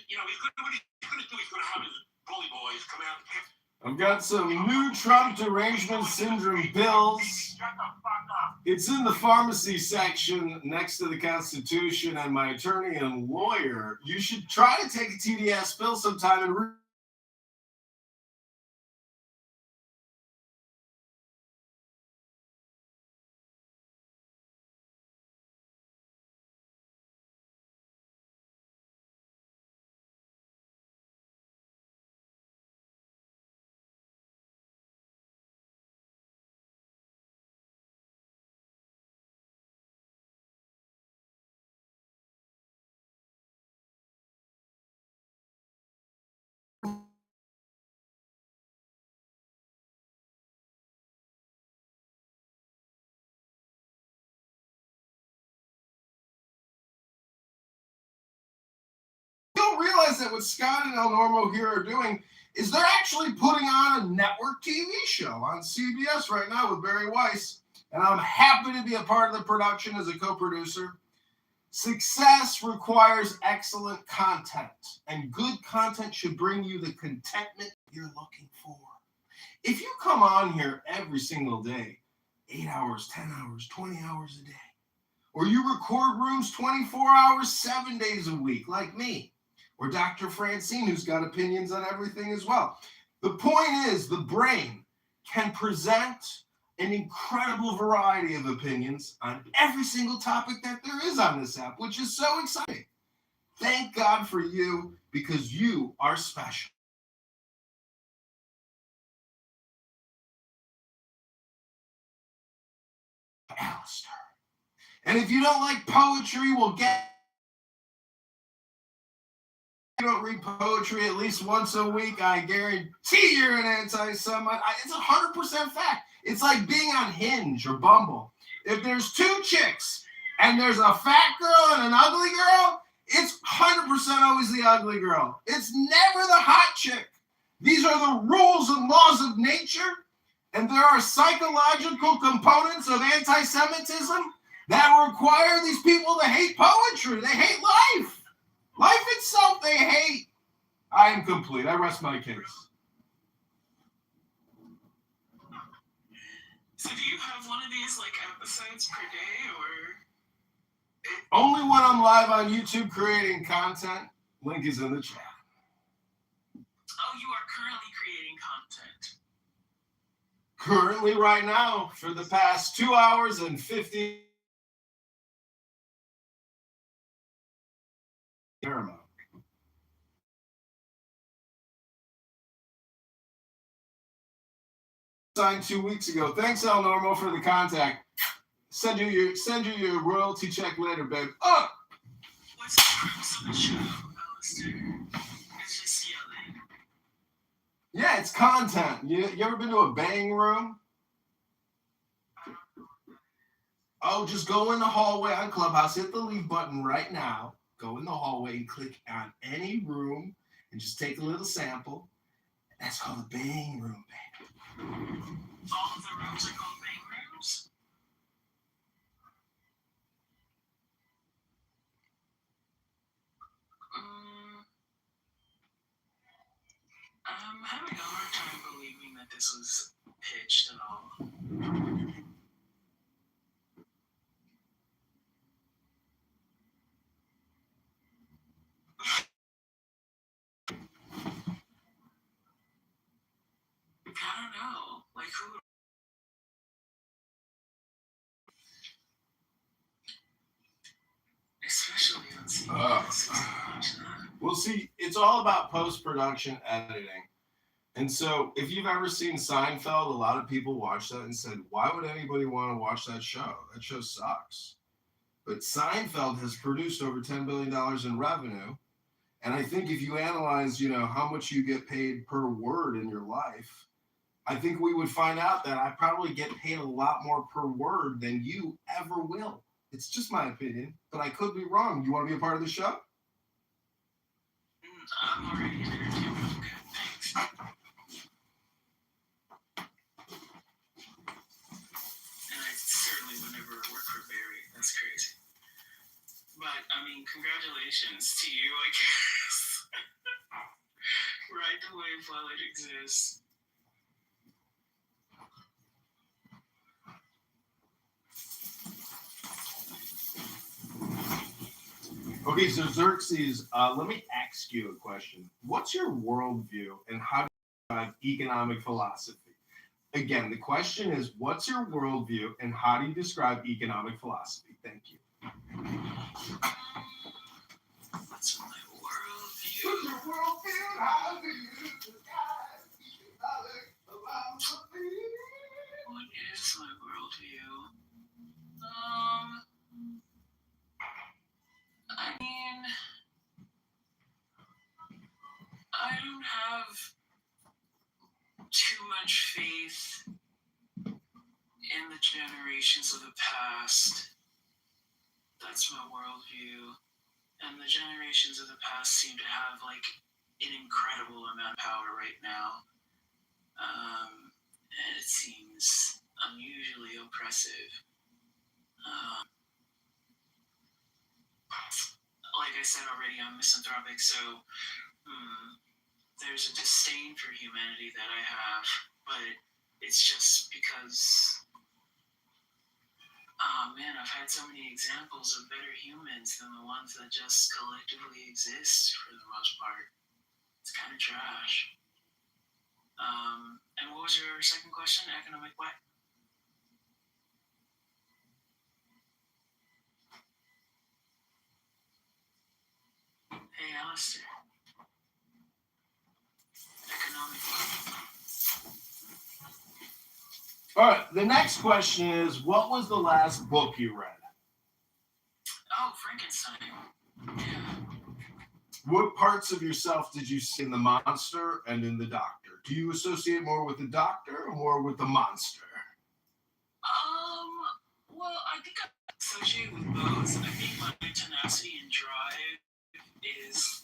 you know, what he's going to do, he's going to have his bully boys come out and pick. I've got some new Trump derangement syndrome bills. Shut the fuck up. It's in the pharmacy section next to the Constitution, and my attorney and lawyer. You should try to take a TDS pill sometime and don't realize that what Scott and El Normo here are doing is they're actually putting on a network TV show on CBS right now with Barry Weiss, and I'm happy to be a part of the production as a co-producer. Success requires excellent content, and good content should bring you the contentment you're looking for. If you come on here every single day, 8 hours, 10 hours, 20 hours a day, or you record rooms 24 hours, 7 days a week, like me, or Dr. Francine, who's got opinions on everything as well. The point is, the brain can present an incredible variety of opinions on every single topic that there is on this app, which is so exciting. Thank God for you, because you are special. Alistair. And if you don't like poetry, we'll get. You don't read poetry at least once a week, I guarantee you're an anti-Semite. It's 100% fact. It's like being on Hinge or Bumble. If there's 2 chicks and there's a fat girl and an ugly girl, it's 100% always the ugly girl. It's never the hot chick. These are the rules and laws of nature, and there are psychological components of anti-Semitism that require these people to hate poetry. They hate life. Life itself, they hate. I am complete. I rest my case. So do you have one of these like episodes per day, or? Only when I'm live on YouTube creating content. Link is in the chat. Oh, you are currently creating content. Currently, right now, for the past 2 hours and 50. Paramount. Signed 2 weeks ago. Thanks, El Normo, for the contact. Send you your royalty check later, babe. What's the purpose of the show, Alistair? It's just yelling. Yeah, it's content. You ever been to a bang room? Oh, just go in the hallway on Clubhouse, hit the leave button right now. Go in the hallway and click on any room and just take a little sample. That's called a bang room, baby. All of the rooms are called bang rooms? I'm having a hard time believing that this was pitched at all. I don't know. Like, who? Especially on CBS. Well, see, it's all about post-production editing. And so if you've ever seen Seinfeld, a lot of people watched that and said, why would anybody want to watch that show? That show sucks. But Seinfeld has produced over $10 billion in revenue. And I think if you analyze, how much you get paid per word in your life, I think we would find out that I probably get paid a lot more per word than you ever will. It's just my opinion, but I could be wrong. You want to be a part of the show? I'm already in entertainment. Okay, thanks. And I certainly would never work for Barry. That's crazy. But, I mean, congratulations to you, I guess. Right the way while it exists. Okay, so Xerxes, let me ask you a question. What's your worldview and how do you describe economic philosophy? Again, the question is, what's your worldview and how do you describe economic philosophy? Thank you. What's my worldview? What's your worldview? How do you describe economic philosophy? What is my worldview? I mean, I don't have too much faith in the generations of the past. That's my worldview. And the generations of the past seem to have like an incredible amount of power right now. And it seems unusually oppressive. Like I said already, I'm misanthropic, so there's a disdain for humanity that I have, but it's just because, oh man, I've had so many examples of better humans than the ones that just collectively exist for the most part. It's kind of trash. And what was your second question? Economic what? Hey, Alistair. Economic what? All right, the next question is, what was the last book you read? Oh, Frankenstein. Yeah. What parts of yourself did you see in the monster and in the doctor? Do you associate more with the doctor or more with the monster? Well, I think I associate with both. I think my tenacity and drive is,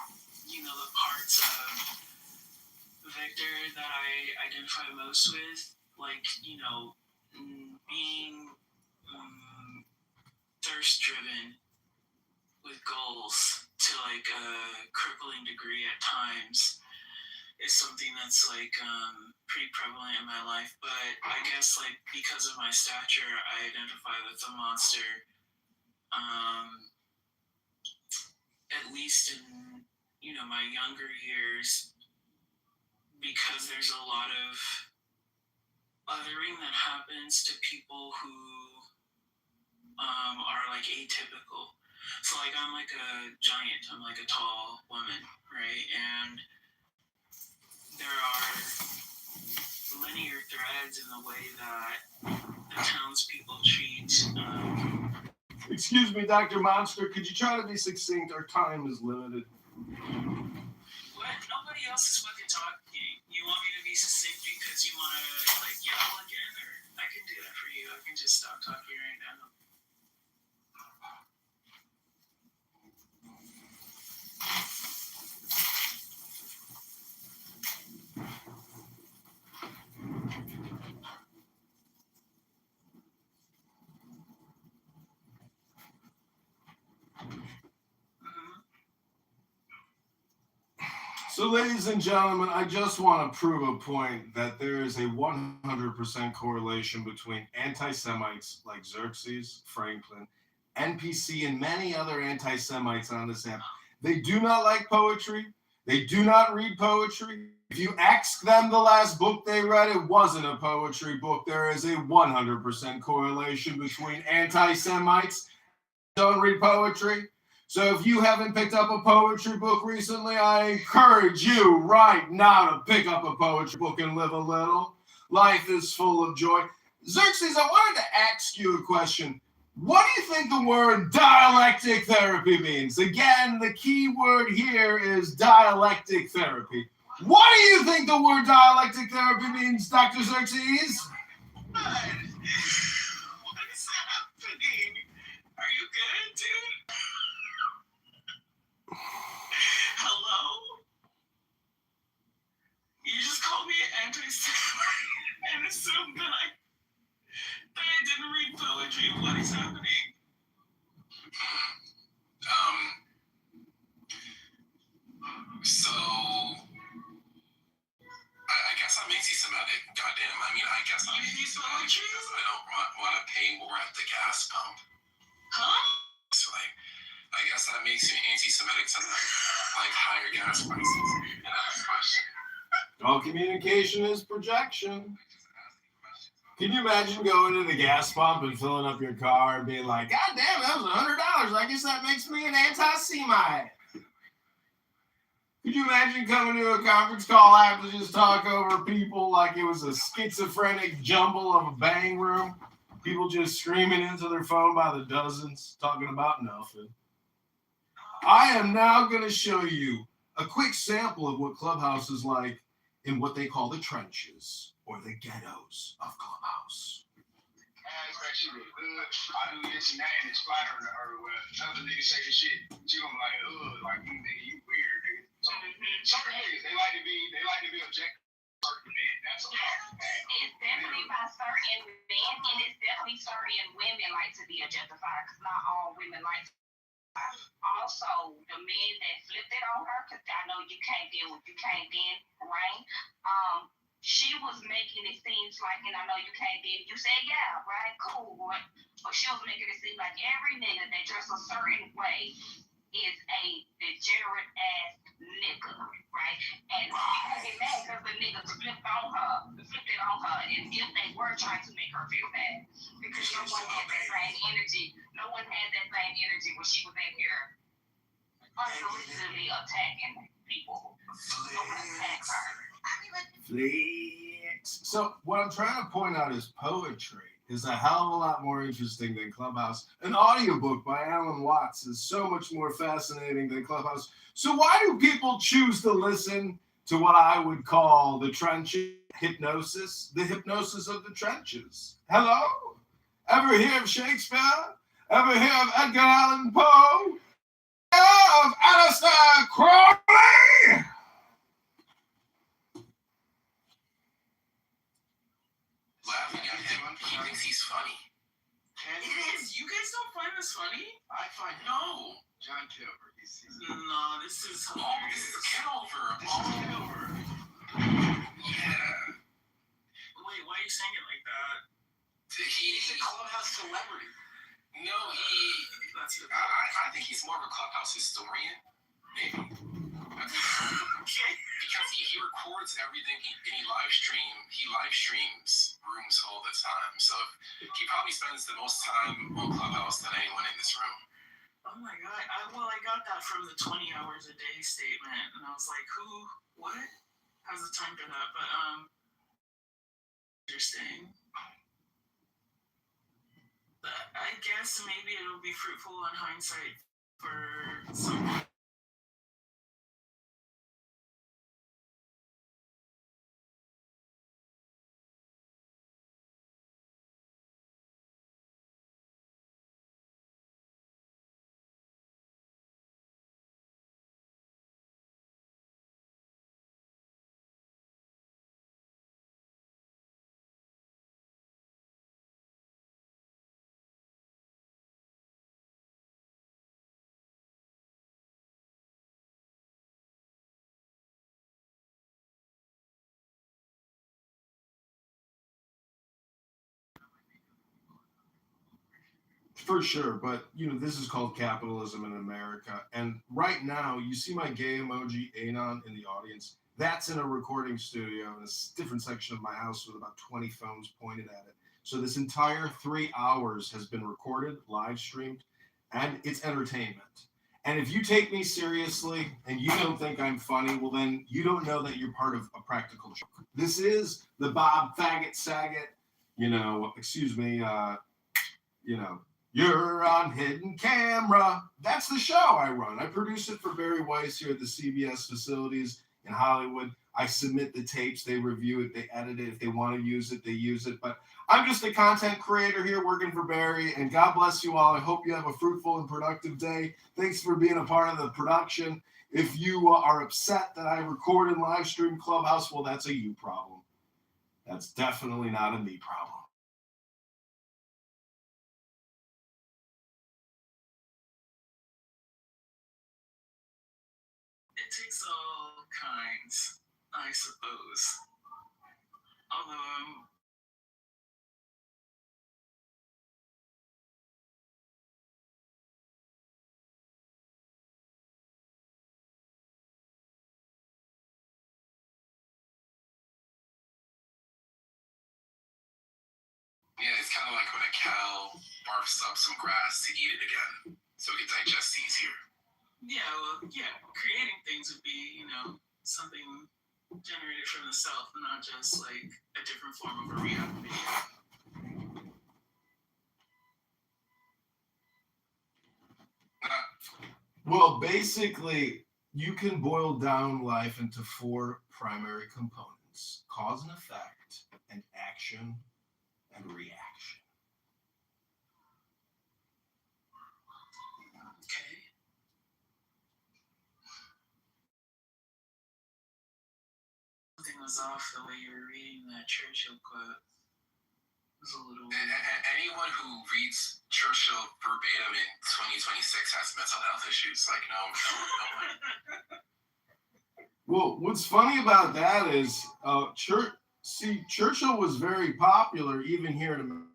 the parts of Victor that I identify most with. Like, being thirst-driven with goals to like a crippling degree at times is something that's like pretty prevalent in my life. But I guess like because of my stature, I identify with the monster. At least in my younger years, because there's a lot of othering that happens to people who are like atypical. So like I'm like a giant, I'm like a tall woman, right? And there are linear threads in the way that the townspeople treat. Excuse me, Dr. Monster, could you try to be succinct? Our time is limited. What? Nobody else is fucking talking. You want me to be succinct because you want to like yell again? Or I can do that for you. I can just stop talking right now. So, ladies and gentlemen, I just want to prove a point that there is a 100% correlation between anti-Semites like Xerxes, Franklin, NPC, and many other anti-Semites on this app. They do not like poetry. They do not read poetry. If you ask them the last book they read, it wasn't a poetry book. There is a 100% correlation between anti-Semites don't read poetry. So if you haven't picked up a poetry book recently, I encourage you right now to pick up a poetry book and live a little. Life is full of joy. Xerxes, I wanted to ask you a question. What do you think the word dialectic therapy means? Again, the key word here is dialectic therapy. What do you think the word dialectic therapy means, Dr. Xerxes? What is happening? Are you good, dude? Hello? You just called me an anti-Semite and assumed that I didn't read poetry. What is happening? So I guess I'm anti-Semitic. Goddamn. I mean, I guess I'm anti-Semitic because I don't want to pay more at the gas pump. Huh? So I guess that makes me anti-Semitic to like higher gas prices. And that's a question. All communication is projection. Can you imagine going to the gas pump and filling up your car and being like, God damn, that was $100. I guess that makes me an anti-Semite. Could you imagine coming to a conference call after just talk over people like it was a schizophrenic jumble of a bang room? People just screaming into their phone by the dozens, talking about nothing. I am now going to show you a quick sample of what Clubhouse is like in what they call the trenches or the ghettos of Clubhouse. She was good. I do this and that and inspire her where other niggas say this shit. She gonna be like, like you nigga, you weird, nigga. So certain niggas, they like to be objective. Certain men, that's all. It's definitely by certain men, and it's definitely certain women like to be objectified, because not all women like to. Also, the men that flipped it on her, because I know you can't deal with, you can't then rain. She was making it seem like, and I know you can't be, you said, yeah, right, cool, boy. But she was making it seem like every nigga that dressed a certain way is a degenerate ass nigga, right? And she get mad because the niggas flipped it on her. And if they were trying to make her feel bad, because no one had that same energy. No one had that same energy when she was in here unsolicitedly attacking people. No one attacked her. Flex. So what I'm trying to point out is poetry is a hell of a lot more interesting than Clubhouse. An audiobook by Alan Watts is so much more fascinating than Clubhouse. So why do people choose to listen to what I would call the trenches hypnosis, the hypnosis of the trenches? Hello? Ever hear of Shakespeare? Ever hear of Edgar Allan Poe? Of Aleister Crowley? Laughing at him, he thinks he's funny. It is. You guys don't find this funny? I find No. John Kitover. No, this is Oh, this is Kitover. Kitover. Yeah. Wait, why are you saying it like that? He's a Clubhouse celebrity. No, I think he's more of a Clubhouse historian. Maybe. Because he records everything and he live streams rooms all the time. So he probably spends the most time on Clubhouse than anyone in this room. Oh my god. I got that from the 20 hours a day statement, and I was like, what? How's the time for that? But interesting. I guess maybe it'll be fruitful in hindsight for some For sure, but this is called capitalism in America. And right now, you see my gay emoji Anon in the audience. That's in a recording studio in a different section of my house with about 20 phones pointed at it. So this entire 3 hours has been recorded, live streamed, and it's entertainment. And if you take me seriously and you don't think I'm funny, well, then you don't know that you're part of a practical joke. This is the Bob Faggot Saget, excuse me, you're on hidden camera. That's the show I run. I produce it for Barry Weiss here at the CBS facilities in Hollywood. I submit the tapes, they review it, they edit it. If they want to use it, they use it. But I'm just a content creator here working for Barry, and God bless you all. I hope you have a fruitful and productive day. Thanks for being a part of the production. If you are upset that I record and live stream Clubhouse, well, that's a you problem. That's definitely not a me problem. It takes all kinds, I suppose. Although yeah, it's kind of like when a cow barfs up some grass to eat it again, so it can digest easier. Creating things would be, something generated from the self, not just like a different form of a reality. Well, basically, you can boil down life into 4 primary components: cause and effect, and action, and reaction. Okay. Something was off the way you were reading that Churchill quote. It was a little weird. Anyone who reads Churchill verbatim in 2026 has mental health issues. Like, no one. Well, what's funny about that is, Churchill was very popular even here in America.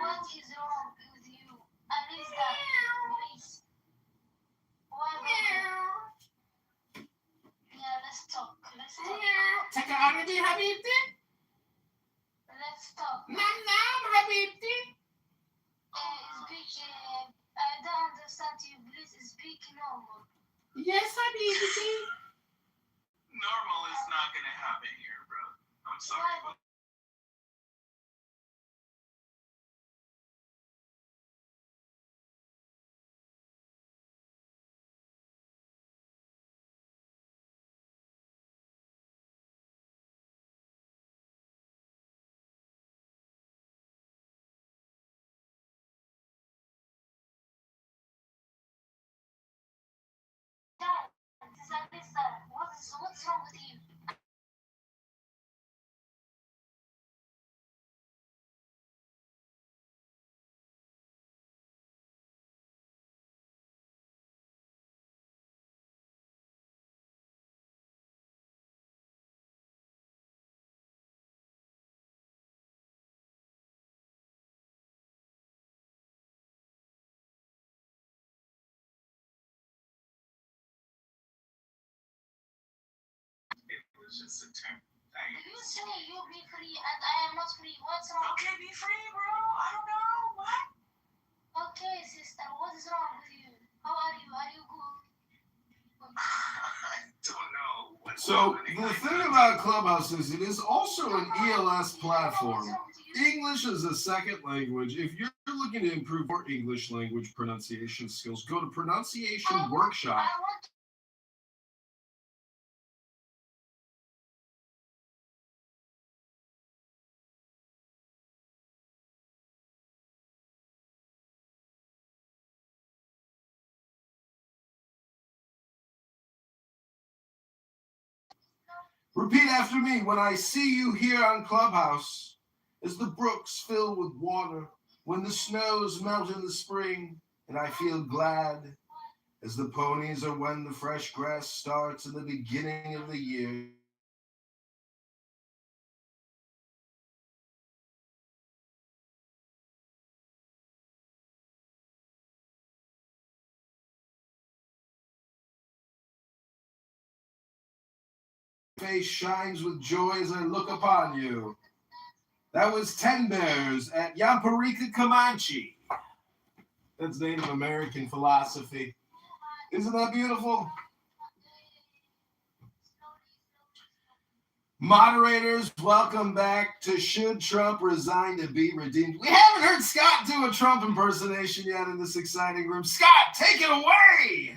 What is wrong with you? Alisa, please. What? Yeah, let's talk. Take a holiday, Habibti. Let's talk. Nam, Habibti. Speak. I don't understand you. Please speak normal. Yes, Habibti. Normal is not gonna happen here, bro. I'm sorry. What? Alisa, what's wrong with you? It was just a term. You say you'll be free and I am not free. What's wrong? Okay, be free, bro. I don't know. What? Okay, sister, what is wrong with you? How are you? Are you good? I don't know. So the thing about Clubhouse is it is also an ELS platform. English is a second language. If you're looking to improve your English language pronunciation skills, go to Pronunciation Workshop. Repeat after me. When I see you here on Clubhouse, as the brooks fill with water, when the snows melt in the spring, and I feel glad as the ponies are when the fresh grass starts in the beginning of the year. Face shines with joy as I look upon you. That was 10 Bears at Yamparica Comanche. That's Native American philosophy. Isn't that beautiful? Moderators, welcome back to Should Trump Resign to Be Redeemed? We haven't heard Scott do a Trump impersonation yet in this exciting room. Scott, take it away!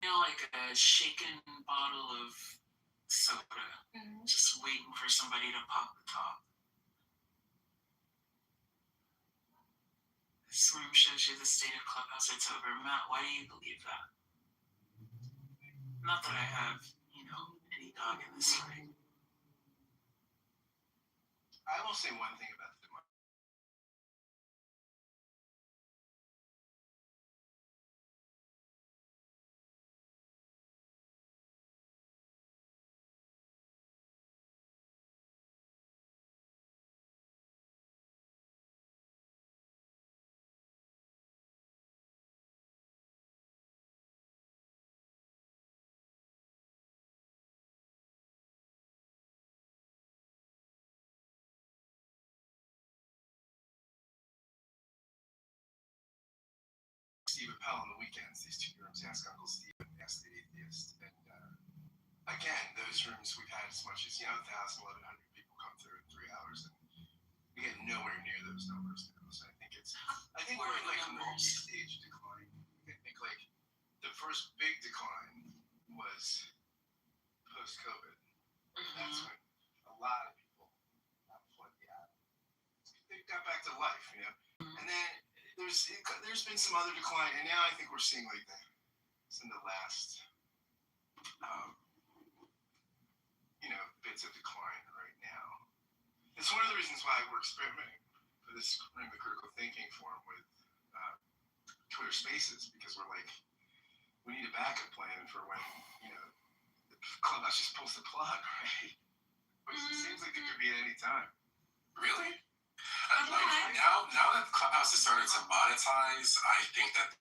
Like a shaken bottle of soda, just waiting for somebody to pop the top. This room shows you the state of Clubhouse. It's over. Matt, why do you believe that? Not that I have, any dog in this fight. I will say one thing about the democracy. Steve Appel on the weekends, these two rooms, Ask Uncle Steve and Ask the Atheist. And again, those rooms we've had as much as, 1,000, 1,100 people come through in 3 hours. And we get nowhere near those numbers now. So I think we're in like a multi-stage decline. I think like the first big decline was post-COVID. That's when a lot of people flooded the app. They got back to life, And then there's been some other decline, and now I think we're seeing like it's in the last, bits of decline right now. It's one of the reasons why we're experimenting for this Ring the Critical Thinking Forum with Twitter Spaces, because we're like, we need a backup plan for when, the Clubhouse just pulls the plug, right? Which it seems like it could be at any time. Really? Now that Clubhouse has started to monetize, I think that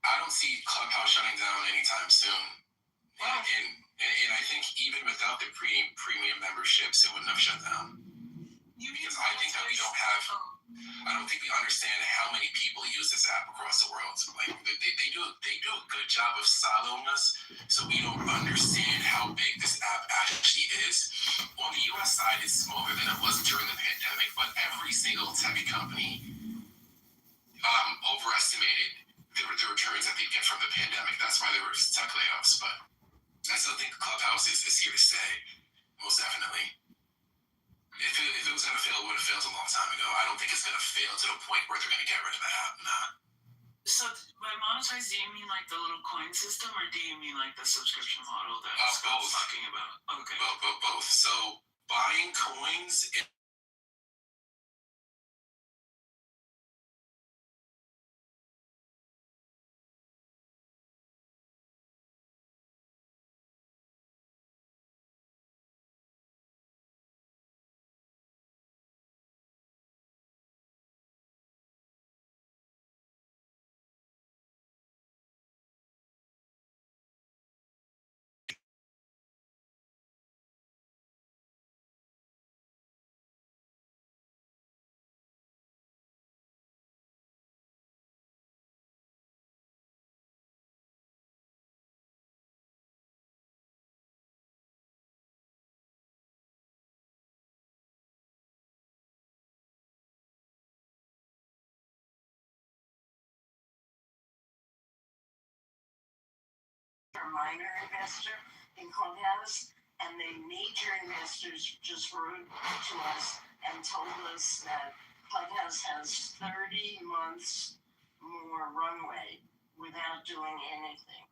I don't see Clubhouse shutting down anytime soon. Wow. And I think even without the premium memberships, it wouldn't have shut down. Because I think that I don't think we understand how many people use this app across the world. Like they do a good job of siloing us, so we don't understand how big this app actually is. On the US side, it's smaller than it was during the pandemic, but every single tech company overestimated the returns that they'd get from the pandemic. That's why there were tech layoffs. But I still think Clubhouse is here to stay, most definitely. If it was going to fail, it would have failed a long time ago. I don't think it's going to fail to the point where they're going to get rid of the app. Nah. So by monetize, do you mean like the little coin system, or do you mean like the subscription model that Scott's talking about? Okay. Both. So buying coins minor investor in Clubhouse, and the major investors just wrote to us and told us that Clubhouse has 30 months more runway without doing anything.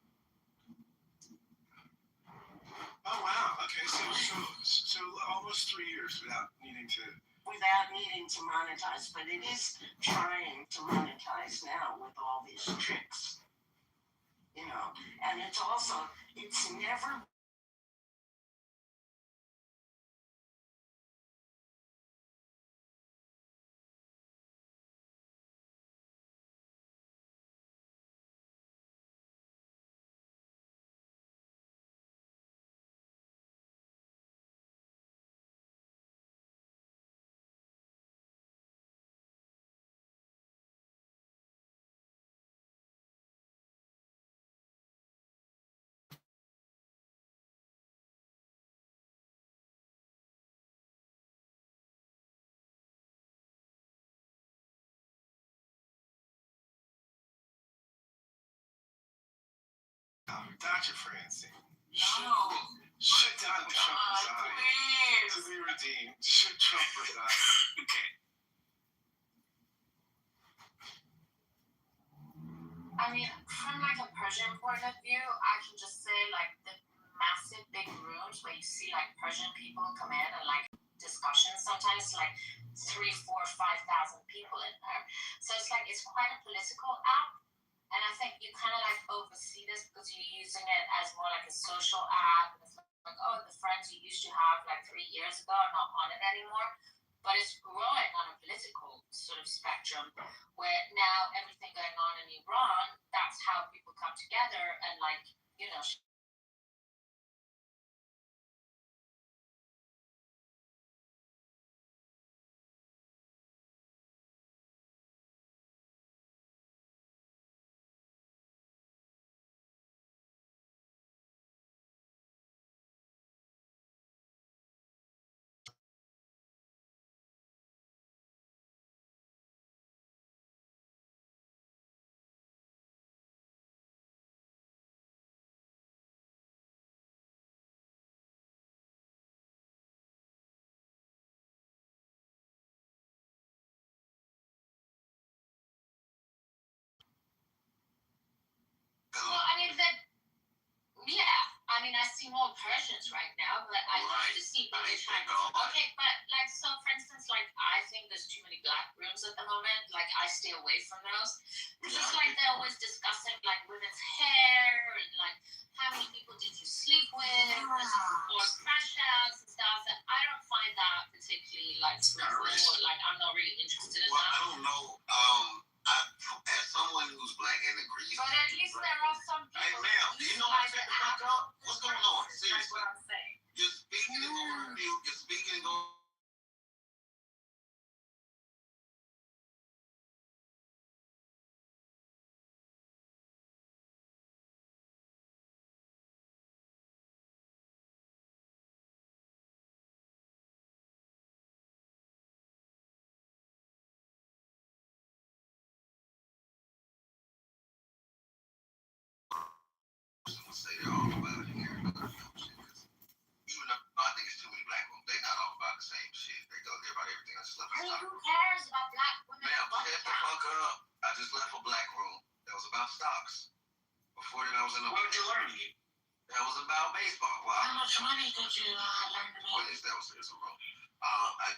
Oh wow. Okay, so almost 3 years without needing to monetize, but it is trying to monetize now with all these tricks, and it's never. Dr. Francine. No. Should Donald Trump resign? Please. To be redeemed. Should Trump resign? Okay. I mean, from like a Persian point of view, I can just say like the massive big rooms where you see like Persian people come in and like discussions sometimes like 3, 4, 5,000 people in there. So it's quite a political app. And I think you kind of like oversee this because you're using it as more like a social app. And it's like, oh, the friends you used to have like 3 years ago are not on it anymore. But it's growing on a political sort of spectrum where now everything going on in Iran, that's how people come together and like, Well, I mean, I see more Persians right now, but I used to see people trying to. Okay, but like, so for instance, like, I think there's too many black rooms at the moment. Like, I stay away from those. It's just like they're always discussing like women's hair and like how many people did you sleep with or crash outs and stuff. And I don't find that particularly like fruitful. Like, I'm not really interested in that. I don't know. As someone who's black and agrees, but at least there are some people. Hey, ma'am, do you know what I'm saying? What's going on? Seriously. That's what I'm saying. You're speaking and going on mute. You're speaking and going. Say they're all about it here. Even though I think it's too many black women, they're not all about the same shit. They go there about everything. I just left. I mean, who cares about black women? Ma'am, shut the fuck up. I just left a black room that was about stocks. Before that, I was in a. What did you learn? That was about baseball. Well, how much money did you learn to make? That was a room.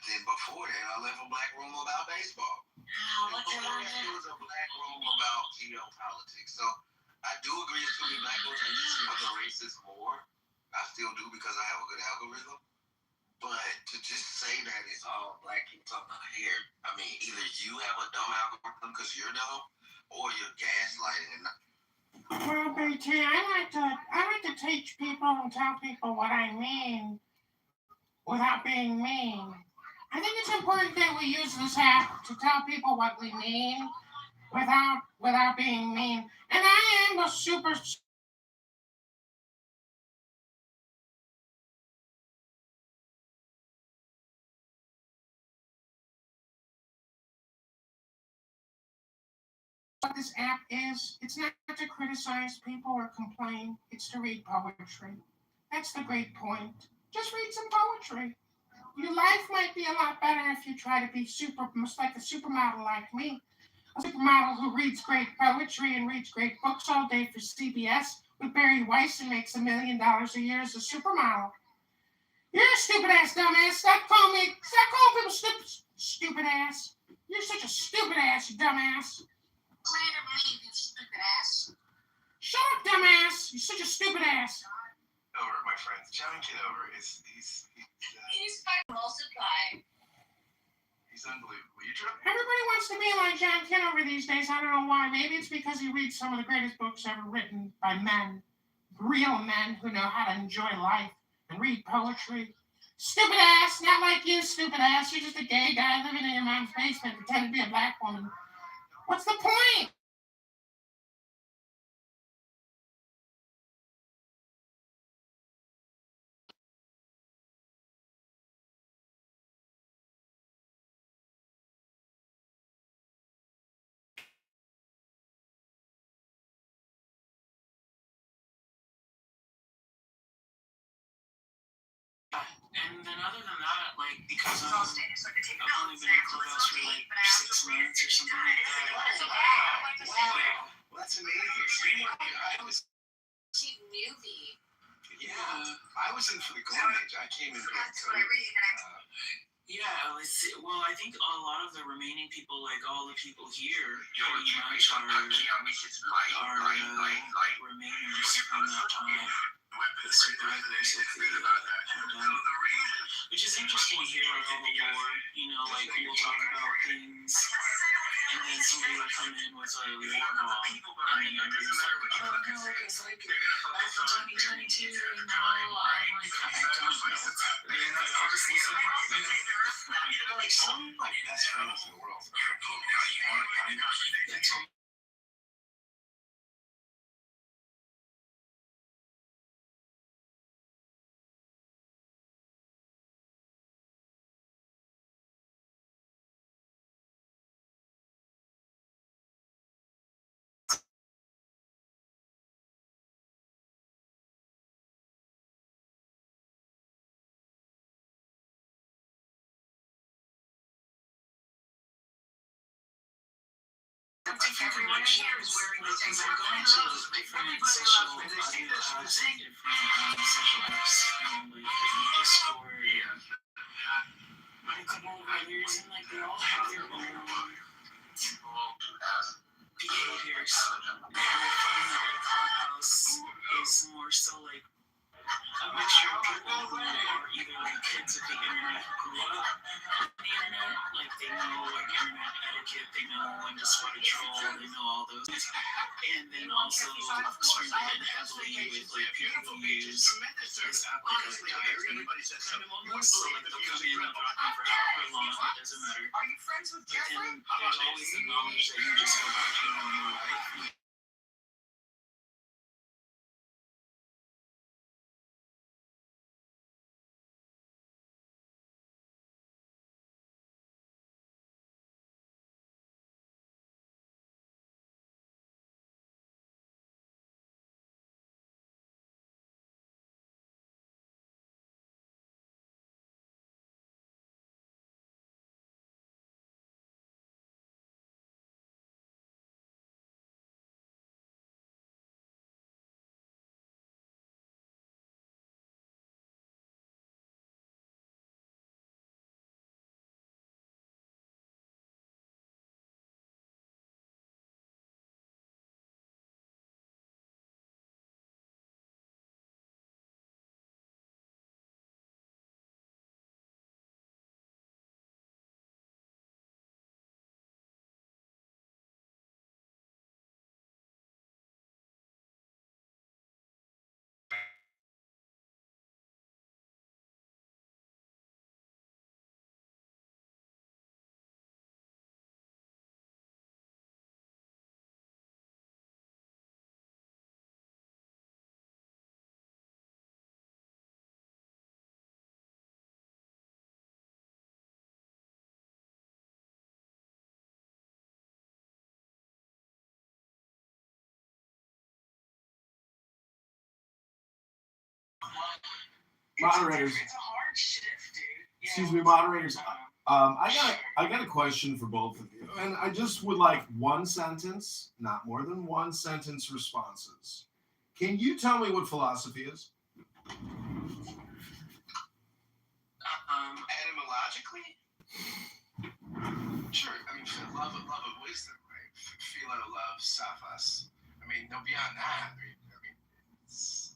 Then before that, I left a black room about baseball. What you learned? It was a black room about geopolitics. So I do agree it's too many black rooms. I use some other races more. I still do because I have a good algorithm. But to just say that it's all black people talking about hair, I mean, either you have a dumb algorithm because you're dumb, or you're gaslighting and not. Well, BT, I like to teach people and tell people what I mean without being mean. I think it's important that we use this app to tell people what we mean without being mean. And I am a super what this app is. It's not to criticize people or complain. It's to read poetry. That's the great point. Just read some poetry. Your life might be a lot better if you try to be much like a supermodel like me. A supermodel who reads great poetry and reads great books all day for CBS with Barry Weiss and makes $1 million a year as a supermodel. You're a stupid ass dumbass. Stop calling people stupid ass. You're such a stupid ass, you dumbass. Later, me, you stupid ass. Shut up, dumbass. You're such a stupid ass. Over, my friends. John Kitover He's by multiply. he's unbelievable. You drove. Everybody wants to be like John Kitover these days. I don't know why. Maybe it's because he reads some of the greatest books ever written by men. Real men who know how to enjoy life and read poetry. Stupid ass, not like you, stupid ass. You're just a gay guy living in your mom's basement pretending to be a black woman. What's the point? And then other than that, like, because I've only been in Clubhouse for like 6 months or something like that. Wow. Well, that's amazing. See, I was. Newbie. Yeah, I was in for the golden age. I came in during COVID. Yeah, well, I think a lot of the remaining people, like all the people here, pretty much are remainers from that time. The survivors of the pandemic. Which is interesting to hear, like, all the lore, you know, like, we'll talk about things, and then somebody will come in with a war bomb, and then I'm just like, oh, no, because, like, I'm from 2022, and now I'm like, I don't know what's happening, but I'll just listen, you know. Like, some of my best friends in the world are from That's all. Different connections, because I'm going to different social audio apps and different social apps, like Discord, and a couple of others, and like they all have their own behaviors. And I find that like Clubhouse is more so like a mixture of people who are either like kids of the internet who grew up on the internet, like they know like internet etiquette, they know when to spot a troll, they know all those things. And then also sprinkled in heavily with like people who use this app like a diary kind of almost. So like they'll come in and talk for however long, it doesn't matter. Are you friends with Jeffrey? But then there's always the knowledge that you just go back to your normal life. Moderators. It's a hard shift, dude. Yeah. Excuse me, moderators. I got a question for both of you, and I just would like one sentence, not more than one sentence responses. Can you tell me what philosophy is? Etymologically? Sure. I mean, love of wisdom, right? Philo, love, sophos. I mean, no, beyond that. It's...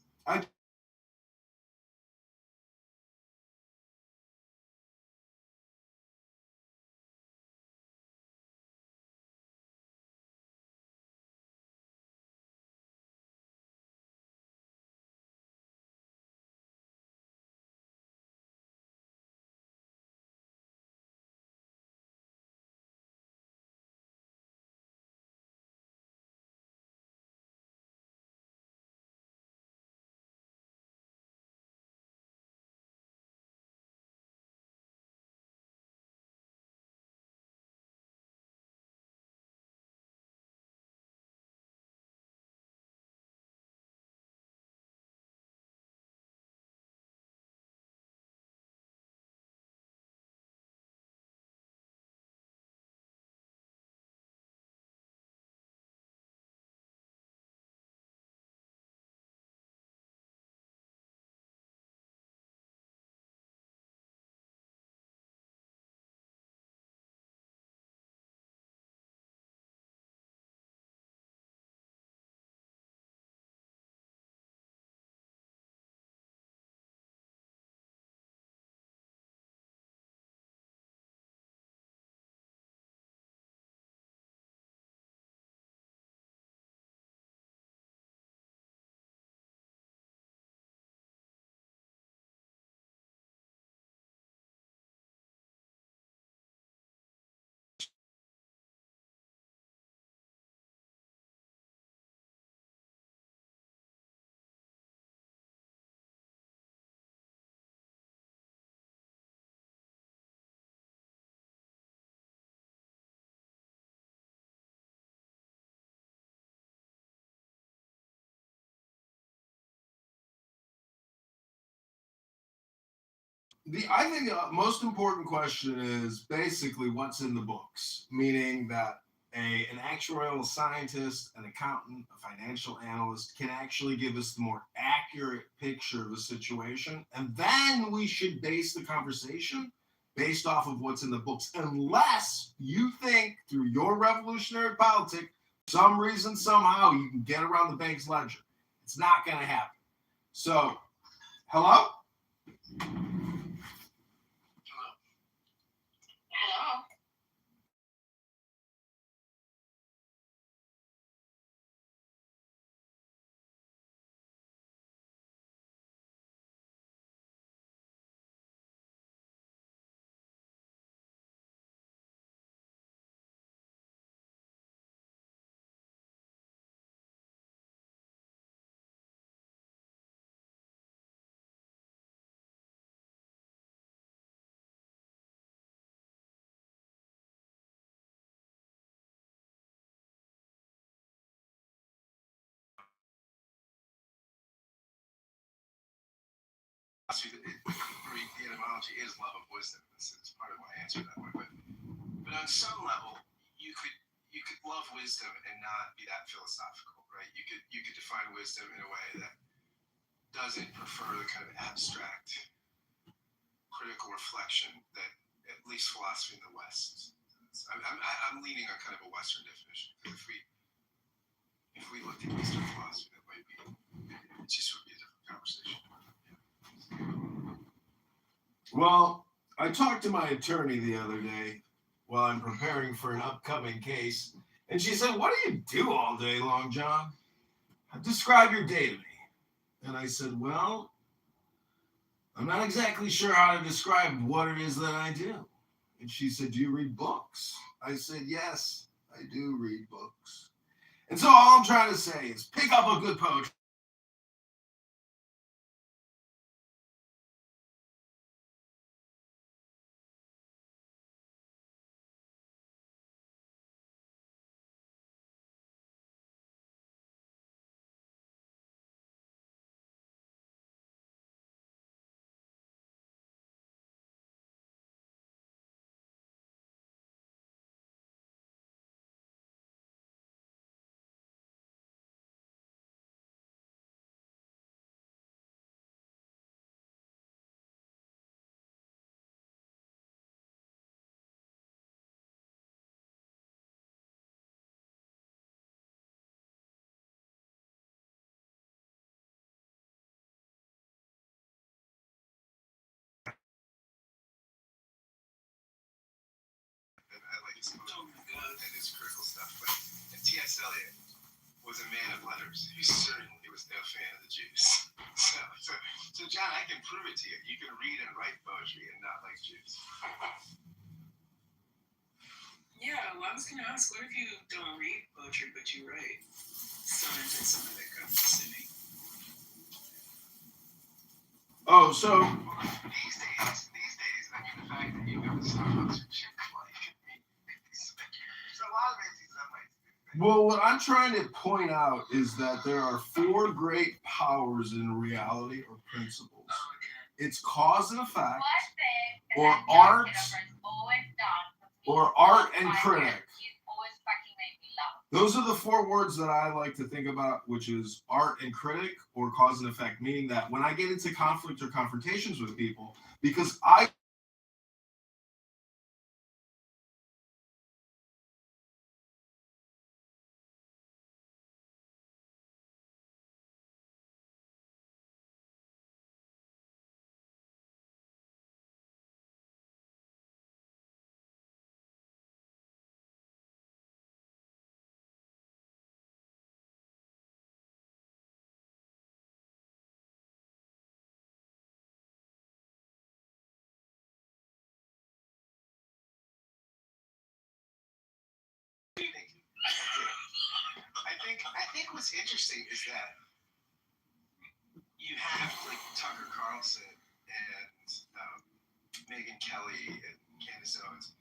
I think the most important question is basically what's in the books, meaning that an actuarial scientist, an accountant, a financial analyst can actually give us the more accurate picture of the situation. And then we should base the conversation based off of what's in the books, unless you think through your revolutionary politic, for some reason, somehow, you can get around the bank's ledger. It's not going to happen. So, hello? Hello. The etymology is love of wisdom. It's part of my answer that way. But on some level, you could love wisdom and not be that philosophical, right? You could define wisdom in a way that doesn't prefer the kind of abstract, critical reflection that at least philosophy in the West. I'm leaning on kind of a Western definition. If we looked at Eastern philosophy, that might be it just would be a different conversation. Well, I talked to my attorney the other day while I'm preparing for an upcoming case, and she said, "What do you do all day long, John? Describe your day to me." And I said, "Well, I'm not exactly sure how to describe what it is that I do." And she said, "Do you read books?" I said, "Yes, I do read books." And so all I'm trying to say is pick up a good poetry That is critical stuff. But and T.S. Eliot was a man of letters. He certainly was no fan of the Jews. So John, I can prove it to you. You can read and write poetry and not like Jews. Yeah, well, I was going to ask, what if you don't read poetry but you write? Still anti-Semitic, I'm assuming. Oh, so These days, I mean, the fact that you go to Starbucks or Chick-fil-A, there's a lot of anti-Semites. well, what I'm trying to point out is that there are four great powers in reality or principles. It's cause and effect, or art, or art and critic. Those are the four words that I like to think about, which is art and critic or cause and effect, meaning that when I get into conflict or confrontations with people, because I I think what's interesting is that you have like Tucker Carlson and Megyn Kelly and Candace Owens,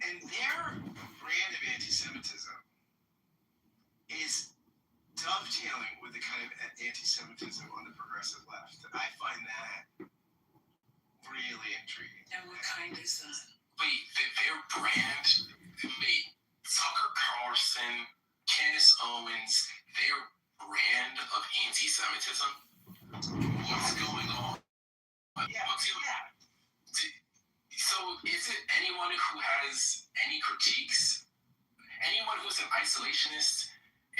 and their brand of anti-Semitism is dovetailing with the kind of anti-Semitism on the progressive left. I find that really intriguing. And what kind is that? Wait, their brand, wait, Tucker Carlson, Candace Owens, their brand of anti-Semitism? What's going on? So is it anyone who has any critiques? Anyone who's an isolationist?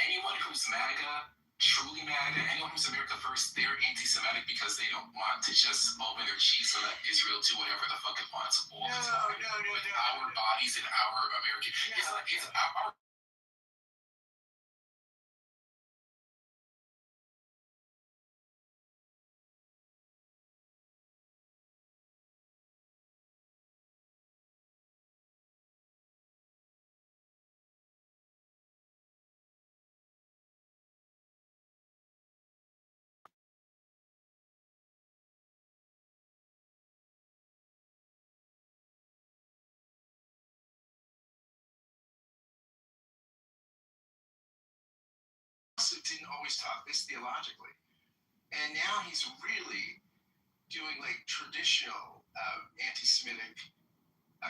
Anyone who's MAGA? Truly MAGA? Anyone who's America First? They're anti-Semitic because they don't want to just open their cheeks and let Israel do whatever the fuck it wants all the time. With our bodies and our American... It's our... Didn't always talk this theologically, and now he's really doing like traditional anti-Semitic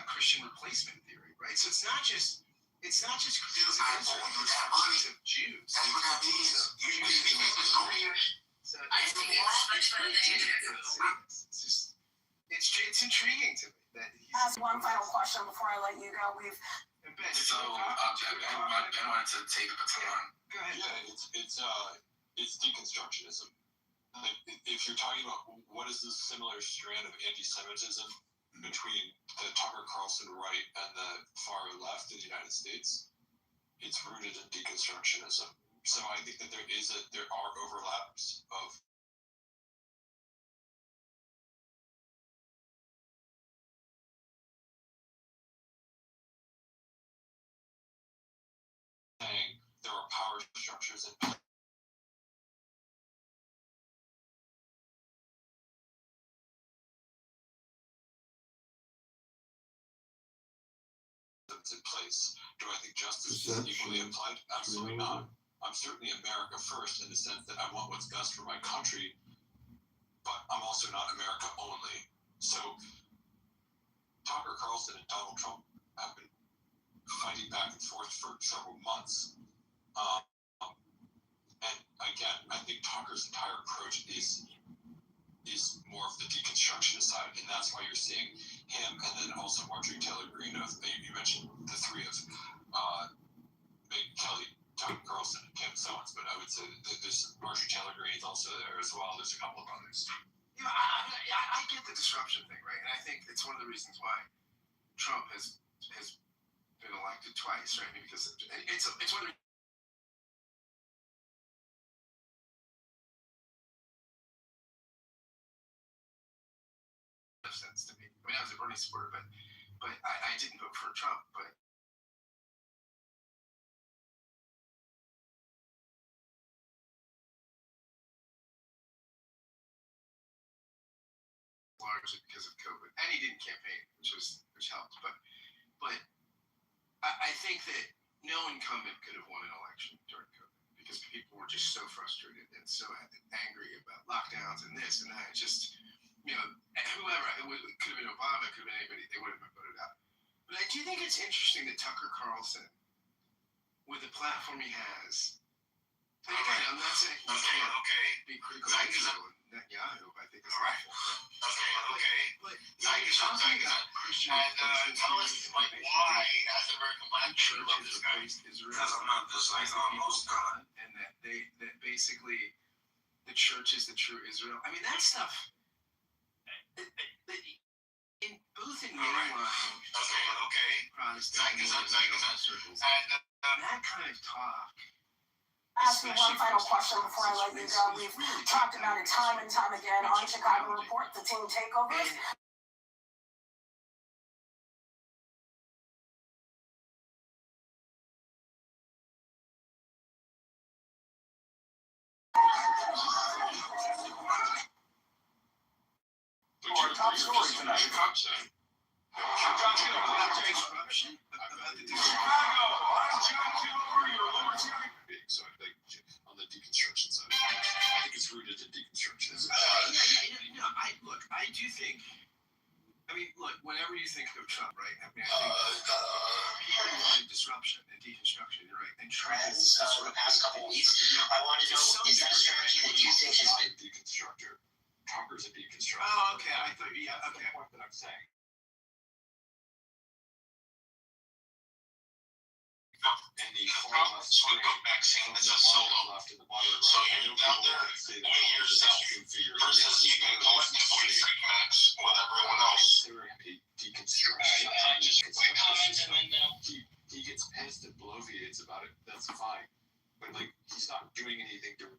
Christian replacement theory, right? So it's not just critiques of Israel, it's critiques of Jews. I think it's much better than you do. It's intriguing to me that he's... Ask one final question before I let you go. So, Ben wanted to take the baton. Go ahead. Yeah, it's deconstructionism. Like, if you're talking about what is the similar strand of anti-Semitism between the Tucker Carlson right and the far left in the United States, it's rooted in deconstructionism. So I think that there are overlaps of saying there are power structures in place. In place. Do I think justice is equally applied? Absolutely not. I'm certainly America first in the sense that I want what's best for my country, but I'm also not America only. So Tucker Carlson and Donald Trump have been fighting back and forth for several months. And again, I think Tucker's entire approach is more of the deconstructionist side, and that's why you're seeing him, and then also Marjorie Taylor Greene. You mentioned the three of Megyn Kelly, Tucker Carlson, and Candace Owens, but I would say that there's Marjorie Taylor Greene is also there as well. There's a couple of others. You know, I get the disruption thing, right? And I think it's one of the reasons why Trump has been elected twice, right? Because it's one of the sense to me. I mean, I was a Bernie supporter, but I didn't vote for Trump, but largely because of COVID, and he didn't campaign, which helped. But I think that no incumbent could have won an election during COVID because people were just so frustrated and so angry about lockdowns and this and that. Just whoever it could have been Obama, it could have been anybody, they would have been voted out. But I do think it's interesting that Tucker Carlson, with the platform he has, and again, I'm not saying be critical of Netanyahu, I think it's awful. But talking about Christian tell us why, as an American black man, you love this guy. Because I'm not just like almost God, and that basically the church is the true Israel. I mean, that stuff. In both in mainline Protestant circles, and that kind of talk. Ask you one final question before I let you go. We've talked about it time and time again on Chicago Report, the team takeovers. Our top story tonight. Chicago, I'm John Kitover, your libertarian. So I think on the deconstruction side, I think it's rooted in deconstruction. I do think. I mean, look, whenever you think of Trump, right? I mean, I think people want disruption and deconstruction, right? And Trump is the past couple weeks, I want to know, is that a strategy that you think has been deconstructor? Tucker's a deconstructor. Oh, okay. I thought, okay. That's the point that I'm saying. And the problem is with the vaccine is a solo. So you're out there with yourself versus you can collectively freak max with everyone else. Deconstruction. Just a quick comment and then he gets pissed and bloviates about it. That's fine. But like he's not doing anything to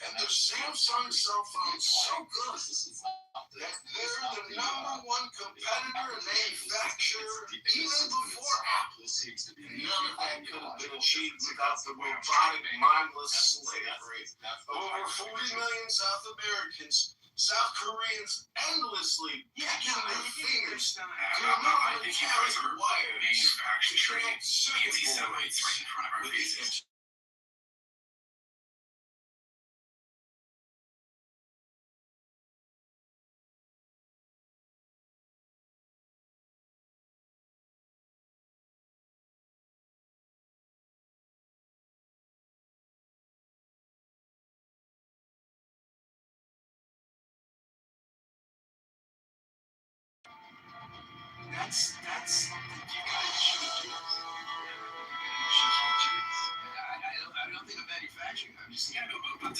And the Samsung cell phone's so good that they're the #1 competitor and manufacturer even before Apple. None of that could have been achieved without the robotic, mindless slavery of over 40 million South Americans, South Koreans endlessly picking their fingers to remove metallic wires to connect circuit boards right in front of our faces. That's you guys should do. I don't think I'm manufacturing. I'm just but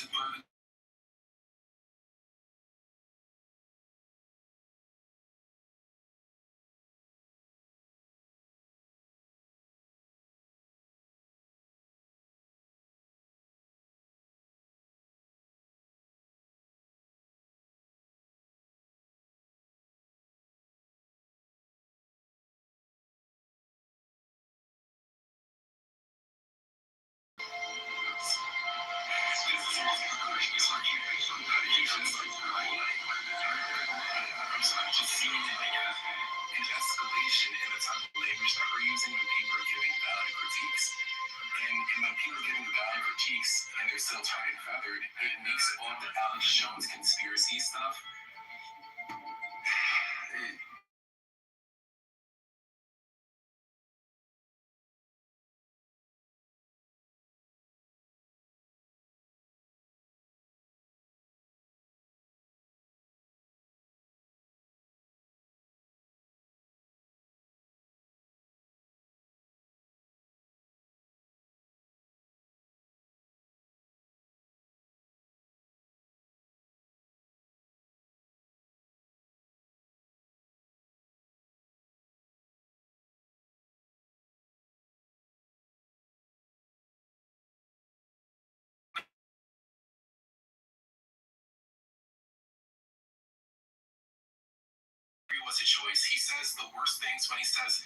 What's it choice? He says the worst things when he says,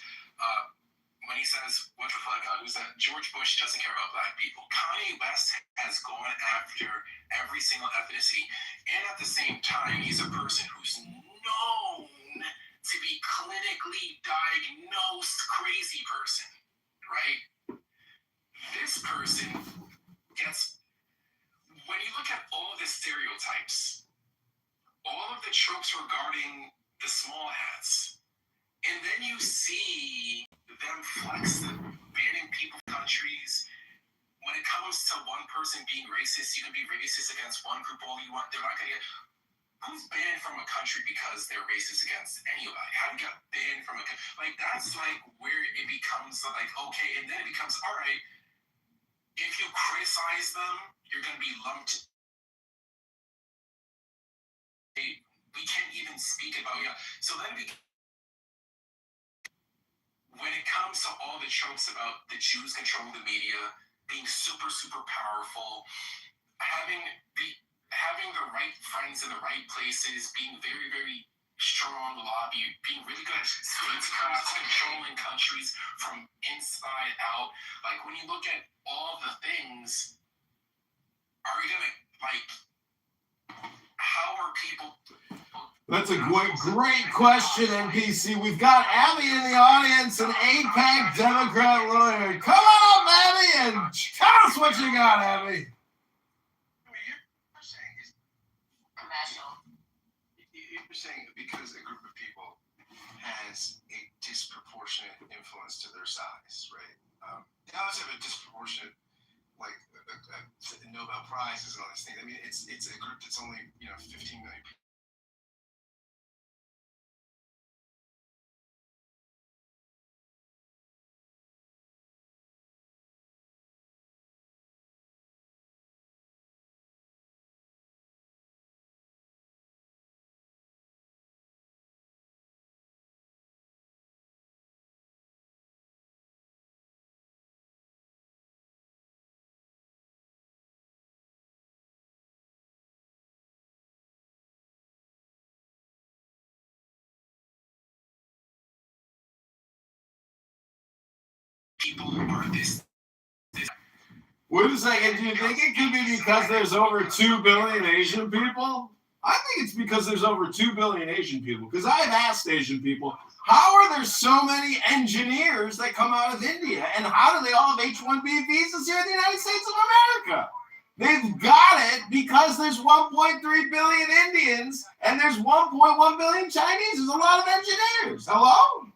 what the fuck? Who's that? George Bush doesn't care about black people. Kanye West has gone after every single ethnicity, and at the same time, he's a person who's known to be clinically diagnosed crazy person, right? This person gets, when you look at all the stereotypes, all of the tropes regarding the small hats, and then you see them flex the banning people countries. When it comes to one person being racist, you can be racist against one group all you want. They're not going to get. Who's banned from a country because they're racist against anybody? How do you get banned from a country? Like, that's like where it becomes like, okay, and then it becomes, all right, if you criticize them, you're going to be lumped. We can't even speak about you. So then when it comes to all the tropes about the Jews controlling the media, being super, super powerful, having the right friends in the right places, being very, very strong lobby, being really good at statecraft, controlling countries from inside out. Like, when you look at all the things, are we gonna, like, how are people? That's a great question, NPC. We've got Abby in the audience, an APAC Democrat lawyer. Come on, Abby, and tell us what you got, Abby. You're saying because a group of people has a disproportionate influence to their size, right? They always have a disproportionate, like, Nobel Prizes and all these things. I mean, it's a group that's only 15 million people. People are this. Wait a second, do you think it could be because there's over 2 billion Asian people? I think it's because there's over 2 billion Asian people. Because I've asked Asian people, how are there so many engineers that come out of India? And how do they all have H-1B visas here in the United States of America? They've got it because there's 1.3 billion Indians and there's 1.1 billion Chinese. There's a lot of engineers. Hello?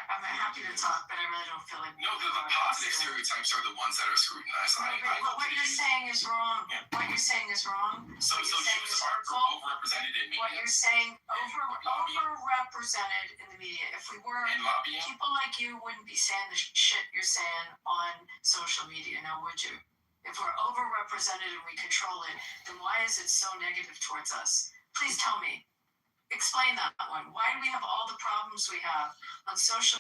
I'm happy to talk, but I really don't feel like. No, the positive stereotypes are the ones that are scrutinized. What you're saying is wrong. Yeah. What you're saying is wrong. So Jews are overrepresented in media. What you're saying overrepresented in the media. If we were, people like you wouldn't be saying the shit you're saying on social media, now would you? If we're overrepresented and we control it, then why is it so negative towards us? Please tell me. Explain that one. Why do we have all the problems we have on social?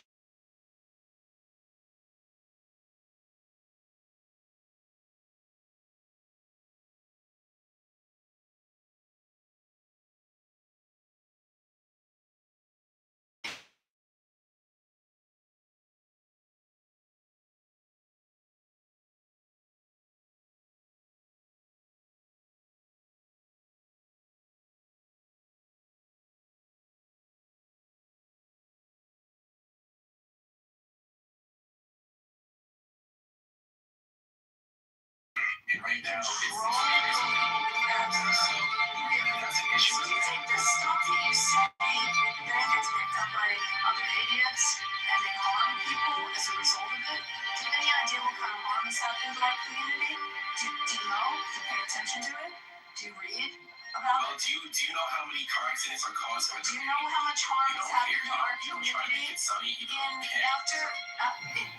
Right now, it's an issue. Do you think the stuff that you say then gets picked up by other idiots and they harm people as a result of it? Do you have any idea what kind of harm is happening to our community? Do you know? Do you pay attention to it? Do you read about it? Do you know how many car accidents are caused by? Do you know how much harm is happening to our community?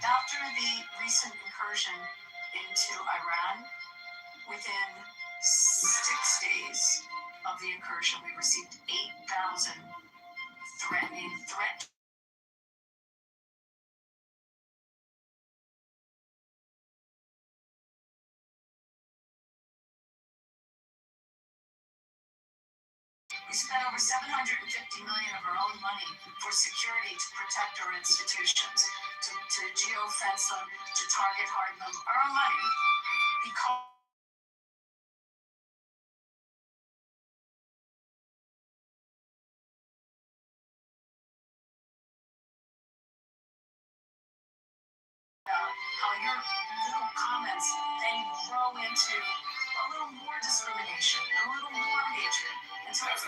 After the recent incursion into Iran, within 6 days of the incursion, we received 8,000 threat. We spent over $750 million of our own money for security to protect our institutions, to geofence them, to target harden them. Our own money. Because how your little comments then grow into a little more discrimination, a little more hatred. And so why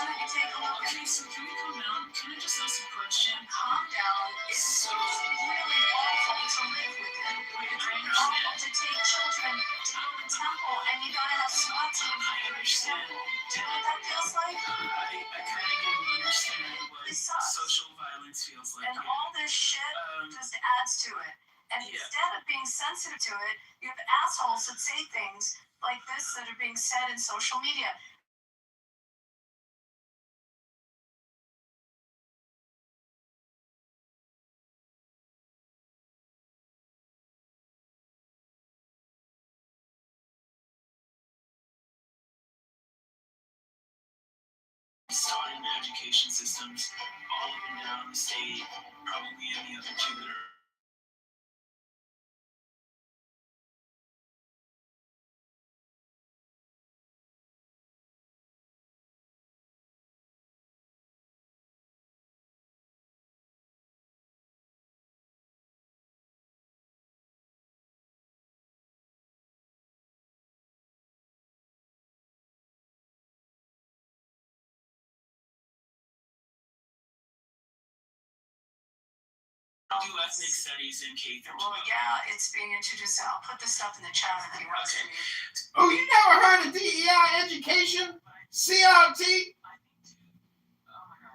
don't you take a look at Okay, so can we come down? Can I just ask a question? calm down? It's really awful to live with it. It's awful to take children to the temple and you gotta have SWAT teams. I understand. Do you know what that feels like? I kind of get understand what It sucks. social violence feels like. And all this shit just adds to it. And instead of being sensitive to it, you have assholes that say things like this that are being said in social media. Taught in the education systems all up and down the state, probably in the other two that are. Do ethnic studies in K through 12. Well, yeah, it's being introduced. I'll put this stuff in the chat if you want to. Oh, you never heard of DEI education? CRT?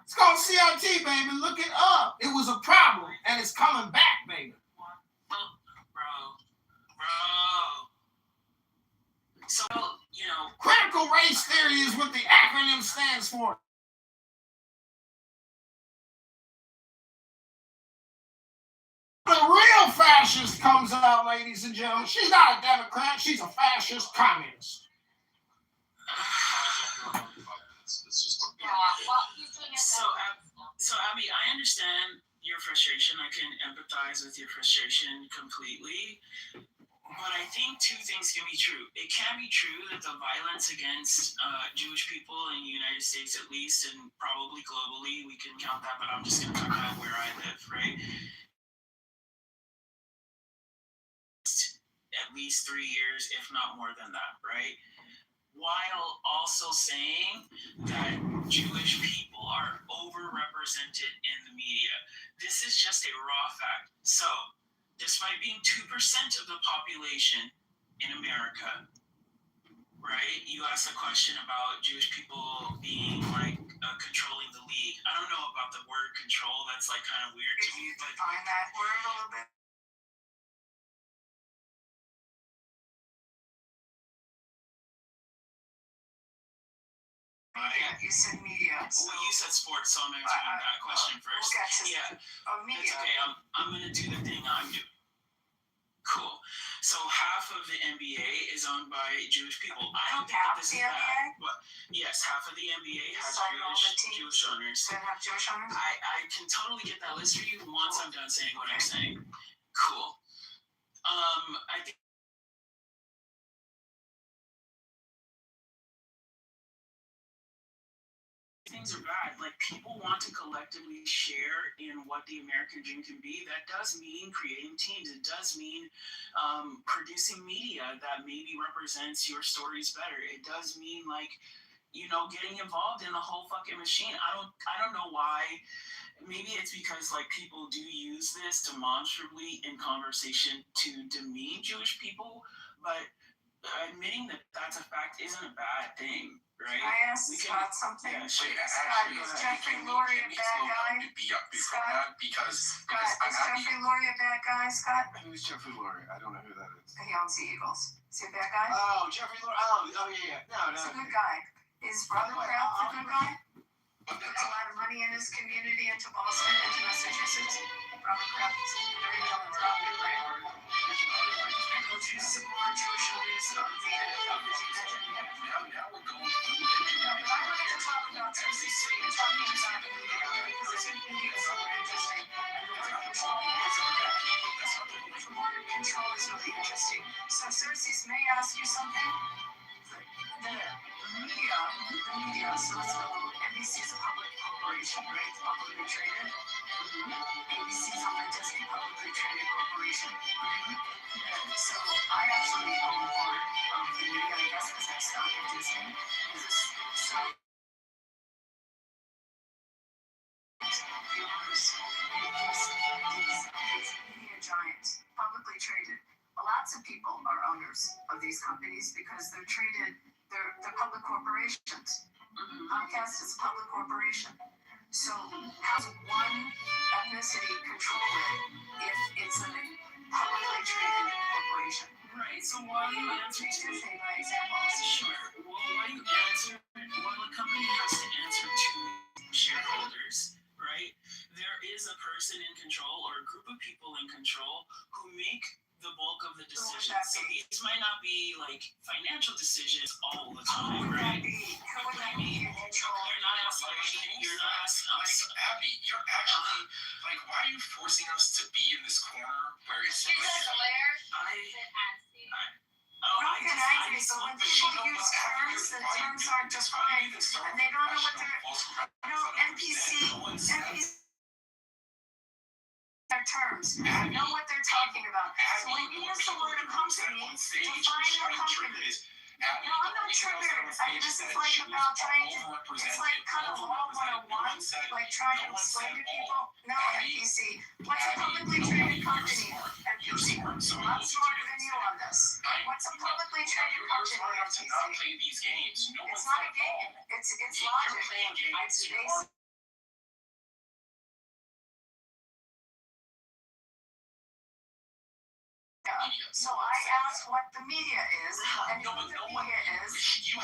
It's called CRT, baby. Look it up. It was a problem, and it's coming back, baby. Bro. So, you know. Critical race theory is what the acronym stands for. The real fascist comes out, ladies and gentlemen. She's not a Democrat. She's a fascist communist. So Abby, I understand your frustration. I can empathize with your frustration completely. But I think two things can be true. It can be true that the violence against Jewish people in the United States, at least, and probably globally, we can count that, but I'm just going to talk about where I live, right? At least 3 years, if not more than that, right? While also saying that Jewish people are overrepresented in the media. This is just a raw fact. So, despite being 2% of the population in America, right? You asked a question about Jewish people being like controlling the league. I don't know about the word control. That's like kind of weird to me, but Find that word a little bit. You said media. So well, you said sports, so I'm answering that question first. We'll get to media. It's okay. I'm gonna do the thing I'm doing. Cool. So half of the NBA is owned by Jewish people. I don't think that this is bad. But yes, half of the NBA has Jewish owners. They have Jewish owners? I can totally get that list for you once I'm done saying what I'm saying. Cool. I think things are bad. Like, people want to collectively share in what the American dream can be. That does mean creating teams. It does mean producing media that maybe represents your stories better. It does mean, like, you know, getting involved in the whole fucking machine. I don't know why. Maybe it's because, like, people do use this demonstrably in conversation to demean Jewish people, but admitting that that's a fact isn't a bad thing. Right? I asked Scott something. Yeah, sure. Scott, is Jeffrey Lurie a bad guy? Scott, is Jeffrey Lurie a bad guy, Scott? Who's Jeffrey Lurie? I don't know who that is. He owns the Eagles. Is he a bad guy? Oh, Jeffrey Lurie. Oh, yeah. No. He's a good guy. Is Robert Kraft a good guy? He puts a lot of money in his community into Boston, into Massachusetts. Robert Kraft is very philanthropic, right? go to some more Jewish leaders of the Now we're going through no, but I wanted to talk about Tennessee. So you're talking about the media, because the media is super interesting. And the word control is the word control is really interesting. So Xerxes, may I ask you something? The media, so let's go. NBC is a public corporation, right? It's publicly traded. ABC is a Disney publicly traded corporation. So I actually own part of the media, I guess, because I stock in Disney. So the owners of these media giants, publicly traded. Lots of people are owners of these companies because they're traded, they're public corporations. Comcast is a public corporation. So how does one ethnicity control it if it's a publicly traded corporation? Right, so while you answer Disney, by example, sure. Well, while you answer, while a company has to answer to shareholders, right, there is a person in control or a group of people in control who make the bulk of the decisions. So these might not be like financial decisions all the time, right? Who would that be in control? You're not asking us. Abby, you're actually like, why are you forcing us to be in this corner where it's Because lawyers Don't get angry, but when people use terms, the terms aren't defined, and they don't know what they're. NPC. Their terms, know what they're talking about. So when you use the word company, define your company. No, I'm not triggered. This is like about trying to, it's like kind of all 101, like trying to explain to people. No, NPC. What's a publicly traded company? NPC. I'm smarter than you on this. What's a publicly traded company? You're smart enough to not play these games. It's not a game. It's logic. You're playing games. It's basic. So I asked what the media is, and who the media is,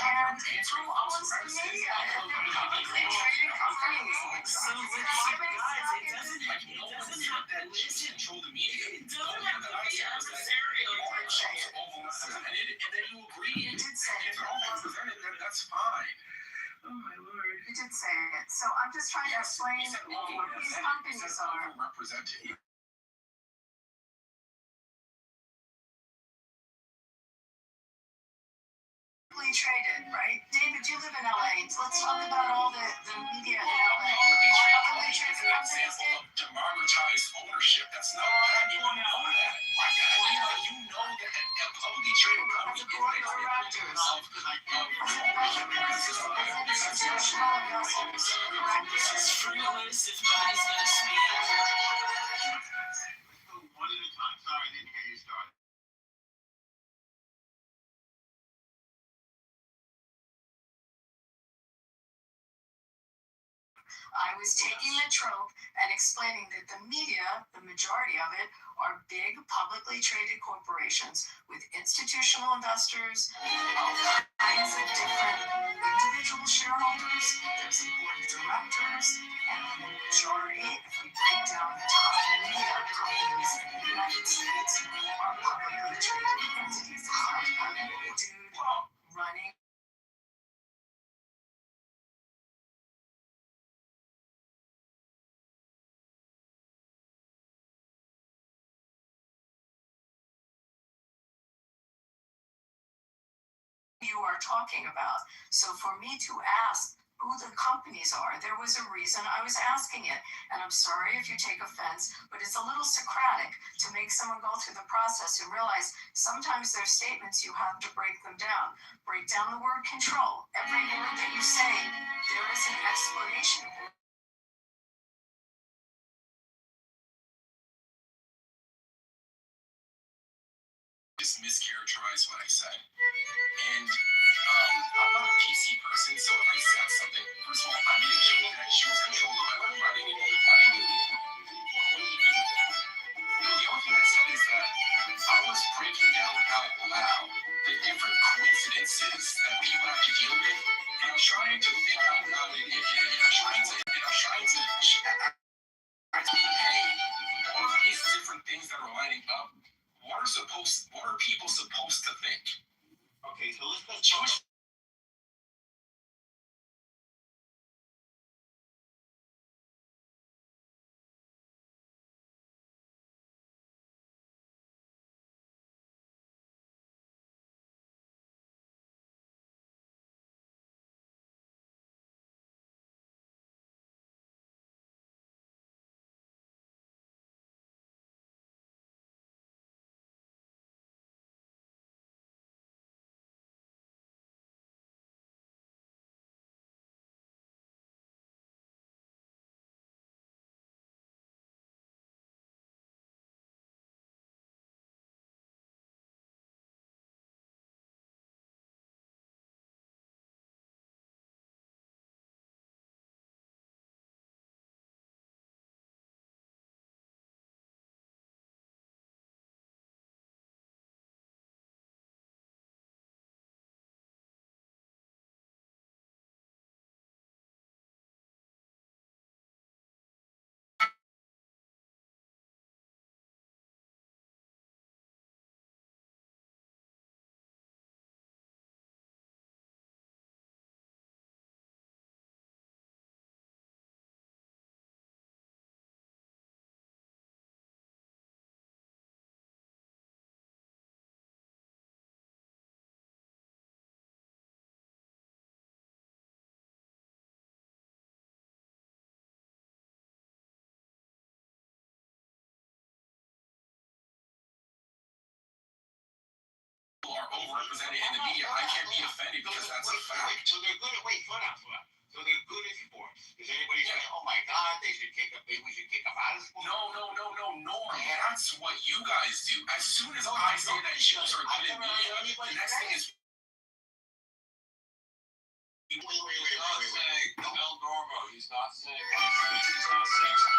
and who owns the media, and they're publicly traded companies. So guys, it doesn't have that control the media. It doesn't have to be adversarial. And then you agree. You did say it. If you're represented, then that's fine. Oh my lord. You did say it. So I'm just trying to explain what these companies are. Represented. Traded, right? David, you live in LA. Let's talk about all the media in LA. Publicly traded companies. Democratized ownership. That's not bad. You know that. You know that a publicly traded company is board of directors. Institutional investors. This is frivolous if nobody's going to speak. One at a time. Sorry, I didn't hear you start. I was taking the trope and explaining that the media, the majority of it, are big publicly traded corporations with institutional investors, all kinds of different individual shareholders, there's a board of directors, and the majority, if we break down the top media companies in the United States, are publicly traded entities. Dude running. You are talking about. So for me to ask who the companies are, there was a reason I was asking it. And I'm sorry if you take offense, but it's a little Socratic to make someone go through the process and realize sometimes there's statements you have to break them down. Break down the word control. Every word that you say, there is an explanation. Just mischaracterize what I said. And I'm not a PC person, so if I said something, first of all, I didn't know that she was controlling my life. I didn't know the only thing I said is that I was breaking down out loud the different coincidences that people have to deal with, and I'm trying to think out loud, and I'm trying to hey, all of these different things that are lining up, what are overrepresented in the media. I can't be offended because that's a fact. So they're good at slow down. So they're good at sports. Is anybody saying, oh my God, we should kick them out of sports? No, Norm. That's what you guys do. As soon as I say that Jews are good at media, the next thing is. Wait. He's not saying. He's not saying.